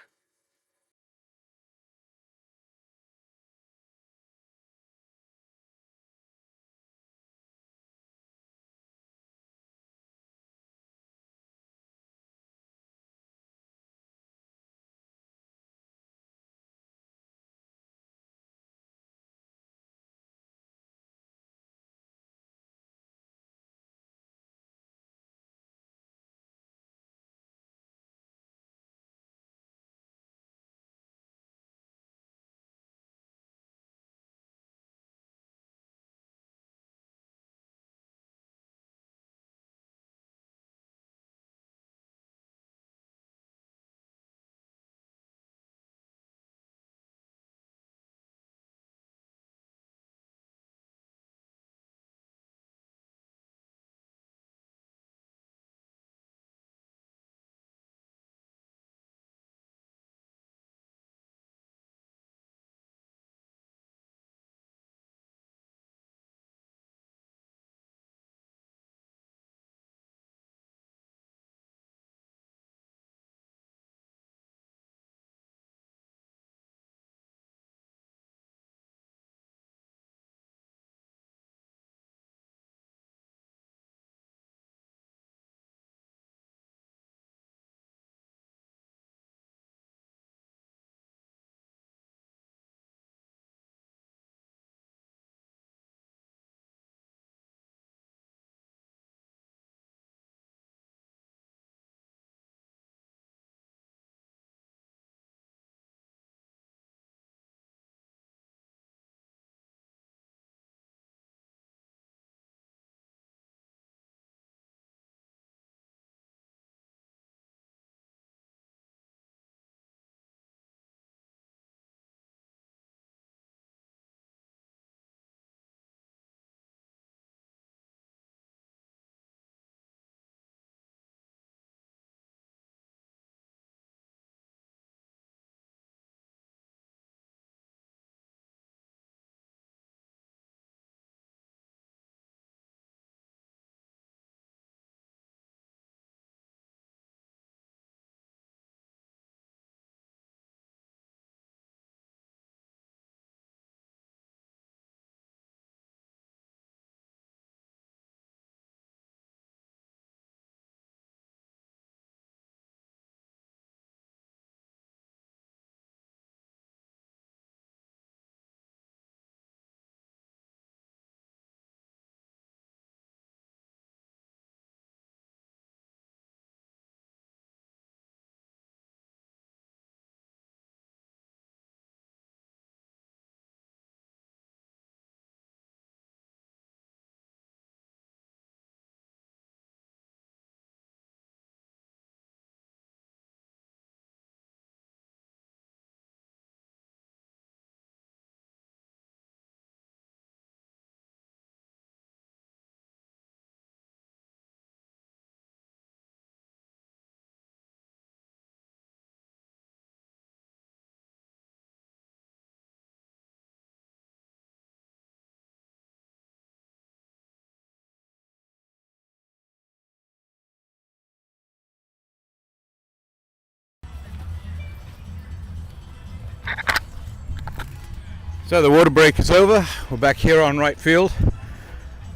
[SPEAKER 1] So the water break is over. We're back here on Wright field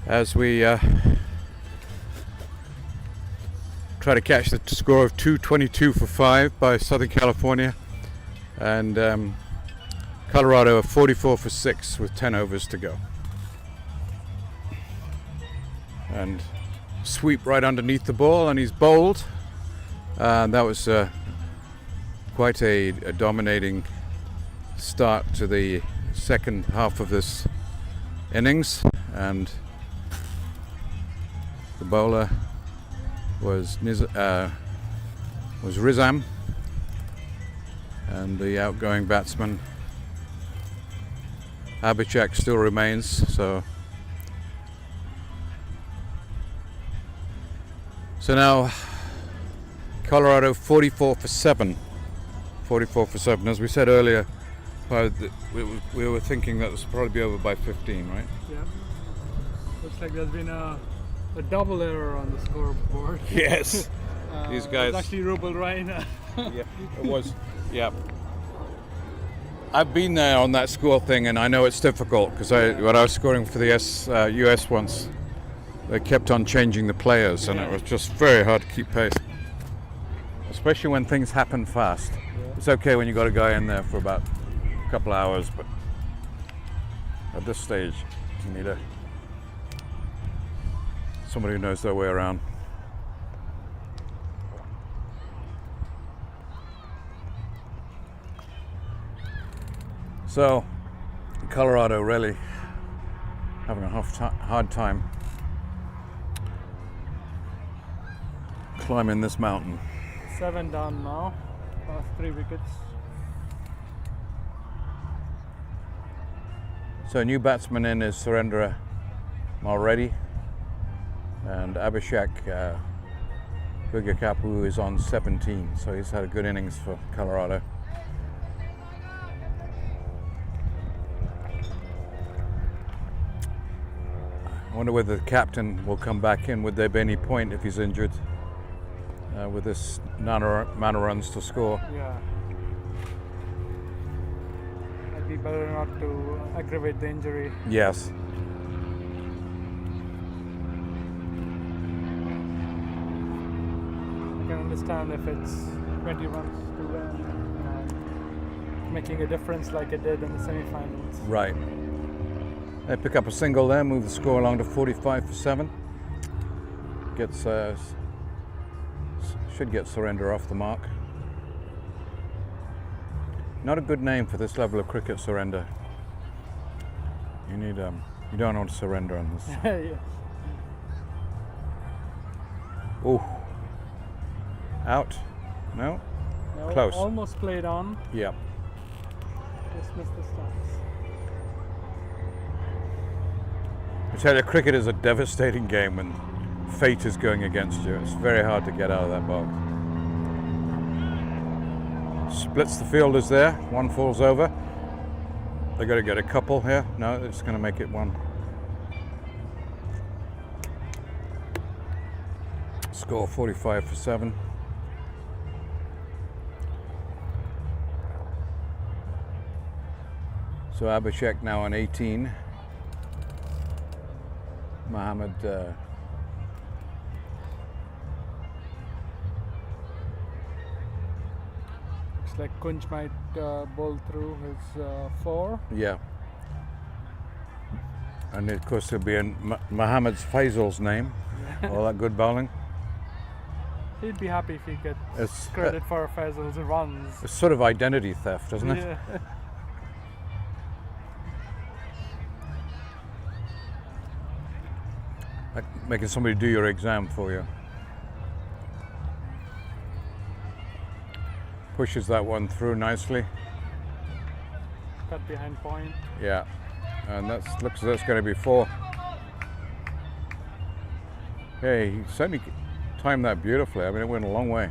[SPEAKER 1] as we try to catch the score of 222 for 5 by Southern California, and Colorado are 44 for 6 with 10 overs to go. And sweep right underneath the ball, and he's bowled. That was quite a dominating start to the second half of this innings, and the bowler was Rizam, and the outgoing batsman Abhishek still remains. So now Colorado 44 for 7. 44 for 7. As we said earlier, we were thinking that this would probably be over by 15, right?
[SPEAKER 5] Yeah. Looks like there's been a double error on the scoreboard.
[SPEAKER 1] Yes. These guys.
[SPEAKER 5] It's actually Rubel Wright.
[SPEAKER 1] Yeah, it was. Yeah. I've been there on that score thing, and I know it's difficult because when I was scoring for the US once, they kept on changing the players, and it was just very hard to keep pace, especially when things happen fast. It's okay when you got a guy in there for about a couple hours, but at this stage, you need somebody who knows their way around. So, Colorado really having a hard time climbing this mountain.
[SPEAKER 5] 7 down now, last 3 wickets.
[SPEAKER 1] So new batsman in is Surendra Malreddy, and Abhishek Vigakapu is on 17, so he's had a good innings for Colorado. I wonder whether the captain will come back in. Would there be any point if he's injured with this amount of runs to score?
[SPEAKER 5] Yeah. Might be better not to aggravate the injury.
[SPEAKER 1] Yes.
[SPEAKER 5] I can understand if it's 20 runs to win, making a difference like it did in the semi-finals.
[SPEAKER 1] Right. They pick up a single there, move the score along to 45 for 7. Gets should get Surrender off the mark. Not a good name for this level of cricket, Surrender. You need you don't want to surrender on this.
[SPEAKER 5] Yeah.
[SPEAKER 1] Oh. Out. No. Close.
[SPEAKER 5] Almost played on.
[SPEAKER 1] Yeah.
[SPEAKER 5] Just missed the stance.
[SPEAKER 1] I tell you, cricket is a devastating game when fate is going against you. It's very hard to get out of that box. Splits the fielders there. One falls over. They got to get a couple here. No, they're just going to make it one. Score 45 for 7. So Abhishek now on 18. Mohammed
[SPEAKER 5] looks like Kunj might bowl through his 4.
[SPEAKER 1] Yeah. And of course it'll be in Mohammed's Faisal's name. All that good bowling.
[SPEAKER 5] He'd be happy if he gets credit for Faisal's runs.
[SPEAKER 1] It's sort of identity theft, isn't it?
[SPEAKER 5] Yeah.
[SPEAKER 1] Like making somebody do your exam for you. Pushes that one through nicely.
[SPEAKER 5] Cut behind point.
[SPEAKER 1] Yeah, and looks as though it's going to be 4. Hey, he certainly timed that beautifully. I mean, it went a long way.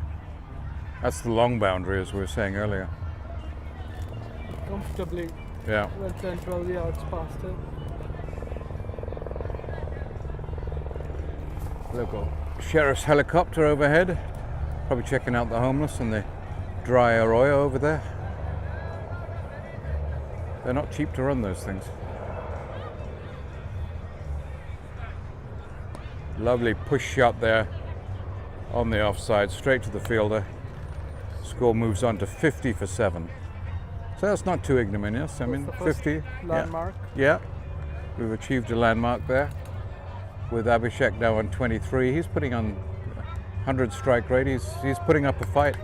[SPEAKER 1] That's the long boundary, as we were saying earlier.
[SPEAKER 5] Comfortably.
[SPEAKER 1] Yeah.
[SPEAKER 5] Well, 10, 12 yards past it.
[SPEAKER 1] Local sheriff's helicopter overhead, probably checking out the homeless and the dry arroyo over there. They're not cheap to run, those things. Lovely push shot there on the offside, straight to the fielder. Score moves on to 50 for 7. So that's not too ignominious. I mean, 50.
[SPEAKER 5] Landmark.
[SPEAKER 1] Yeah. We've achieved a landmark there. With Abhishek now on 23. He's putting on 100 strike rate. He's putting up a fight.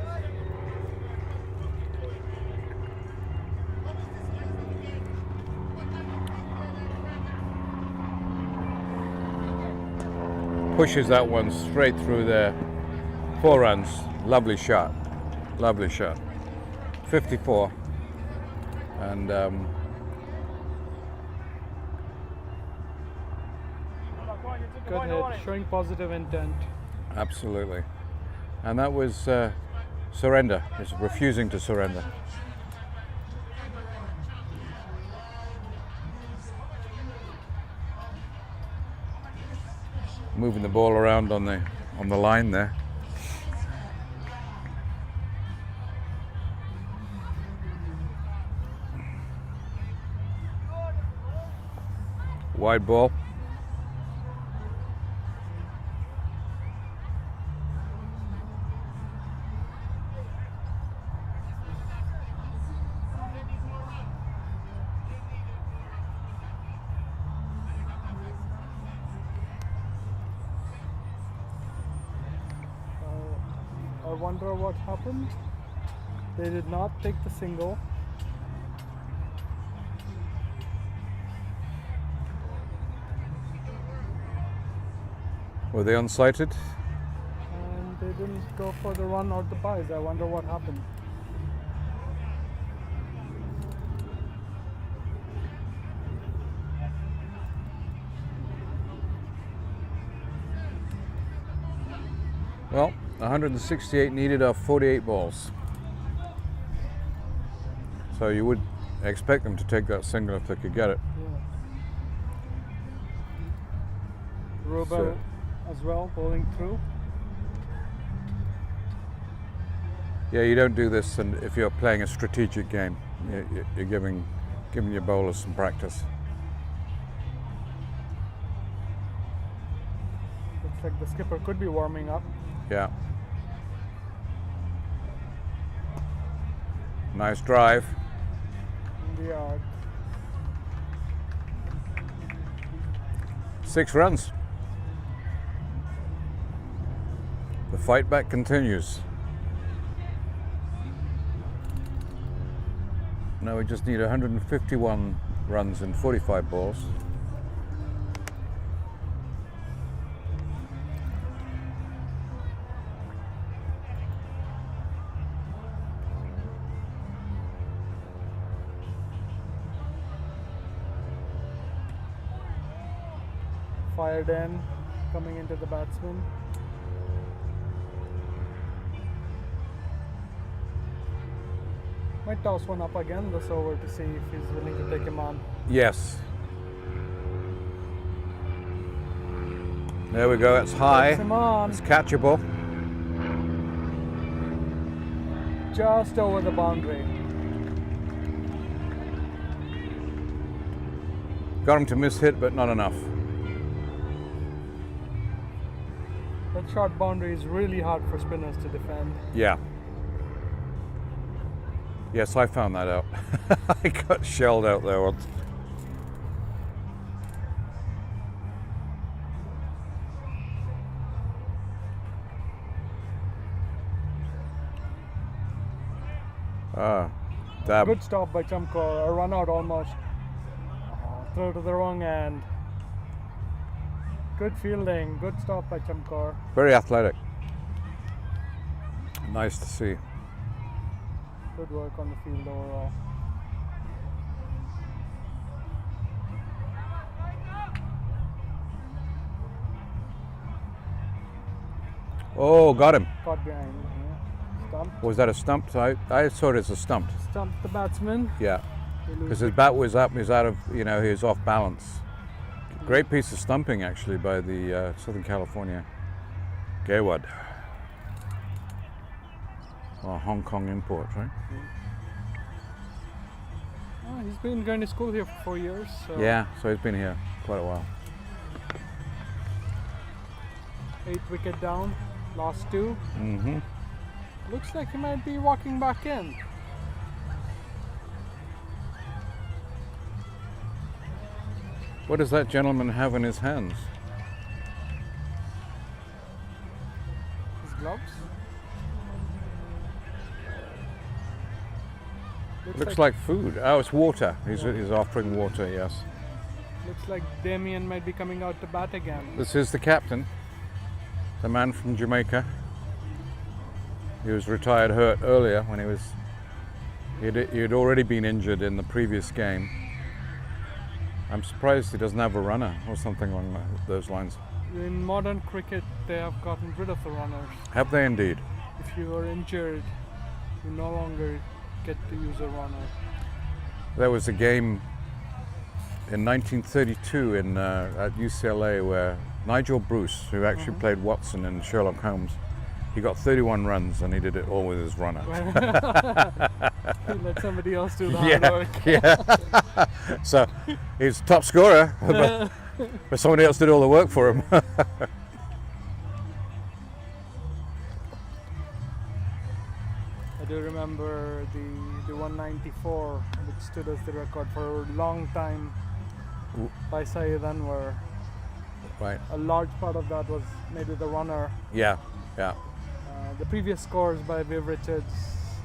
[SPEAKER 1] Pushes that one straight through there. 4 runs. Lovely shot. Lovely shot. 54. And
[SPEAKER 5] Go ahead, showing positive intent.
[SPEAKER 1] absolutely. And that was surrender. He's refusing to surrender. Moving the ball around on the line there. Wide ball.
[SPEAKER 5] I wonder what happened. They did not take the single.
[SPEAKER 1] Were they unsighted?
[SPEAKER 5] And they didn't go for the run or the buys. I wonder what happened.
[SPEAKER 1] Well, 168 needed off 48 balls. So you would expect them to take that single if they could get it.
[SPEAKER 5] Yeah. Rubel as well, bowling through.
[SPEAKER 1] Yeah, you don't do this and if you're playing a strategic game. You're giving your bowlers some practice.
[SPEAKER 5] Looks like the skipper could be warming up.
[SPEAKER 1] Yeah. Nice drive.
[SPEAKER 5] In the yard.
[SPEAKER 1] 6 runs. The fight back continues. Now we just need 151 runs in 45 balls.
[SPEAKER 5] Fired in, coming into the batsman. Might toss one up again this over to see if he's willing to take him on.
[SPEAKER 1] Yes. There we go, it's high.
[SPEAKER 5] Takes him on.
[SPEAKER 1] It's catchable.
[SPEAKER 5] Just over the boundary.
[SPEAKER 1] Got him to miss hit, but not enough.
[SPEAKER 5] That short boundary is really hard for spinners to defend.
[SPEAKER 1] Yeah. Yes, I found that out. I got shelled out there once. Dab.
[SPEAKER 5] Good stop by Chamkor. A run out almost. Throw to the wrong end. Good fielding. Good stop by Chamkor.
[SPEAKER 1] Very athletic. Nice to see.
[SPEAKER 5] Good work on the field overall.
[SPEAKER 1] Oh, got him.
[SPEAKER 5] Caught behind. Yeah. Stumped.
[SPEAKER 1] Was that a stump? I saw it as a stump.
[SPEAKER 5] Stumped the batsman.
[SPEAKER 1] Yeah.
[SPEAKER 5] They lose
[SPEAKER 1] Because his bat was up, he was out of, he was off balance. Great piece of stumping actually by the Southern California Gaywad. Hong Kong import, right?
[SPEAKER 5] Oh, he's been going to school here for 4 years. So
[SPEAKER 1] Yeah, so he's been here quite a while.
[SPEAKER 5] 8th wicket down, last 2.
[SPEAKER 1] Mm-hmm.
[SPEAKER 5] Looks like he might be walking back in.
[SPEAKER 1] What does that gentleman have in his hands?
[SPEAKER 5] His gloves.
[SPEAKER 1] Looks like food. Oh, it's water. He's offering water, yes.
[SPEAKER 5] Looks like Damien might be coming out to bat again.
[SPEAKER 1] This is the captain, the man from Jamaica. He was retired hurt earlier when he had already been injured in the previous game. I'm surprised he doesn't have a runner or something along those lines.
[SPEAKER 5] In modern cricket, they have gotten rid of the runners.
[SPEAKER 1] Have they indeed?
[SPEAKER 5] If you are injured, you no longer get to use a runner.
[SPEAKER 1] There was a game in 1932 at UCLA where Nigel Bruce, who actually played Watson in Sherlock Holmes, he got 31 runs and he did it all with his runner.
[SPEAKER 5] Let somebody else do the hard work.
[SPEAKER 1] Yeah. So he's top scorer, but somebody else did all the work for him.
[SPEAKER 5] I do remember the 194, which stood as the record for a long time by Syed Anwar.
[SPEAKER 1] Right.
[SPEAKER 5] A large part of that was made with the runner.
[SPEAKER 1] Yeah, yeah.
[SPEAKER 5] The previous scores by Viv Richards,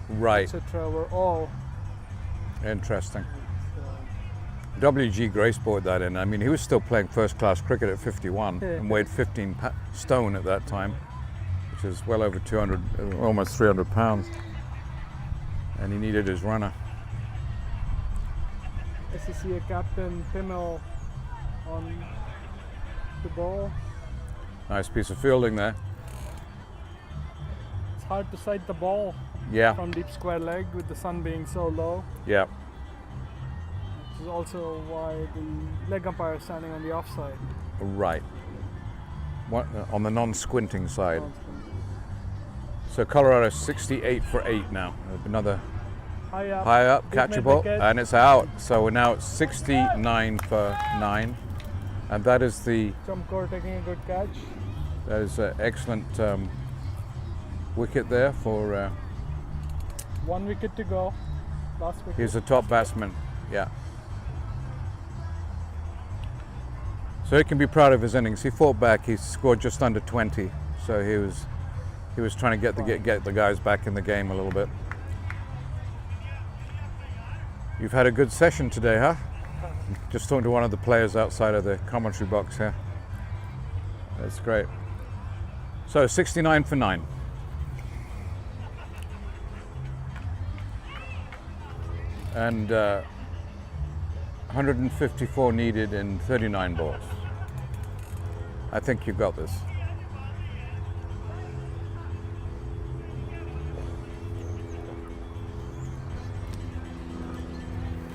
[SPEAKER 1] Right.
[SPEAKER 5] etc., were all
[SPEAKER 1] Interesting. W.G. Grace brought that in. I mean, he was still playing first-class cricket at 51 and weighed 15 stone at that time, which is well over 200, almost 300 pounds. And he needed his runner.
[SPEAKER 5] SCCA captain Kamal on the ball.
[SPEAKER 1] Nice piece of fielding there.
[SPEAKER 5] It's hard to sight the ball
[SPEAKER 1] Yeah,
[SPEAKER 5] from deep square leg with the sun being so low.
[SPEAKER 1] yeah.
[SPEAKER 5] Which is also why the leg umpire is standing on the offside.
[SPEAKER 1] Right. On the non-squinting side. So Colorado 68 for 8 now. Another
[SPEAKER 5] High up,
[SPEAKER 1] catch a
[SPEAKER 5] mid
[SPEAKER 1] ball,
[SPEAKER 5] wicket.
[SPEAKER 1] and it's out. So we're now at 69 for 9, and that is
[SPEAKER 5] Chamkor taking a good catch.
[SPEAKER 1] that is an excellent wicket there for.
[SPEAKER 5] 1 wicket to go. Last wicket.
[SPEAKER 1] He's a top batsman. Yeah. So he can be proud of his innings. He fought back. He scored just under 20. So he was trying to get the guys back in the game a little bit. You've had a good session today, huh? Just talking to one of the players outside of the commentary box here. That's great. So 69 for 9. And 154 needed in 39 balls. I think you've got this.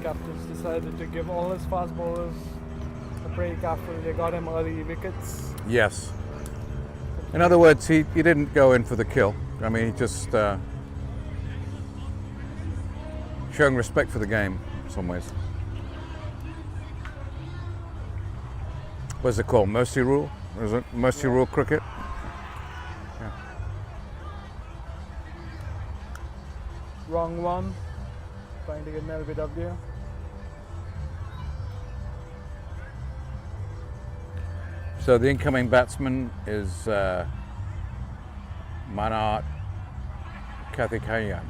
[SPEAKER 5] Captains decided to give all his fast bowlers a break after they got him early wickets.
[SPEAKER 1] Yes. In other words, he didn't go in for the kill. I mean, he just showing respect for the game in some ways. What's it called? Mercy rule? Is it mercy rule cricket? Yeah.
[SPEAKER 5] Wrong one. Trying to get an LBW.
[SPEAKER 1] So the incoming batsman is Manat Kathikayan.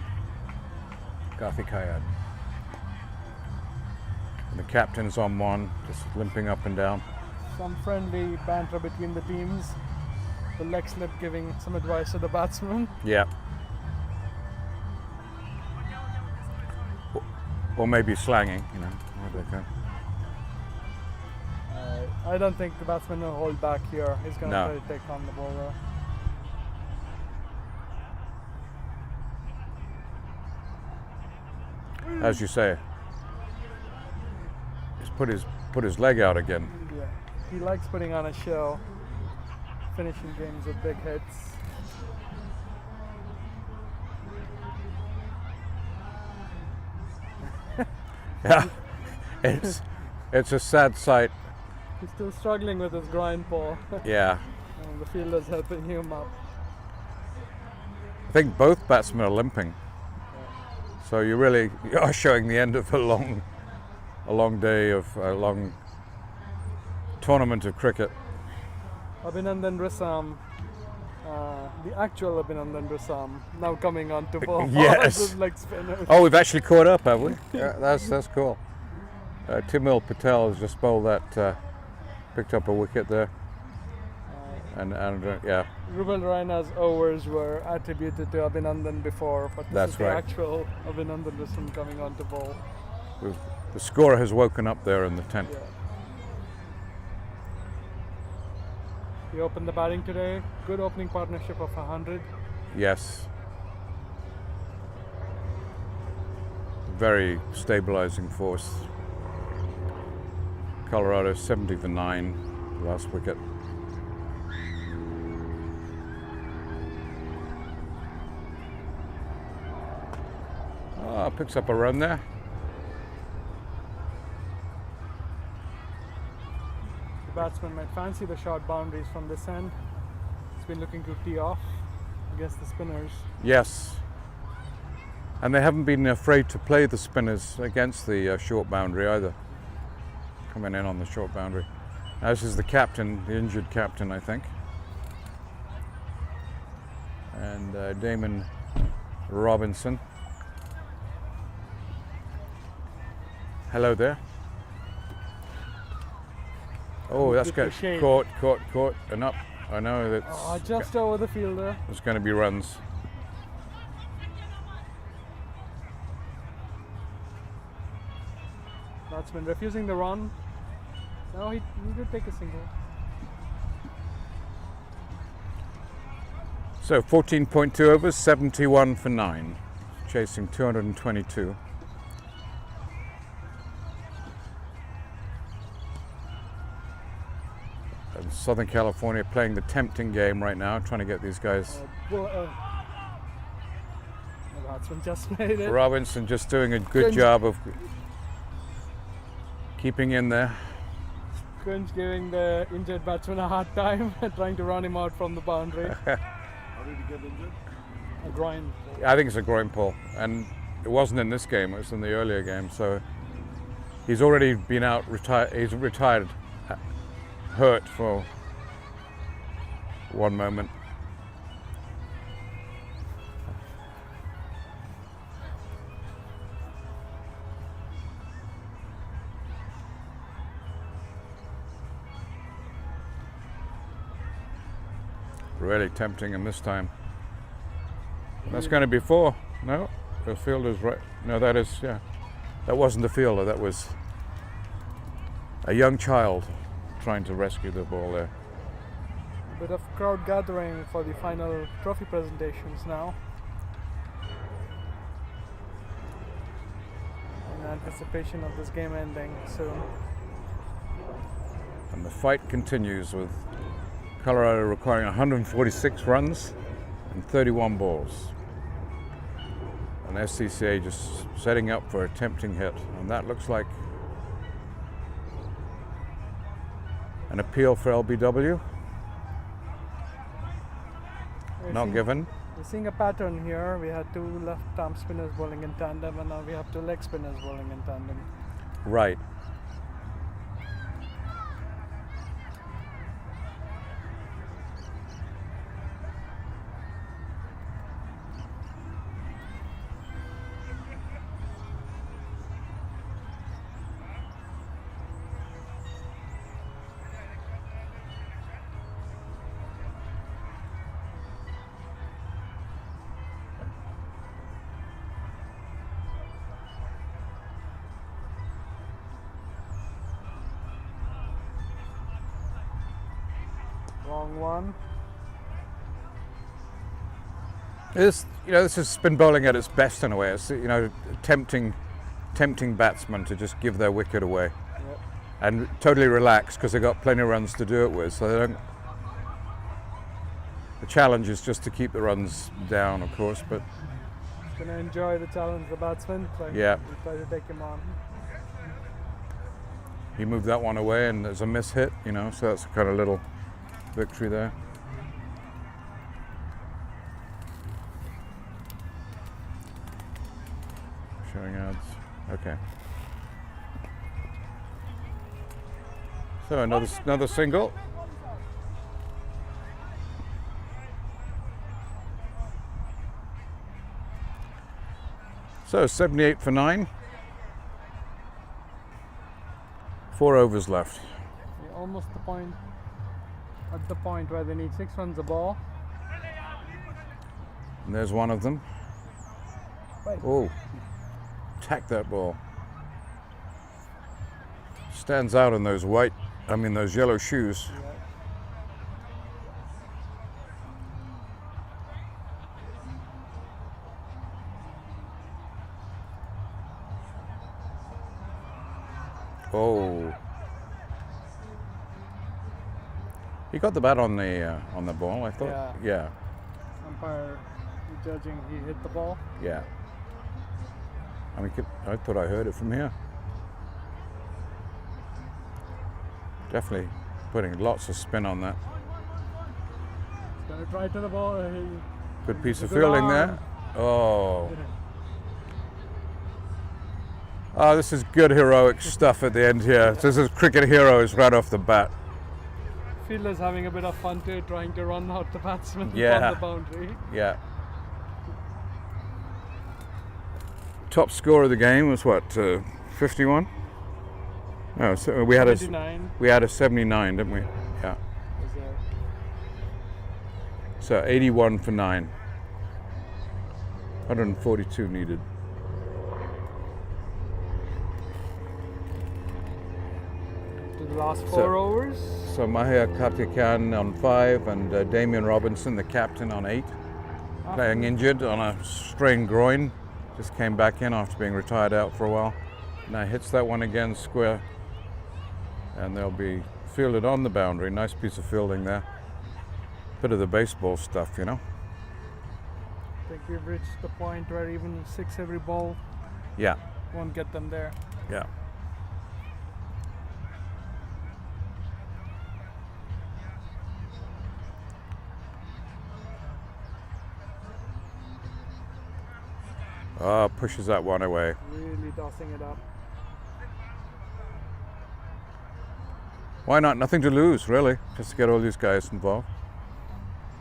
[SPEAKER 1] And the captain's on one, just limping up and down.
[SPEAKER 5] Some friendly banter between the teams. The leg slip giving some advice to the batsman.
[SPEAKER 1] Yeah. Or maybe slanging, you know.
[SPEAKER 5] I don't think the batsman will hold back here. He's going to
[SPEAKER 1] No.
[SPEAKER 5] try to take on the bowler.
[SPEAKER 1] As you say, he's put his leg out again.
[SPEAKER 5] Yeah, he likes putting on a show, finishing games with big hits.
[SPEAKER 1] Yeah, it's a sad sight.
[SPEAKER 5] He's still struggling with his groin paw.
[SPEAKER 1] Yeah,
[SPEAKER 5] And the fielder's helping him up.
[SPEAKER 1] I think both batsmen are limping. So you are showing the end of a long day of a long tournament of cricket.
[SPEAKER 5] Abhinandan Risam, the actual Abhinandan Risam, now coming on to bowl.
[SPEAKER 1] Yes.
[SPEAKER 5] Leg spinners.
[SPEAKER 1] Oh, we've actually caught up, have we? Yeah, that's cool. Timil Patel has just bowled that, picked up a wicket there. And yeah.
[SPEAKER 5] Rubel Raina's overs were attributed to Abhinandan before, but this
[SPEAKER 1] That's
[SPEAKER 5] is the
[SPEAKER 1] right.
[SPEAKER 5] actual Abhinandan Risam coming on to bowl.
[SPEAKER 1] The scorer has woken up there in the tent.
[SPEAKER 5] Yeah. He opened the batting today. Good opening partnership of 100.
[SPEAKER 1] Yes. Very stabilizing force. Colorado 70 for 9, last wicket. Picks up a run there.
[SPEAKER 5] The batsman might fancy the short boundaries from this end. He's been looking to tee off against the spinners.
[SPEAKER 1] Yes. And they haven't been afraid to play the spinners against the short boundary either. Coming in on the short boundary. Now this is the captain, the injured captain, I think. And Damon Robinson. Hello there. Oh, that's good.
[SPEAKER 5] Sheikh.
[SPEAKER 1] Caught, and up. I know that's.
[SPEAKER 5] Oh, just over the fielder.
[SPEAKER 1] There's going to be runs.
[SPEAKER 5] Batsman refusing the run. No, he did take a single.
[SPEAKER 1] So 14.2 overs, 71 for 9, chasing 222. And Southern California playing the tempting game right now, trying to get these guys.
[SPEAKER 5] The batsman just made it.
[SPEAKER 1] Robinson just doing a good job of keeping in there.
[SPEAKER 5] Kunj giving the injured batsman a hard time, trying to run him out from the boundary.
[SPEAKER 6] How did he get injured?
[SPEAKER 5] A groin.
[SPEAKER 1] I think it's a groin pull, and it wasn't in this game, it was in the earlier game, so he's already been out, he's retired, hurt for one moment. Really tempting him this time. That's going to be 4. No, the fielder's right. No, that is, yeah. That wasn't the fielder, that was a young child trying to rescue the ball there.
[SPEAKER 5] A bit of crowd gathering for the final trophy presentations now. In anticipation of this game ending soon.
[SPEAKER 1] And the fight continues with Colorado requiring 146 runs and 31 balls. And SCCA just setting up for a tempting hit. And that looks like an appeal for LBW. Not given.
[SPEAKER 5] We're seeing a pattern here. We had 2 left-arm spinners bowling in tandem, and now we have 2 leg spinners bowling in tandem.
[SPEAKER 1] Right.
[SPEAKER 5] Wrong one.
[SPEAKER 1] This is spin bowling at its best in a way. It's, tempting batsmen to just give their wicket away.
[SPEAKER 5] Yep.
[SPEAKER 1] And totally relax because they've got plenty of runs to do it with. So they don't. The challenge is just to keep the runs down, of course, but
[SPEAKER 5] Gonna enjoy the challenge, the batsman. Try to take him on.
[SPEAKER 1] he moved that one away, and there's a miss hit, you know, so that's a kind of little victory there. Showing ads. Okay. So another single. So 78 for 9. 4 overs left.
[SPEAKER 5] We're almost at the point where they need 6 runs a ball.
[SPEAKER 1] And there's one of them.
[SPEAKER 5] Right.
[SPEAKER 1] Oh, attack that ball. Stands out in those those yellow shoes.
[SPEAKER 5] Yeah.
[SPEAKER 1] Oh, he got the bat on the ball. I thought. Yeah.
[SPEAKER 5] Umpire judging he hit the ball.
[SPEAKER 1] Yeah. I thought I heard it from here. Definitely putting lots of spin on that.
[SPEAKER 5] He's gonna try to the ball.
[SPEAKER 1] Good piece of
[SPEAKER 5] Good
[SPEAKER 1] fielding
[SPEAKER 5] arm.
[SPEAKER 1] there. Oh. Oh, this is good heroic stuff at the end here. This is cricket heroes right off the bat.
[SPEAKER 5] Fielder's having a bit of fun too, trying to run out the batsman
[SPEAKER 1] Yeah.
[SPEAKER 5] on the boundary.
[SPEAKER 1] Yeah. Top score of the game was what, 51? No, so we had
[SPEAKER 5] 79.
[SPEAKER 1] a 79, didn't we? Yeah.
[SPEAKER 5] Was there.
[SPEAKER 1] So 81 for 9. 142 needed.
[SPEAKER 5] To the last 4 overs.
[SPEAKER 1] So Mahir Karthikeyan on 5 and Damian Robinson, the captain, on 8. Playing injured on a strained groin. Just came back in after being retired out for a while. Now hits that one again square. And they'll be fielded on the boundary. Nice piece of fielding there. Bit of the baseball stuff, you know.
[SPEAKER 5] I think we've reached the point where even 6 every ball
[SPEAKER 1] Yeah,
[SPEAKER 5] won't get them there.
[SPEAKER 1] yeah. Oh, pushes that one away.
[SPEAKER 5] Really tossing it up.
[SPEAKER 1] Why not? Nothing to lose, really. Just to get all these guys involved.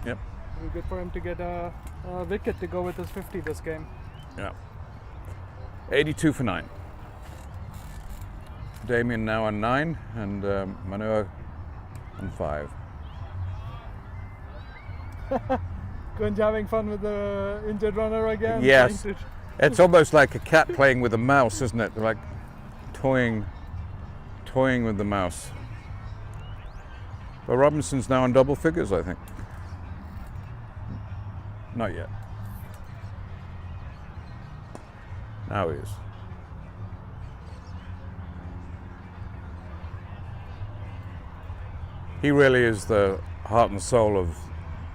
[SPEAKER 1] Yep.
[SPEAKER 5] It'll be good for him to get a wicket to go with his 50 this game.
[SPEAKER 1] Yeah. 82 for 9. Damien now on 9 and Manoa on 5.
[SPEAKER 5] Kunj having fun with the injured runner again.
[SPEAKER 1] Yes.
[SPEAKER 5] trying to-
[SPEAKER 1] It's almost like a cat playing with a mouse, isn't it? Like toying with the mouse. But Robinson's now on double figures, I think. Not yet. Now he is. He really is the heart and soul of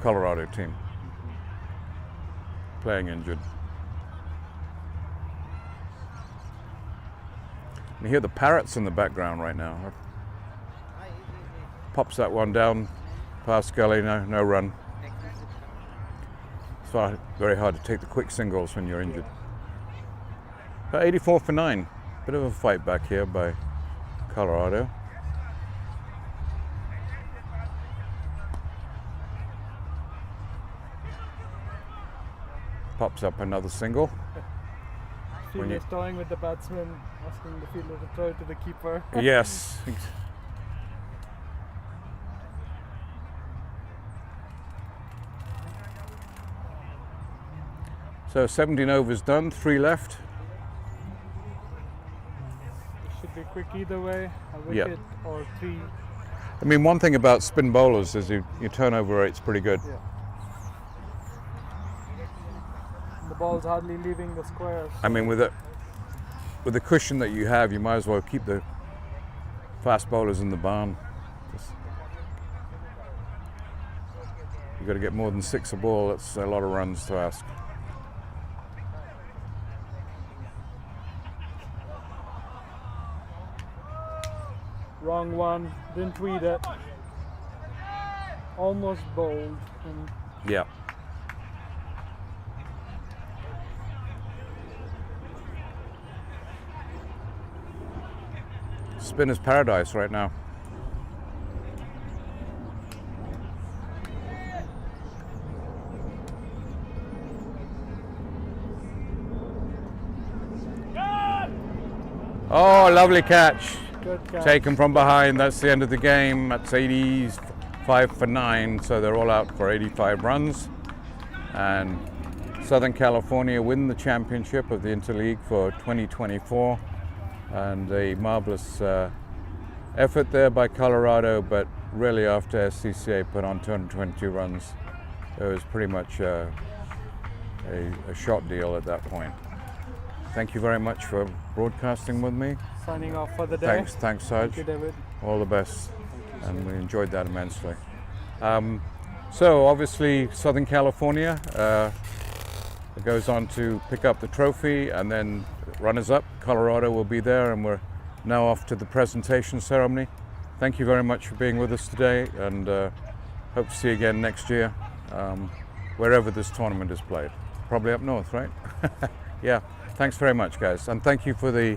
[SPEAKER 1] Colorado team. Playing injured. You hear the parrots in the background right now. Pops that one down past Gully, no run. It's very hard to take the quick singles when you're injured. But 84 for 9. Bit of a fight back here by Colorado. Pops up another single.
[SPEAKER 5] Fielder's toying with the batsman, asking the fielder to throw to the keeper.
[SPEAKER 1] Yes. So 17 overs done, 3 left.
[SPEAKER 5] Should be quick either way, a
[SPEAKER 1] Yeah.
[SPEAKER 5] wicket or 3.
[SPEAKER 1] I mean, one thing about spin bowlers is your turnover rate's pretty good.
[SPEAKER 5] Yeah. The ball's hardly leaving the square.
[SPEAKER 1] I mean, with the cushion that you have, you might as well keep the fast bowlers in the barn. You've got to get more than 6 a ball. That's a lot of runs to ask.
[SPEAKER 5] long one. Didn't read it. Almost bowled. And
[SPEAKER 1] Yeah. Spinner's paradise right now. Oh, lovely catch.
[SPEAKER 5] good catch.
[SPEAKER 1] Taken from behind. That's the end of the game. That's 85 for 9, so they're all out for 85 runs. And Southern California win the championship of the InterLeague for 2024. And a marvelous effort there by Colorado, but really after SCCA put on 222 runs, it was pretty much a shot deal at that point. Thank you very much for broadcasting with me.
[SPEAKER 5] Signing off for the day.
[SPEAKER 1] Thanks, Saj.
[SPEAKER 5] Thank you, David.
[SPEAKER 1] All the best, and we enjoyed that immensely. So obviously Southern California goes on to pick up the trophy, and then runners-up Colorado will be there, and we're now off to the presentation ceremony. Thank you very much for being with us today, and hope to see you again next year, wherever this tournament is played. Probably up north, right? Yeah. Thanks very much, guys, and thank you for the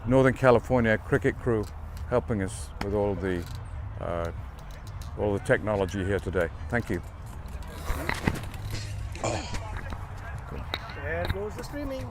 [SPEAKER 1] Northern California cricket crew helping us with all the technology here today. Thank you.
[SPEAKER 3] There goes the streaming.